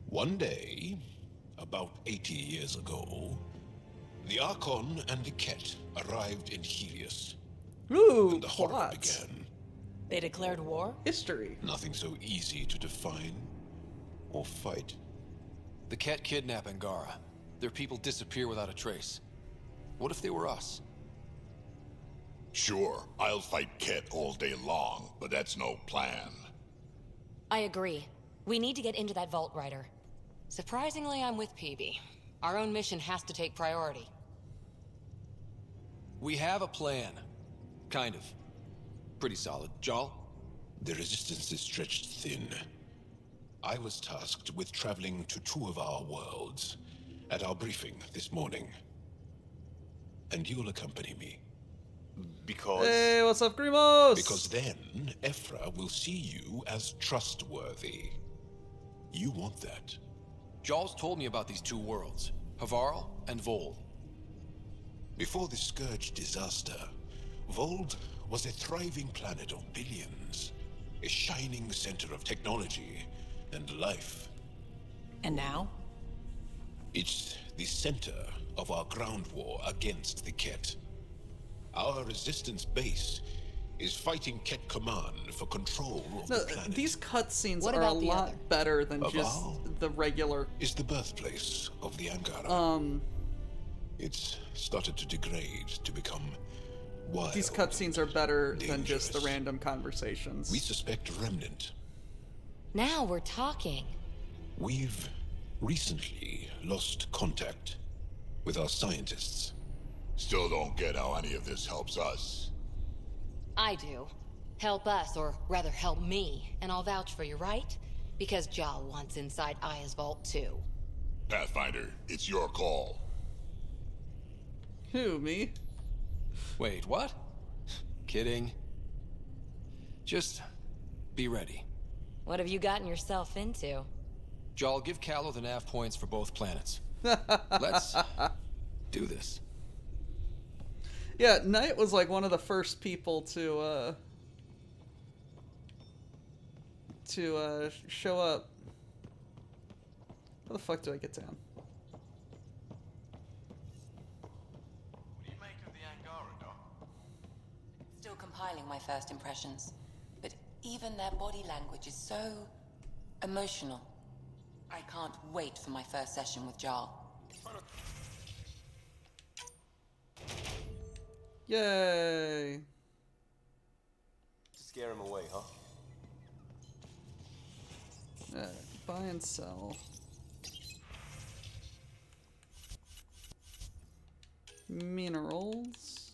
One day, about 80 years ago, the Archon and the Ket arrived in Helios. Ooh, and the horror plot. began. They declared war? History. Nothing so easy to define or fight. The Ket kidnap Angara. Their people disappear without a trace. What if they were us? Sure, I'll fight Ket all day long, but that's no plan. I agree. We need to get into that vault, Ryder. Surprisingly, I'm with PB. Our own mission has to take priority. We have a plan. Kind of. Pretty solid. Jal? The resistance is stretched thin. I was tasked with traveling to two of our worlds at our briefing this morning. And you'll accompany me. Because... Hey, what's up, Grimos? Because then, Ephra will see you as trustworthy. You want that. Jal's told me about these two worlds, Havarl and Vold. Before the Scourge disaster, Vold was a thriving planet of billions. A shining center of technology and life. And now? It's the center of our ground war against the Ket. Our resistance base is fighting Ket Command for control of the planet. These cutscenes What are a about the lot other? better than Havarl just the regular. is the birthplace of the Angara. It's started to degrade to become wild. These cutscenes are better than dangerous. just the random conversations. We suspect a remnant. Now we're talking. We've recently lost contact with our scientists. Still don't get how any of this helps us. I do. Help us, or rather help me, and I'll vouch for you, right? Because Jal wants inside Aya's vault too. Pathfinder, it's your call. Who, me? Wait, what? Kidding. Just be ready. What have you gotten yourself into? Jal, give Callow the nav points for both planets. Let's do this. Yeah, Knight was like one of the first people to show up. How the fuck do I get down? What do you make of the Angara, Doc? Still compiling my first impressions. But even their body language is so emotional. I can't wait for my first session with Jarl. Yay! Scare him away, huh? Buy and sell. Minerals.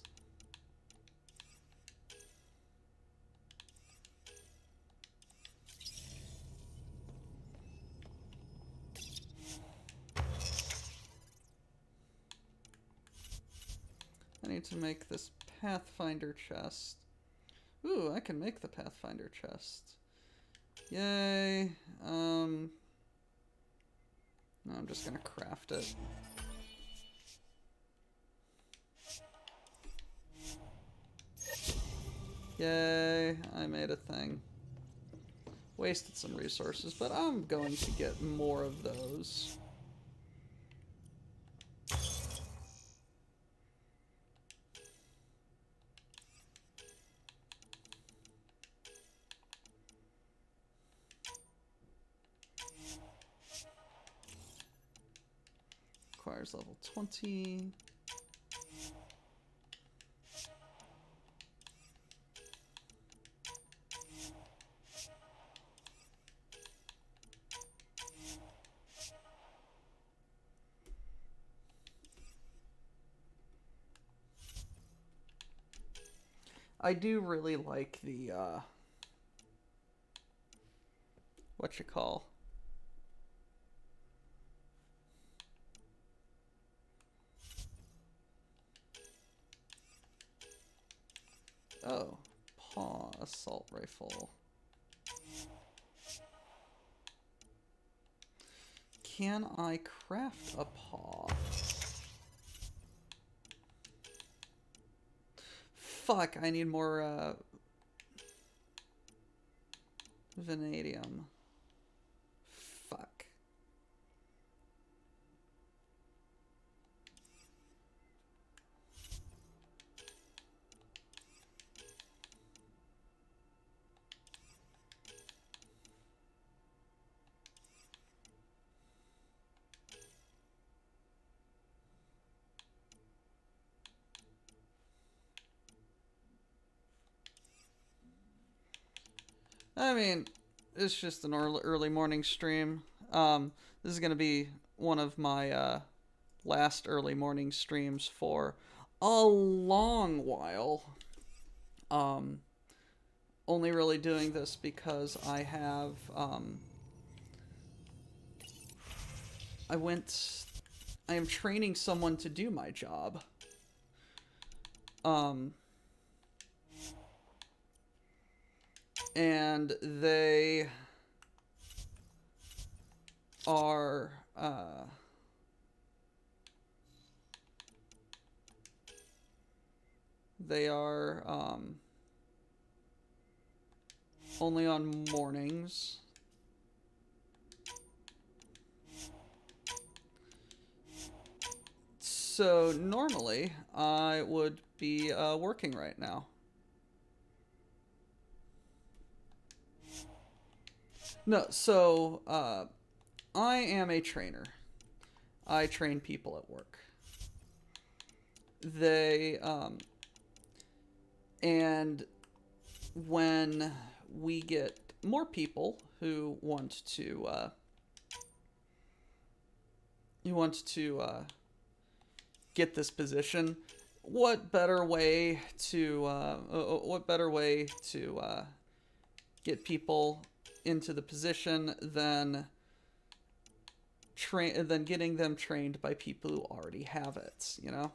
I need to make this Pathfinder chest. Ooh, I can make the Pathfinder chest. Yay. No, I'm just gonna craft it. Yay, I made a thing. Wasted some resources, but I'm going to get more of those. Requires level 20. I do really like the, what you call? Oh, paw assault rifle. Can I craft a paw? fuck, I need more, vanadium. Fuck. I mean, it's just an early morning stream. This is going to be one of my last early morning streams for a long while. Only really doing this because I have, I am training someone to do my job. And they are, only on mornings. So normally I would be working right now. No, so I am a trainer. I train people at work. And when we get more people who want to get this position, what better way to get people into the position than getting them trained by people who already have it, you know?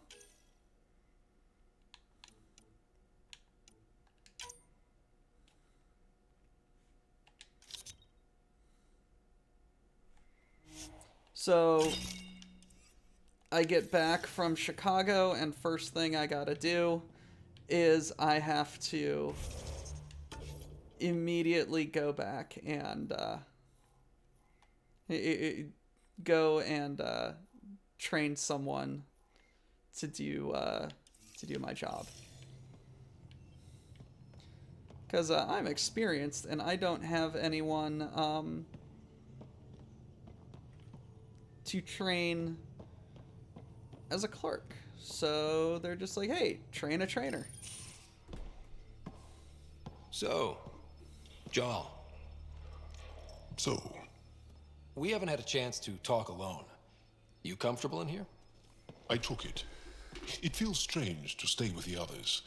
So I get back from Chicago, and first thing I gotta do is I have to immediately go back and train someone to do my job, because I'm experienced and I don't have anyone to train as a clerk. So they're just like, hey, train a trainer. So, Jarl. So? We haven't had a chance to talk alone. You comfortable in here? I took it. It feels strange to stay with the others.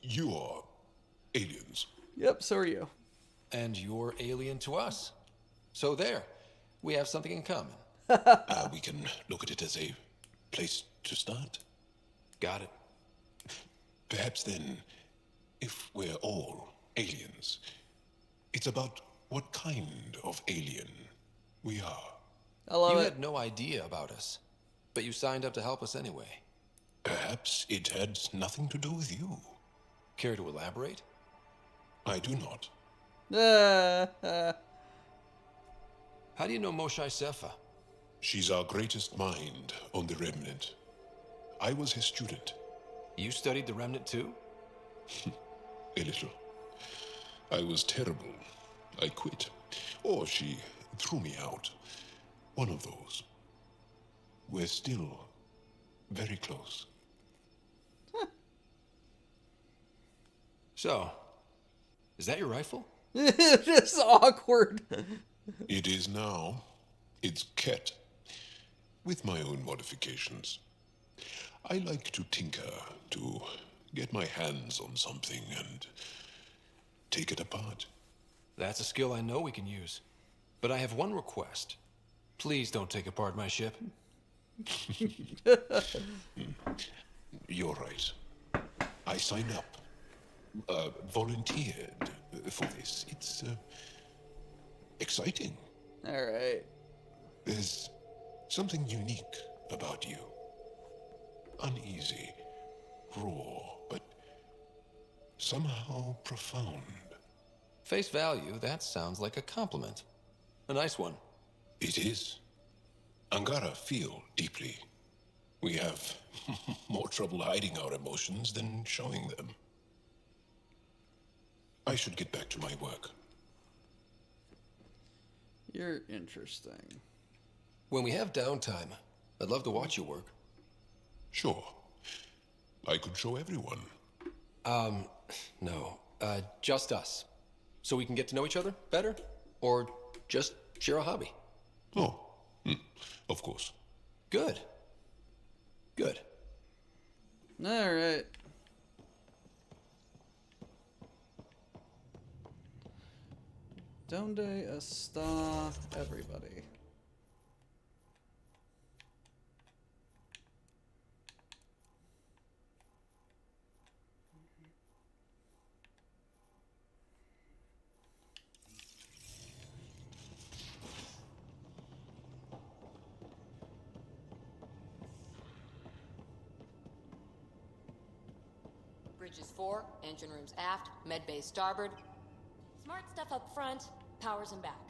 You are aliens. Yep, so are you. And you're alien to us. So there, we have something in common. We can look at it as a place to start. Got it. Perhaps then, if we're all aliens, it's about what kind of alien we are. You had no idea about us, but you signed up to help us anyway. Perhaps it had nothing to do with you. Care to elaborate? I do not. How do you know Moshae Sefa? She's our greatest mind on the Remnant. I was his student. You studied the Remnant too? A little. I was terrible. I quit. Or she threw me out. One of those. We're still very close. So, is that your rifle? Just awkward. It is now. It's Ket. With my own modifications. I like to tinker, to get my hands on something and take it apart. That's a skill I know we can use. But I have one request. Please don't take apart my ship. You're right. I signed up. Volunteered for this. It's exciting. All right. There's something unique about you. Uneasy, raw, but somehow profound. Face value, that sounds like a compliment. A nice one. It is. Angara feel deeply. We have more trouble hiding our emotions than showing them. I should get back to my work. You're interesting. When we have downtime, I'd love to watch you work. Sure. I could show everyone. No. Just us. So we can get to know each other better? Or just share a hobby? Oh, of course. Good. Good. All right. Donde está everybody? Bridges 4, engine rooms aft, med bay starboard. Smart stuff up front, powers them back.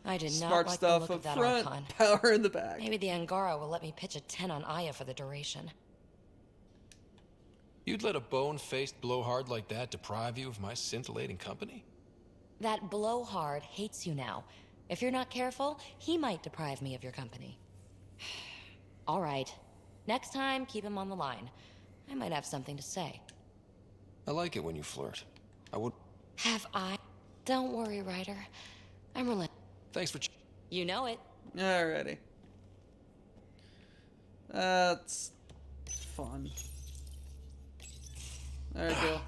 I did not Smart like stuff the look up of that front, Archon. power in the back. Maybe the Angara will let me pitch a 10 on Aya for the duration. You'd let a bone-faced blowhard like that deprive you of my scintillating company? That blowhard hates you now. If you're not careful, he might deprive me of your company. All right. Next time, keep him on the line. I might have something to say. I like it when you flirt. I would... Have I? Don't worry, Ryder. I'm relentless. Thanks for... You know it. Alrighty. That's fun. There we go.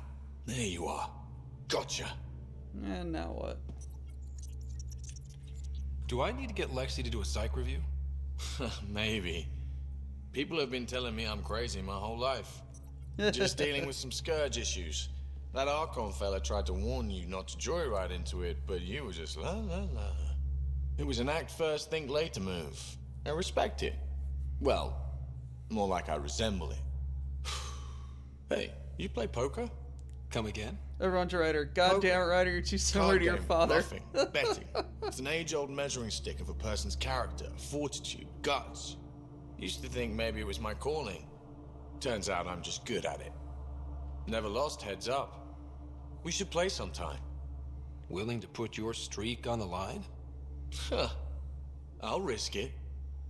There you are. Gotcha. And now what? Do I need to get Lexi to do a psych review? Maybe. People have been telling me I'm crazy my whole life. Just dealing with some scourge issues. That Archon fella tried to warn you not to joyride into it, but you were just la la la. It was an act first, think later move. I respect it. Well, more like I resemble it. Hey, you play poker? Come again? Everyone's Ryder. God damn it, Ryder, you're too similar to your father. Bluffing, betting. It's an age-old measuring stick of a person's character, fortitude, guts. Used to think maybe it was my calling. Turns out I'm just good at it. Never lost, heads up. We should play sometime. Willing to put your streak on the line? Huh. I'll risk it.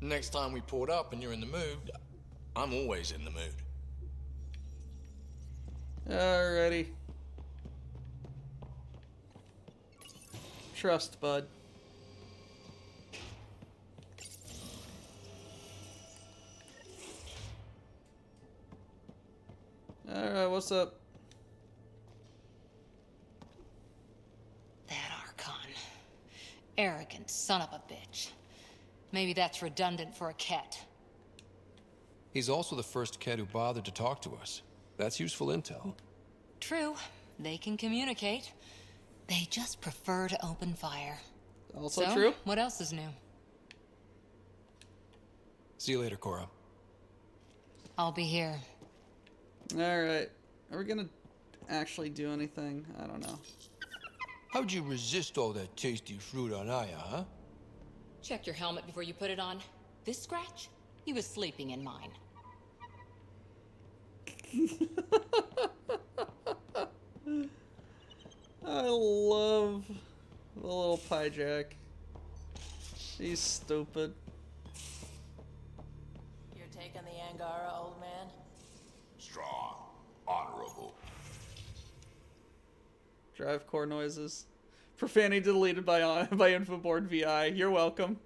Next time we port up and you're in the mood, I'm always in the mood. Alrighty. Trust, bud. Alright, what's up? That Archon. Arrogant son of a bitch. Maybe that's redundant for a Ket. He's also the first Ket who bothered to talk to us. That's useful intel. True. They can communicate. They just prefer to open fire. Also so, true. What else is new? See you later, Cora. I'll be here. Alright. Are we gonna actually do anything? I don't know. How'd you resist all that tasty fruit on Aya, huh? Check your helmet before you put it on. This scratch? He was sleeping in mine. I love the little pie jack. He's stupid. Your take on the Angara, old man? Strong, honorable. Drive core noises. Profanity deleted by Infoboard VI. You're welcome.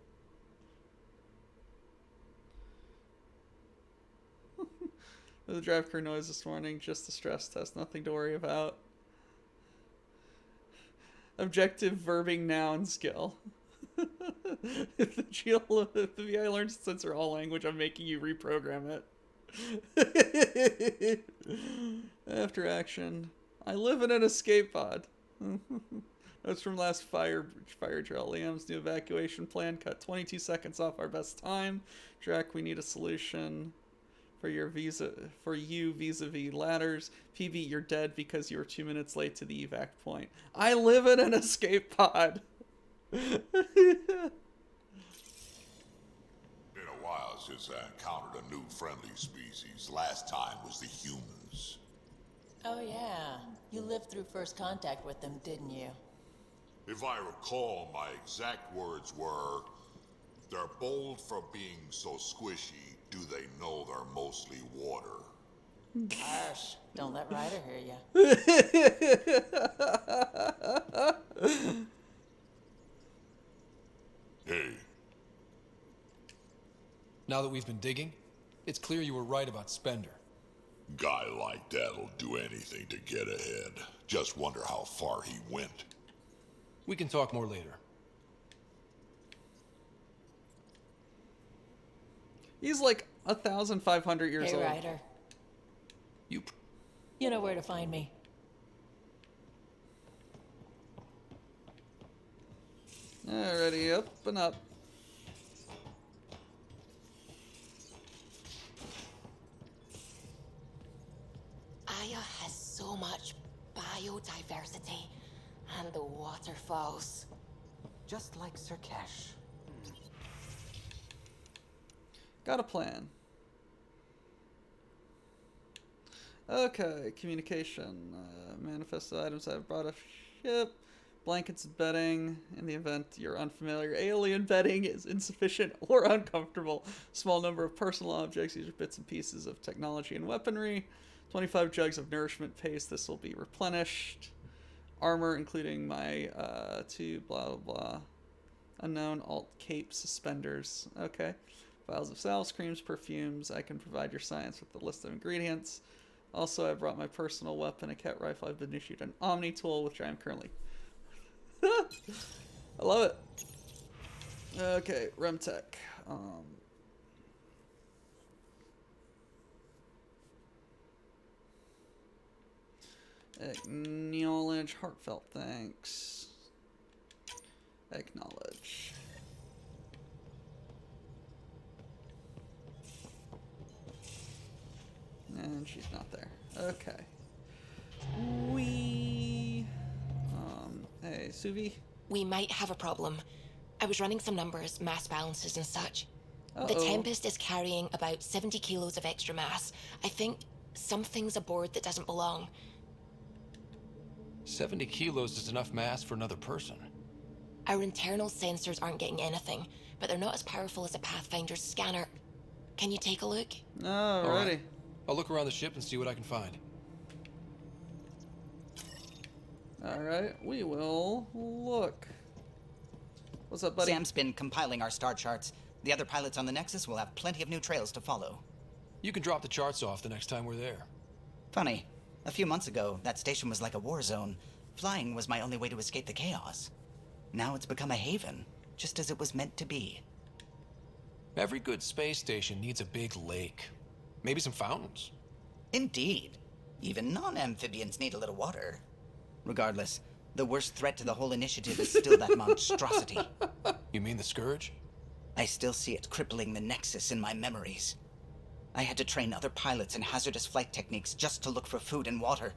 The drive core noise this morning, just a stress test, nothing to worry about. Objective verbing noun skill. If the VI learns to censor all language, I'm making you reprogram it. After action. I live in an escape pod. That's from last fire drill. Liam's new evacuation plan cut 22 seconds off our best time. Drac, we need a solution for you vis-a-vis ladders. PB, you're dead because you were 2 minutes late to the evac point. I live in an escape pod. Been a while since I encountered a new friendly species. Last time was the humans. Oh, yeah. You lived through first contact with them, didn't you? If I recall, my exact words were, "They're bold for being so squishy. Do they know they're mostly water?" Harsh. Don't let Ryder hear you. Hey. Now that we've been digging, it's clear you were right about Spender. Guy like that'll do anything to get ahead. Just wonder how far he went. We can talk more later. He's like 1,500 years Hey, old. Ryder. You know where to find me. Alrighty, up and up. Aya has so much biodiversity and the waterfalls. Just like Sirkesh. Got a plan. Okay, communication. Manifest items I've brought a ship. Blankets and bedding. In the event you're unfamiliar, alien bedding is insufficient or uncomfortable. Small number of personal objects. These are bits and pieces of technology and weaponry. 25 jugs of nourishment paste. This will be replenished. Armor, including my 2 blah blah blah. Unknown alt cape suspenders. Okay. Vials of salves, creams, perfumes. I can provide your science with the list of ingredients. Also, I brought my personal weapon, a cat rifle. I've been issued an Omni tool, which I am currently... I love it. Okay, Remtech. Acknowledge, heartfelt thanks. Acknowledge. And she's not there. Okay. Hey, Suvi? We might have a problem. I was running some numbers, mass balances and such. The Tempest is carrying about 70 kilos of extra mass. I think something's aboard that doesn't belong. 70 kilos is enough mass for another person. Our internal sensors aren't getting anything, but they're not as powerful as a Pathfinder's scanner. Can you take a look? Alrighty. Right. I'll look around the ship and see what I can find. Alright, we will look. What's up, buddy? Sam's been compiling our star charts. The other pilots on the Nexus will have plenty of new trails to follow. You can drop the charts off the next time we're there. Funny. A few months ago, that station was like a war zone. Flying was my only way to escape the chaos. Now it's become a haven, just as it was meant to be. Every good space station needs a big lake. Maybe some fountains. Indeed. Even non-amphibians need a little water. Regardless, the worst threat to the whole initiative is still that monstrosity. You mean the Scourge? I still see it crippling the Nexus in my memories. I had to train other pilots in hazardous flight techniques just to look for food and water.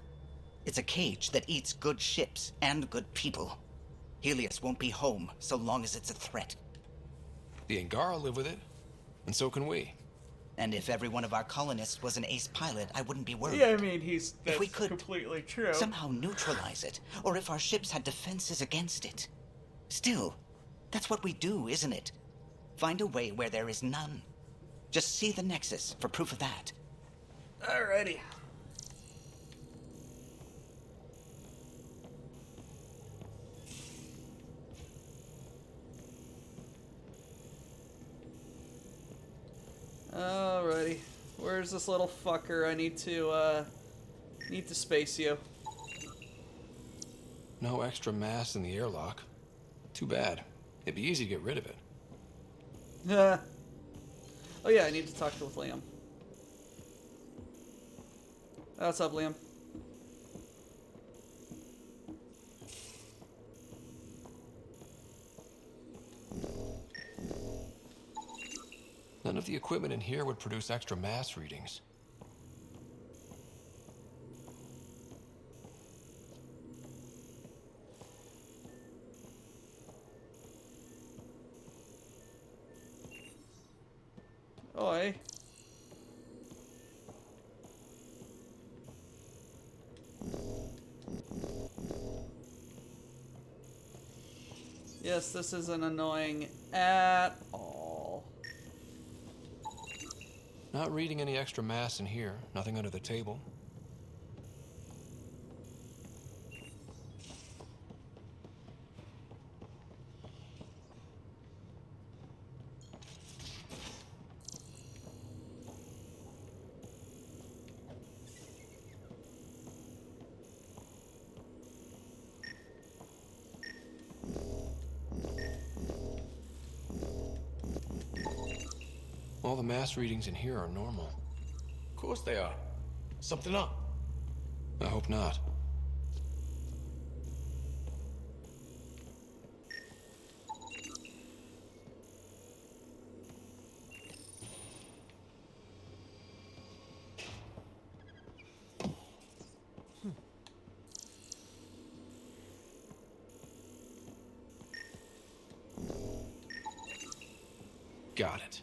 It's a cage that eats good ships and good people. Helios won't be home so long as it's a threat. The Angara live with it, and so can we. And if every one of our colonists was an ace pilot, I wouldn't be worried. Yeah, I mean, if we could completely true. Somehow neutralize it, or if our ships had defenses against it. Still, that's what we do, isn't it? Find a way where there is none. Just see the Nexus for proof of that. Alrighty. Alrighty. Where's this little fucker? I need to space you. No extra mass in the airlock. Too bad. It'd be easy to get rid of it. Oh yeah, I need to talk with Liam. What's up, Liam? None of the equipment in here would produce extra mass readings. Oi. Yes, this isn't annoying at all. Not reading any extra mass in here. Nothing under the table. All the mass readings in here are normal. Of course they are. Something up. I hope not. Got it.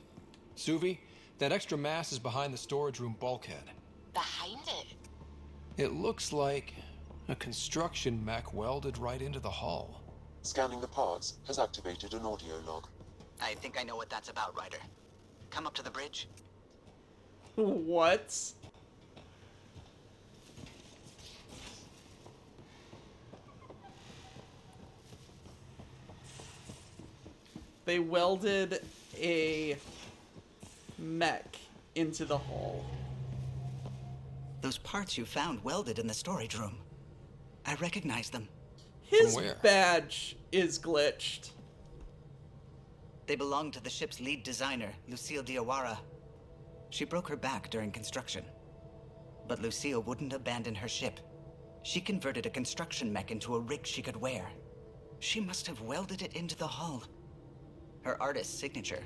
Suvi, that extra mass is behind the storage room bulkhead. Behind it? It looks like a construction mech welded right into the hull. Scanning the parts has activated an audio log. I think I know what that's about, Ryder. Come up to the bridge. What? They welded a mech into the hull. Those parts you found welded in the storage room. I recognize them. His badge is glitched. They belong to the ship's lead designer, Lucille Diawara. She broke her back during construction. But Lucille wouldn't abandon her ship. She converted a construction mech into a rig she could wear. She must have welded it into the hull. Her artist's signature.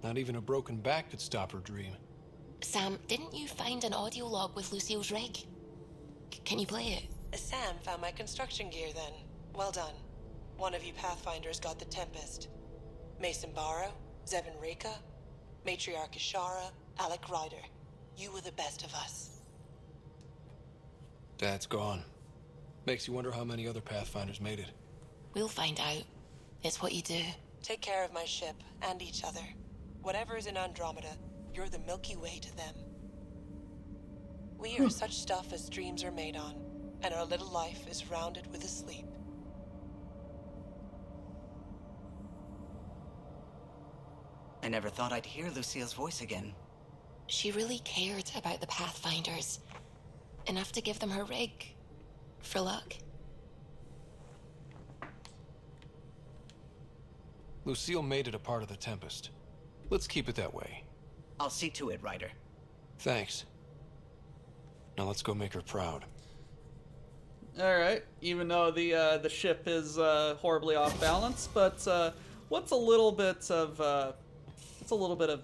Not even a broken back could stop her dream. Sam, didn't you find an audio log with Lucille's rig? Can you play it? Sam found my construction gear then. Well done. One of you Pathfinders got the Tempest. Mason Barrow, Zevin Reka, Matriarch Ishara, Alec Ryder. You were the best of us. Dad's gone. Makes you wonder how many other Pathfinders made it. We'll find out. It's what you do. Take care of my ship and each other. Whatever is in Andromeda, you're the Milky Way to them. We are such stuff as dreams are made on, and our little life is rounded with a sleep. I never thought I'd hear Lucille's voice again. She really cared about the Pathfinders. Enough to give them her rig. For luck. Lucille made it a part of the Tempest. Let's keep it that way. I'll see to it, Ryder. Thanks. Now let's go make her proud. All right. Even though the ship is horribly off balance, but what's a little bit of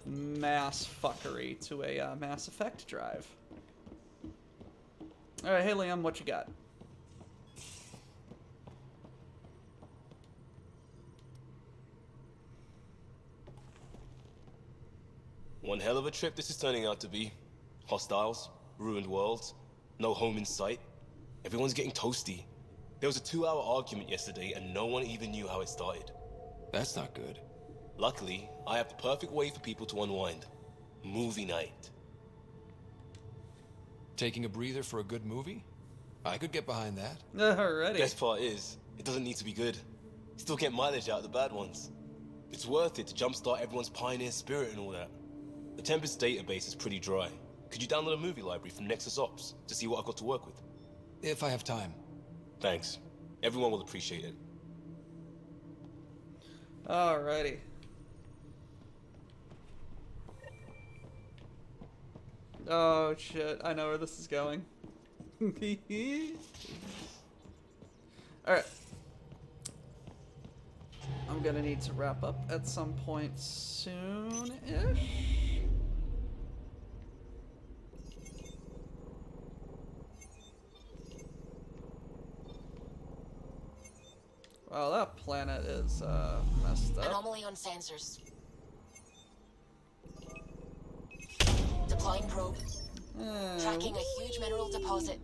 mass fuckery to a Mass Effect drive? All right, hey Liam, what you got? One hell of a trip this is turning out to be. Hostiles, ruined worlds, no home in sight. Everyone's getting toasty. There was a 2-hour argument yesterday and no one even knew how it started. That's not good. Luckily, I have the perfect way for people to unwind. Movie night. Taking a breather for a good movie? I could get behind that. Alrighty. Best part is, it doesn't need to be good. Still get mileage out of the bad ones. It's worth it to jumpstart everyone's pioneer spirit and all that. The Tempest database is pretty dry. Could you download a movie library from Nexus Ops to see what I've got to work with? If I have time. Thanks. Everyone will appreciate it. Alrighty. Oh shit, I know where this is going. Alright. I'm gonna need to wrap up at some point soon-ish. Wow, that planet is messed up. Anomaly on sensors. Deploying probe. Tracking a huge mineral deposit.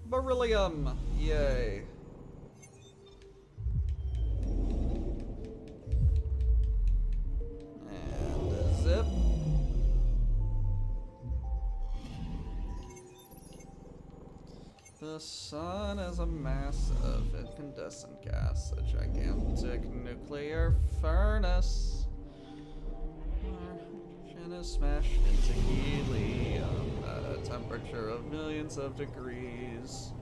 Beryllium! Yay. And a zip. The sun is a mass of incandescent gas, a gigantic nuclear furnace. Hydrogen is smashed into helium at a temperature of millions of degrees.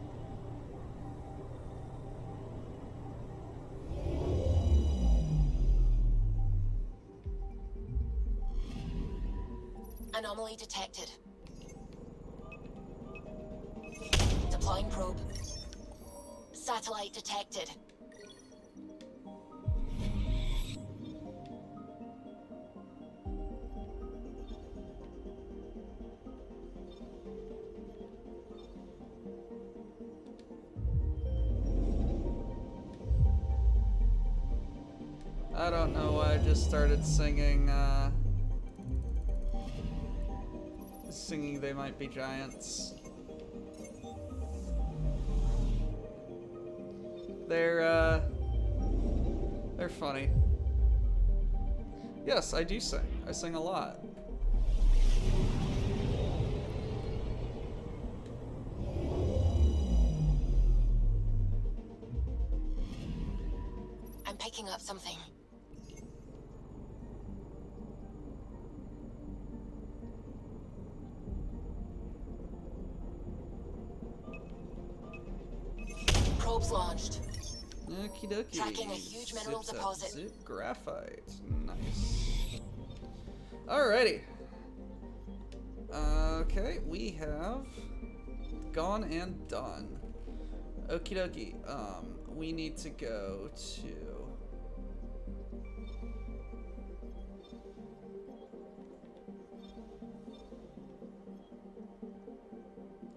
Anomaly detected. Deploying probe. Satellite detected. I don't know why I just started singing, singing They Might Be Giants. They're funny. Yes, I do sing. I sing a lot. I'm picking up something. Probes launched. Okie dokie. Tracking a huge mineral Zip, zap, deposit. zip, graphite. Nice. Alrighty. Okay, we have gone and done. Okie dokie. We need to go to...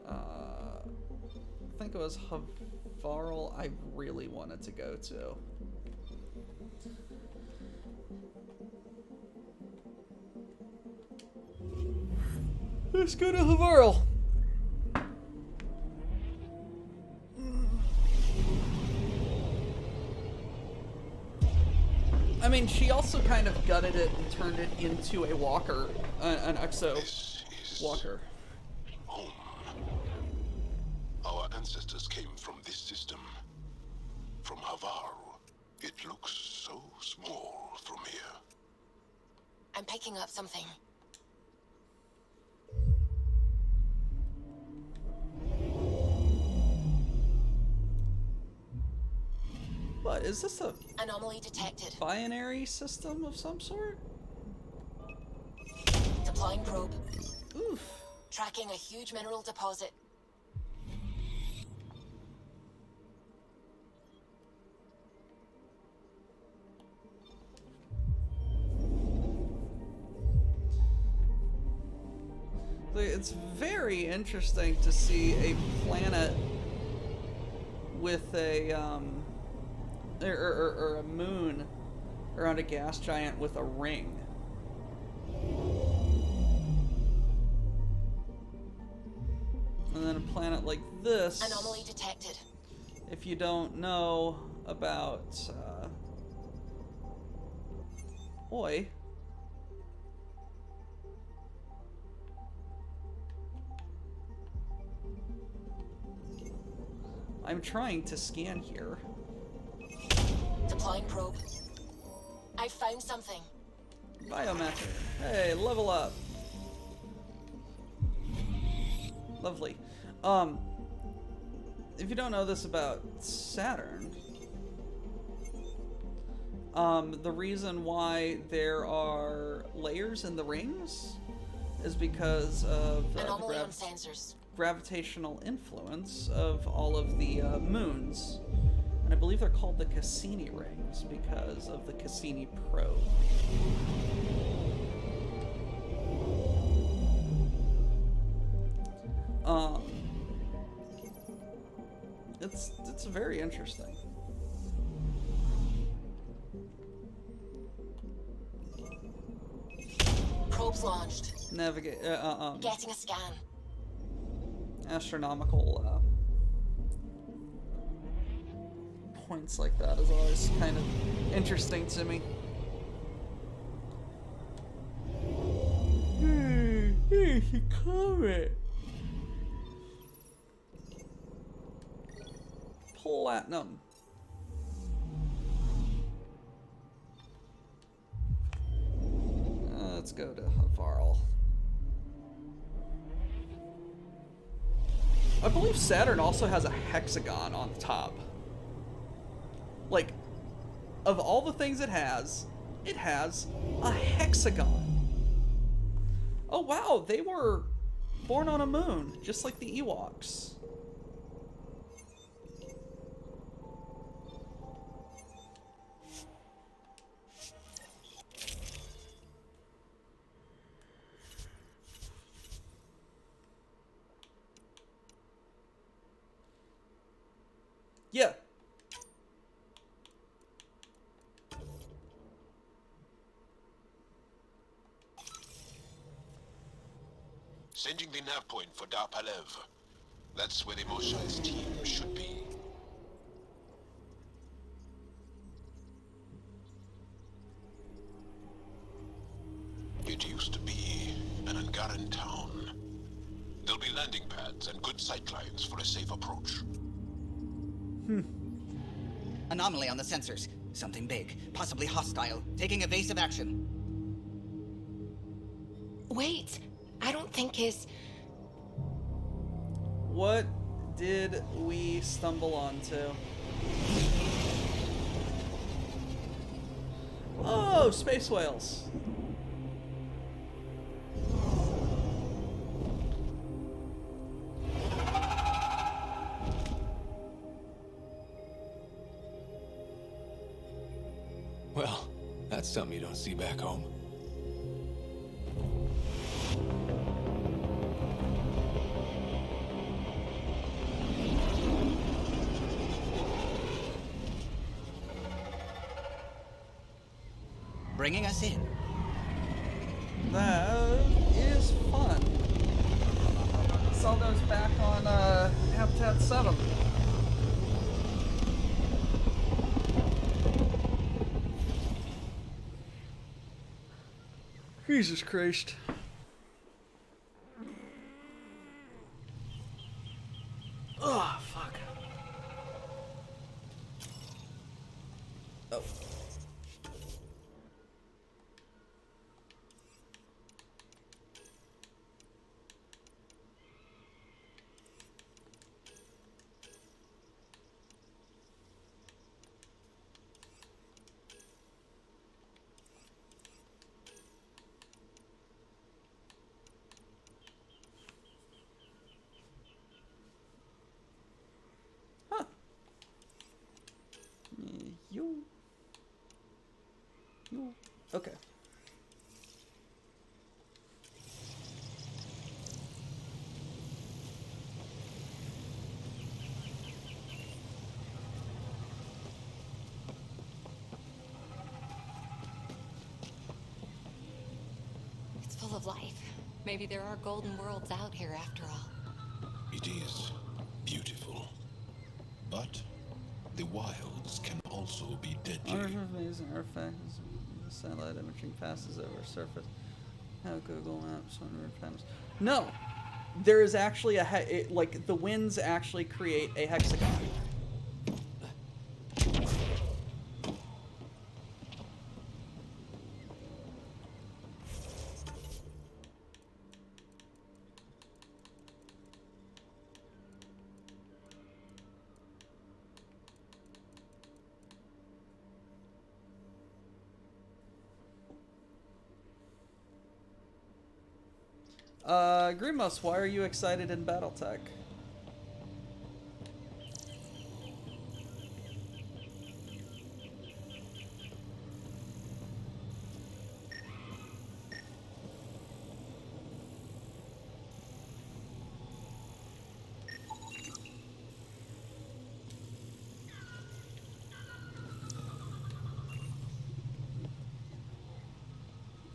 I think it was Havarl I really wanted to go to. Let's go to Havarl. I mean, she also kind of gutted it and turned it into a walker, an exo walker. Home. Our ancestors came from this system. From Havarl. It looks so small from here. I'm picking up something. What, is this a Anomaly detected. binary system of some sort? Deploying probe. Oof. Tracking a huge mineral deposit. It's very interesting to see a planet with a or a moon around a gas giant with a ring. And then a planet like this. Anomaly detected. If you don't know about Oi. I'm trying to scan here. Deploying probe. I found something. Biometric. Hey, level up. Lovely. If you don't know this about Saturn, the reason why there are layers in the rings is because of Anomaly on sensors. gravitational influence of all of the moons. And I believe they're called the Cassini rings because of the Cassini probe. It's very interesting. Probes launched. Navigate. Getting a scan. Astronomical points like that is always kind of interesting to me. Here's a comment. Platinum. Let's go to Varl. I believe Saturn also has a hexagon on the top. Like, of all the things it has a hexagon. Oh wow, they were born on a moon, just like the Ewoks. Yeah. Sending the nav point for Dar Palev. That's where the Moshai's team should be. It used to be an Angaran town. There'll be landing pads and good sightlines for a safe approach. Anomaly on the sensors. Something big, possibly hostile, taking evasive action. Wait, I don't think his... What did we stumble onto? Oh, space whales. Well, that's something you don't see back home. Bringing us in. That is fun. Saw those back on Habitat 7. Jesus Christ. Oh, fuck. Oh. Okay. It's full of life. Maybe there are golden worlds out here after all. It is beautiful. But the wilds can also be deadly. Amazing artifacts. The satellite imaging passes over surface. How Google Maps on panels. No, there is actually like the winds actually create a hexagon. Grimos, why are you excited in BattleTech?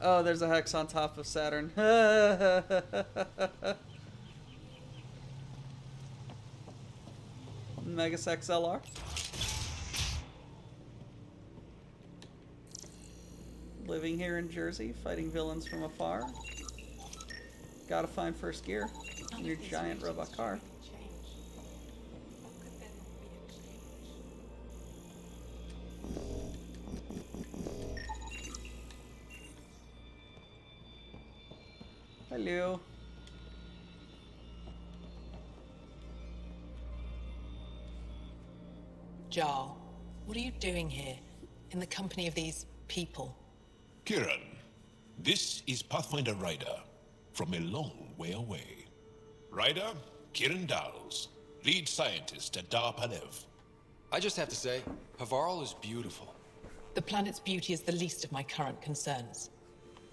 Oh, there's a hex on top of Saturn. Megas XLR. Living here in Jersey, fighting villains from afar. Gotta find first gear in your giant robot car. Hello. Jarl, what are you doing here, in the company of these people? Kieran, this is Pathfinder Ryder, from a long way away. Ryder, Kieran Dowles, lead scientist at Dar Panev. I just have to say, Havarl is beautiful. The planet's beauty is the least of my current concerns.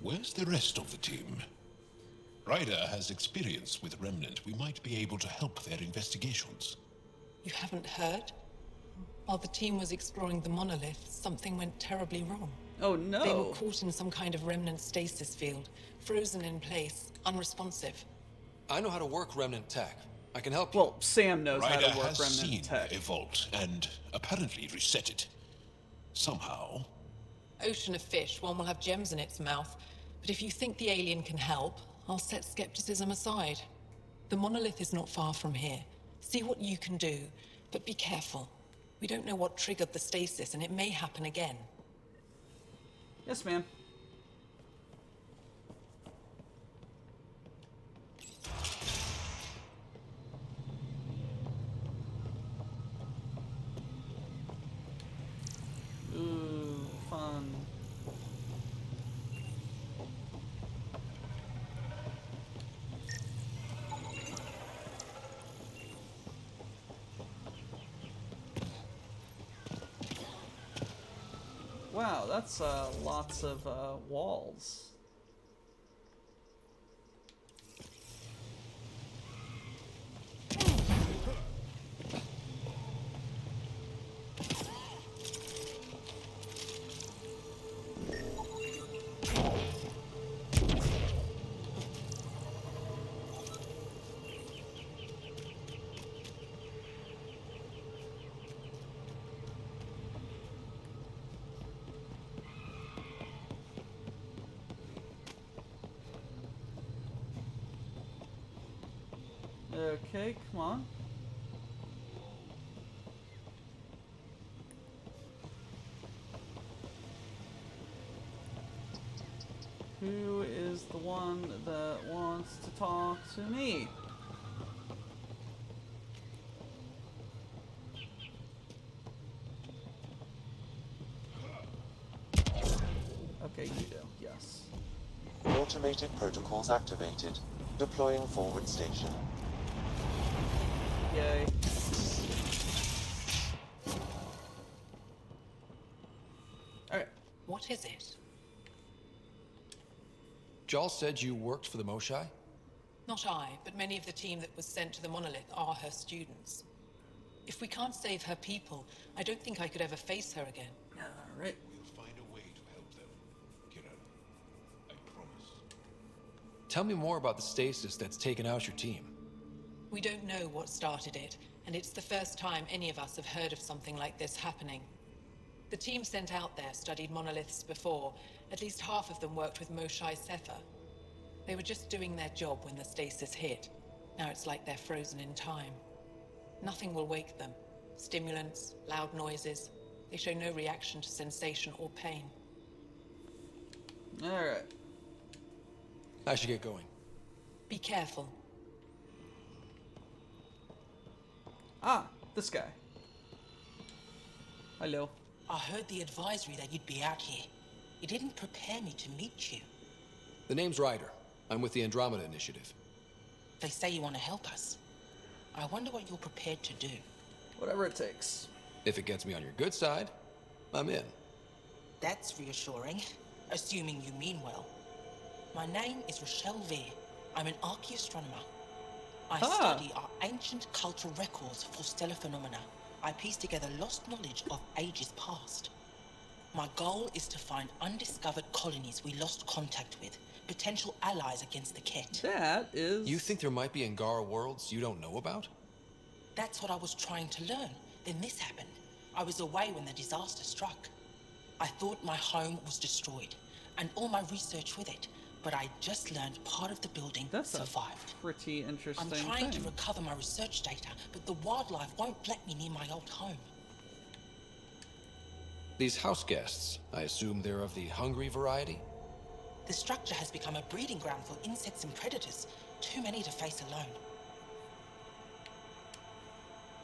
Where's the rest of the team? Ryder has experience with Remnant. We might be able to help their investigations. You haven't heard? While the team was exploring the monolith, something went terribly wrong. Oh no! They were caught in some kind of remnant stasis field, frozen in place, unresponsive. I know how to work Remnant tech. I can help you. Well, Sam knows how Ryder to work has Remnant seen tech. a vault and apparently reset it. Somehow. Ocean of fish, one will have gems in its mouth. But if you think the alien can help, I'll set skepticism aside. The monolith is not far from here. See what you can do, but be careful. We don't know what triggered the stasis, and it may happen again. Yes, ma'am. Ooh, fun. Wow, that's lots of walls. Okay, come on. Who is the one that wants to talk to me? Okay, you do, yes. Automated protocols activated. Deploying forward station. Yay. Alright. What is it? Jarl said you worked for the Moshai? Not I, but many of the team that was sent to the monolith are her students. If we can't save her people, I don't think I could ever face her again. Alright. We'll find a way to help them, Kieran. I promise. Tell me more about the stasis that's taken out your team. We don't know what started it, and it's the first time any of us have heard of something like this happening. The team sent out there studied monoliths before. At least half of them worked with Moshai Sefer. They were just doing their job when the stasis hit. Now it's like they're frozen in time. Nothing will wake them. Stimulants, loud noises. They show no reaction to sensation or pain. Alright. I should get going. Be careful. Ah, this guy. Hello. I heard the advisory that you'd be out here. It didn't prepare me to meet you. The name's Ryder. I'm with the Andromeda Initiative. They say you want to help us. I wonder what you're prepared to do. Whatever it takes. If it gets me on your good side, I'm in. That's reassuring, assuming you mean well. My name is Rochelle Veer. I'm an archaeoastronomer. I study our ancient cultural records for stellar phenomena. I piece together lost knowledge of ages past. My goal is to find undiscovered colonies we lost contact with, potential allies against the Ket. That is... You think there might be Angara worlds you don't know about? That's what I was trying to learn. Then this happened. I was away when the disaster struck. I thought my home was destroyed, and all my research with it, but I just learned part of the building survived. Pretty interesting I'm trying to thing. recover my research data, but the wildlife won't let me near my old home. These house guests, I assume they're of the hungry variety? The structure has become a breeding ground for insects and predators, too many to face alone.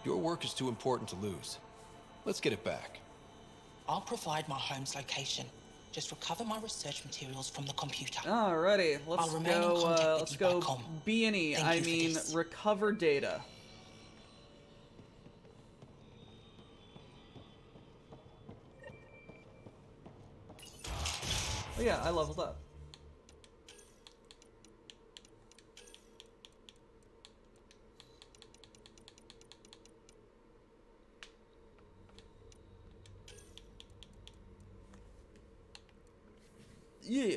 Your work is too important to lose. Let's get it back. I'll provide my home's location. Just recover my research materials from the computer. Alrighty, let's go B&E. I mean, recover data. Oh yeah, I leveled up. Yeah.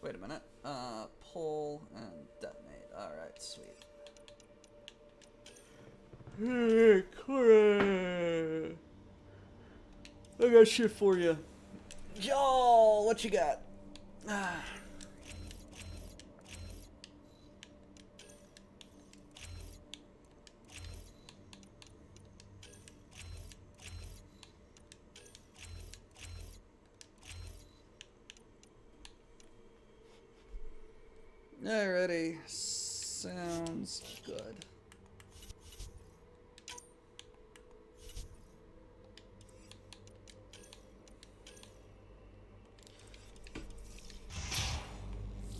Wait a minute. Pull and detonate. Alright, sweet. Hey, Corey. I got shit for you. Y'all, what you got? Alrighty, sounds good.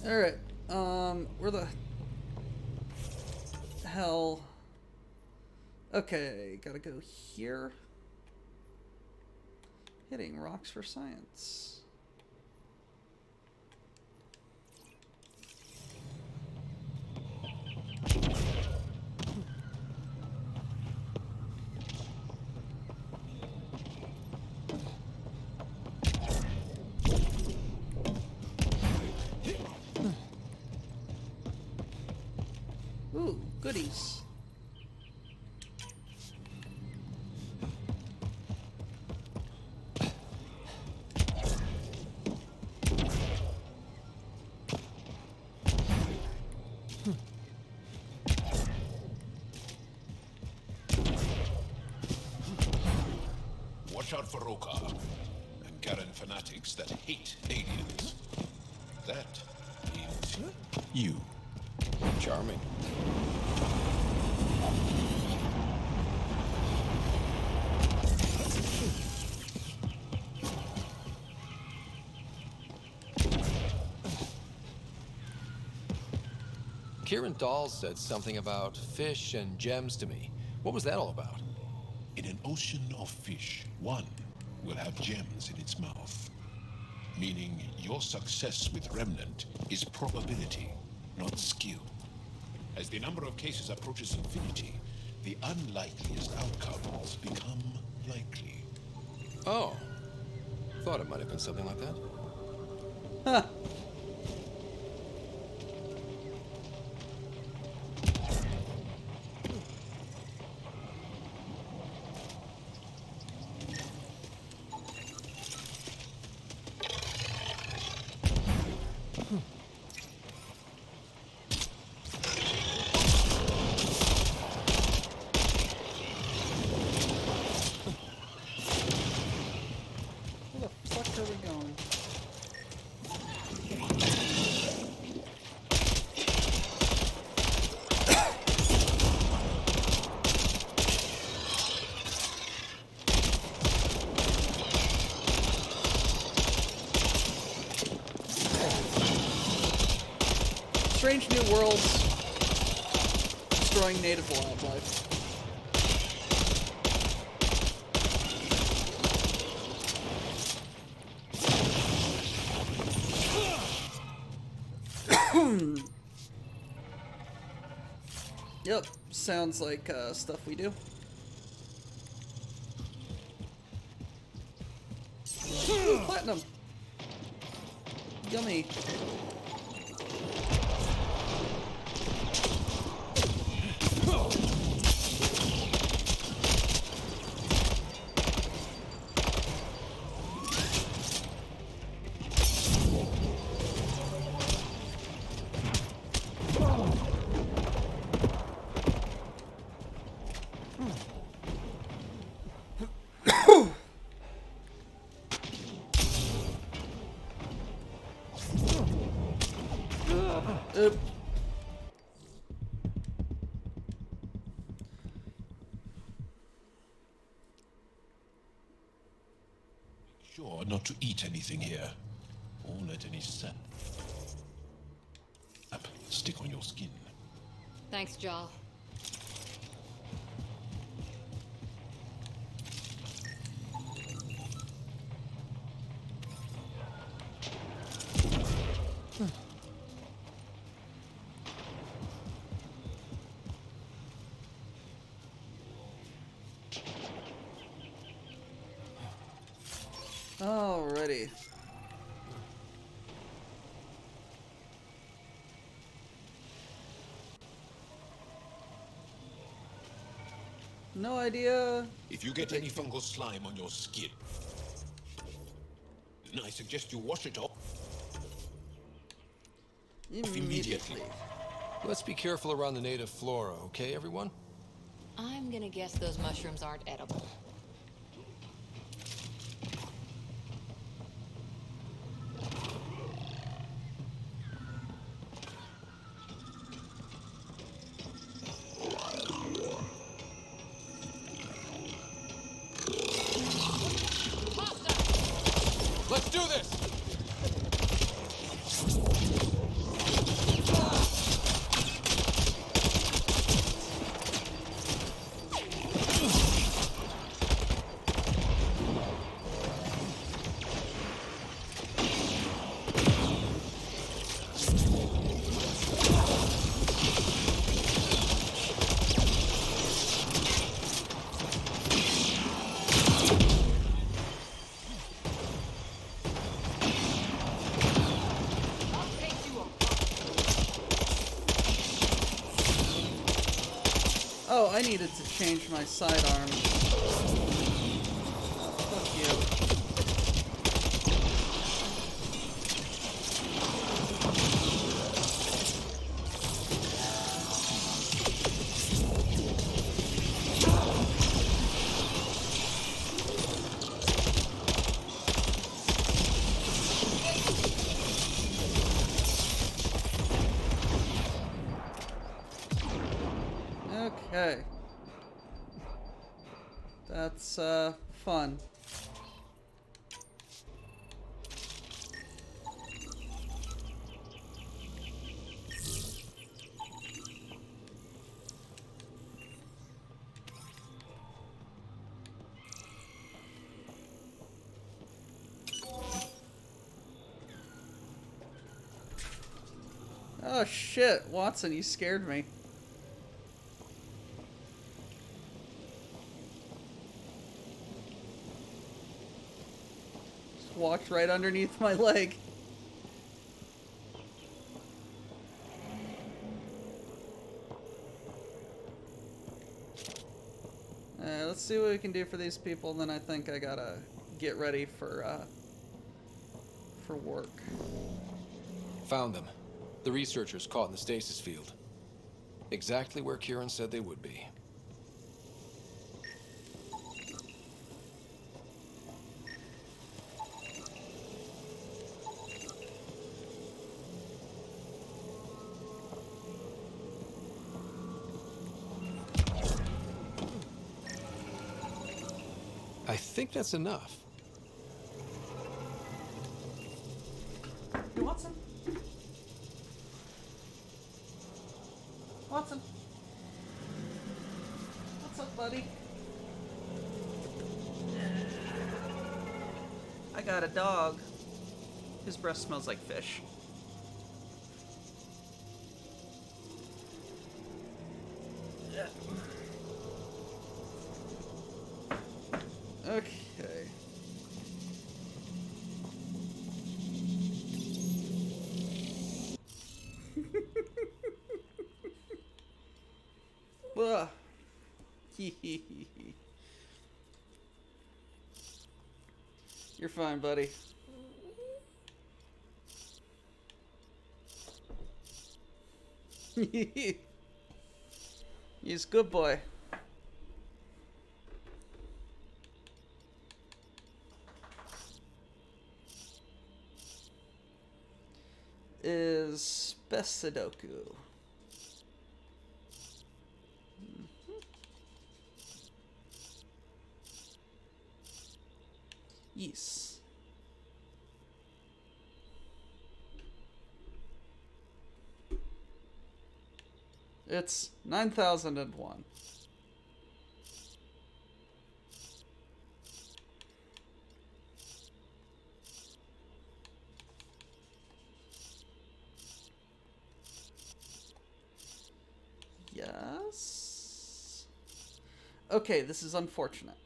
Alright, where the hell? Okay, gotta go here. Hitting rocks for science. Ooh, goodies. Watch out for Roka and Garen fanatics that hate aliens. That means you. Charming. Kieran Dahl said something about fish and gems to me. What was that all about? In an ocean of fish, one will have gems in its mouth. Meaning your success with Remnant is probability, not skill. As the number of cases approaches infinity, the unlikeliest outcomes become likely. Oh. Thought it might have been something like that. Huh. Where the fuck are we going? Strange new worlds destroying native wildlife. Yep, sounds like stuff we do. Ooh, platinum. Yummy. Sure not to eat anything here, or let any sap stick on your skin. Thanks, Jarl. Alrighty. No idea. If you get any fungal slime on your skin, then I suggest you wash it off immediately. Let's be careful around the native flora, okay, everyone? I'm gonna guess those mushrooms aren't edible. Let's do this! Oh, I needed to change my sidearm. Fuck you. Okay. That's, fun. Oh shit, Watson, you scared me. Just walked right underneath my leg. Let's see what we can do for these people, then I think I gotta get ready for work. Found them. The researchers caught in the stasis field. Exactly where Kieran said they would be. I think that's enough. You want some? buddy? I got a dog. His breath smells like fish. Okay. Ugh. You're fine, buddy. He's a good boy. Is best Sudoku. Yes. It's 9001. Yes. Okay, this is unfortunate.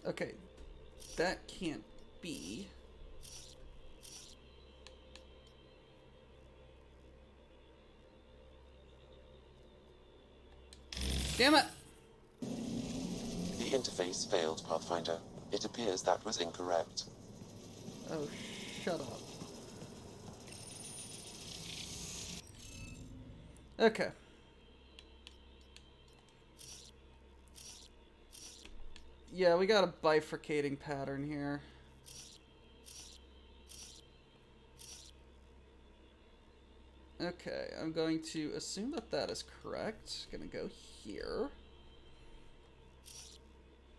Okay, that can't be. Damn it! The interface failed, Pathfinder. It appears that was incorrect. Oh, shut up. Okay. Yeah, we got a bifurcating pattern here. Okay, I'm going to assume that that is correct. Gonna go here.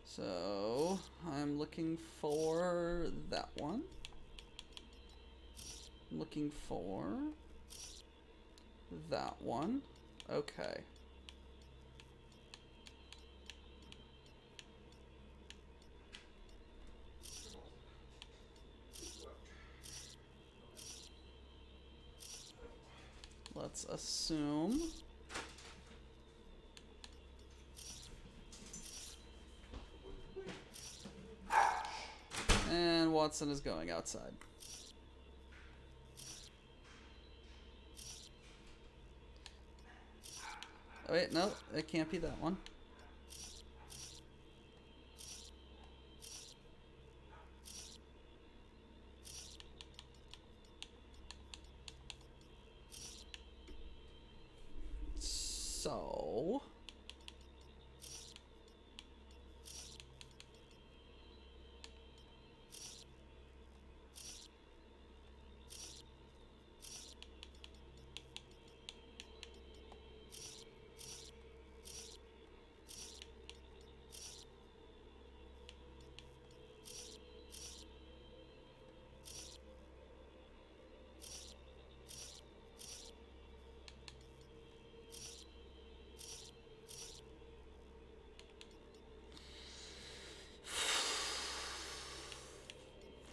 So, I'm looking for that one. Looking for that one. Okay. Let's assume. And Watson is going outside. Oh wait, no, it can't be that one. So...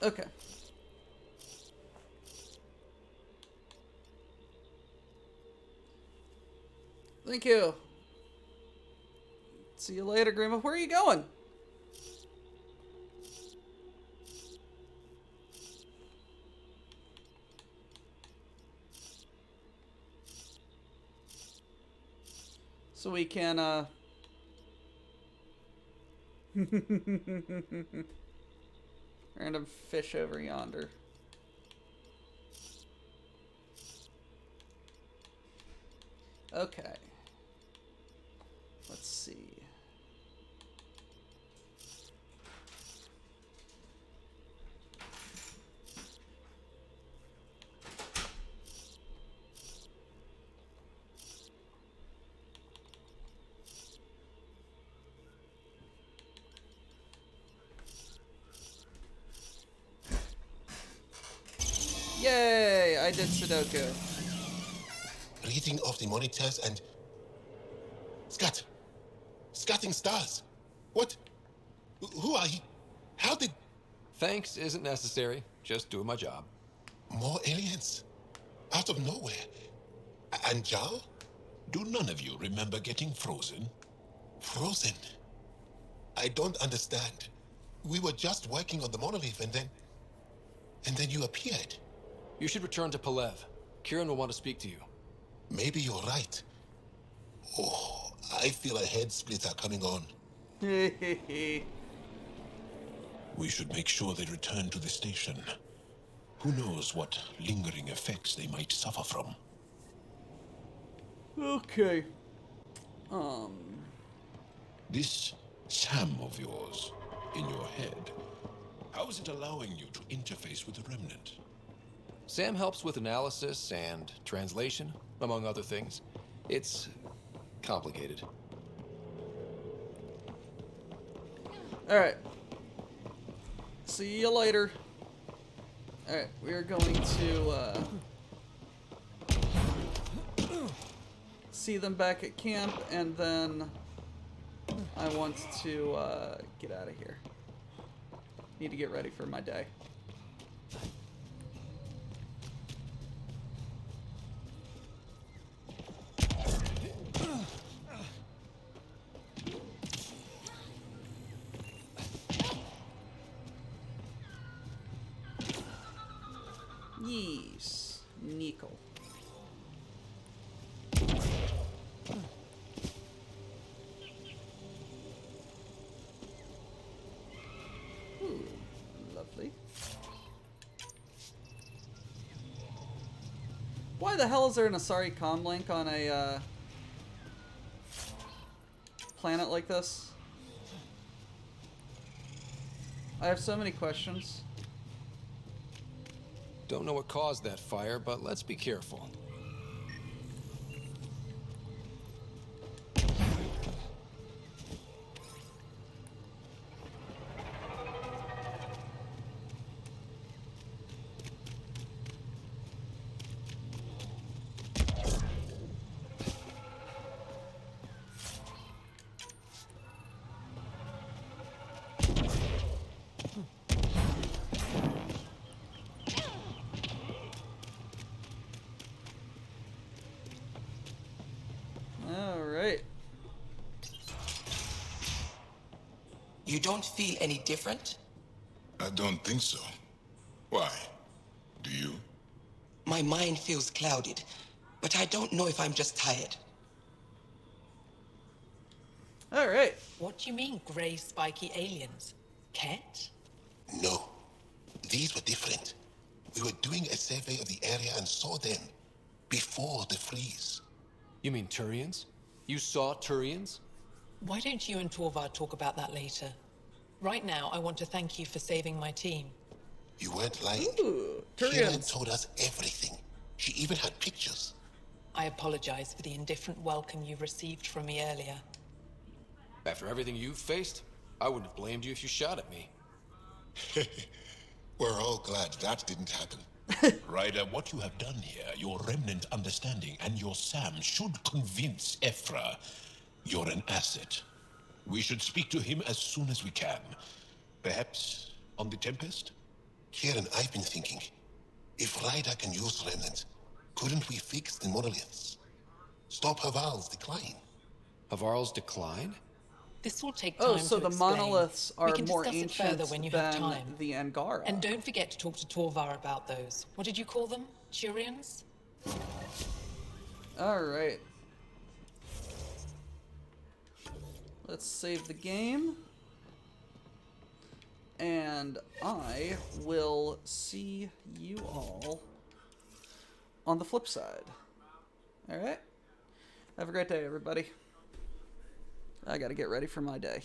Okay. Thank you. See you later, Grandma. Where are you going? So we can, Random fish over yonder. Okay. Let's see. Yay! I did Sudoku. Reading off the monitors and... Scat! Scatting stars! What? Who are you? How did... Thanks isn't necessary. Just doing my job. More aliens? Out of nowhere? And Jal? Do none of you remember getting frozen? Frozen? I don't understand. We were just working on the monolith and then... And then you appeared. You should return to Palev. Kieran will want to speak to you. Maybe you're right. Oh, I feel a head splitter coming on. We should make sure they return to the station. Who knows what lingering effects they might suffer from. Okay. This Sam of yours, in your head, how is it allowing you to interface with the Remnant? Sam helps with analysis and translation, among other things. It's complicated. Alright. See you later. Alright, we are going to see them back at camp, and then I want to get out of here. Need to get ready for my day. Yes, Nico. Ooh, lovely. Why the hell is there an Asari comm link on a planet like this? I have so many questions. Don't know what caused that fire, but let's be careful. You don't feel any different? I don't think so. Why? Do you? My mind feels clouded, but I don't know if I'm just tired. All right. What do you mean, gray, spiky aliens? Ket? No. These were different. We were doing a survey of the area and saw them before the freeze. You mean Turians? You saw Turians? Why don't you and Torvar talk about that later? Right now, I want to thank you for saving my team. You weren't lying. Ooh, Kieran told us everything. She even had pictures. I apologize for the indifferent welcome you received from me earlier. After everything you've faced, I wouldn't have blamed you if you shot at me. We're all glad that didn't happen. Ryder, what you have done here, your remnant understanding and your Sam should convince Ephra you're an asset. We should speak to him as soon as we can. Perhaps on the Tempest? Kieran, I've been thinking. If Ryder can use remnants, couldn't we fix the monoliths? Stop Haval's decline. Havarl's decline? This will take time Oh, so to the explain. monoliths are We can more discuss it ancient further when you have than time. the Angara. And don't forget to talk to Torvar about those. What did you call them? Turians? All right. Let's save the game. and I will see you all on the flip side. Alright? Have a great day, everybody. I gotta get ready for my day.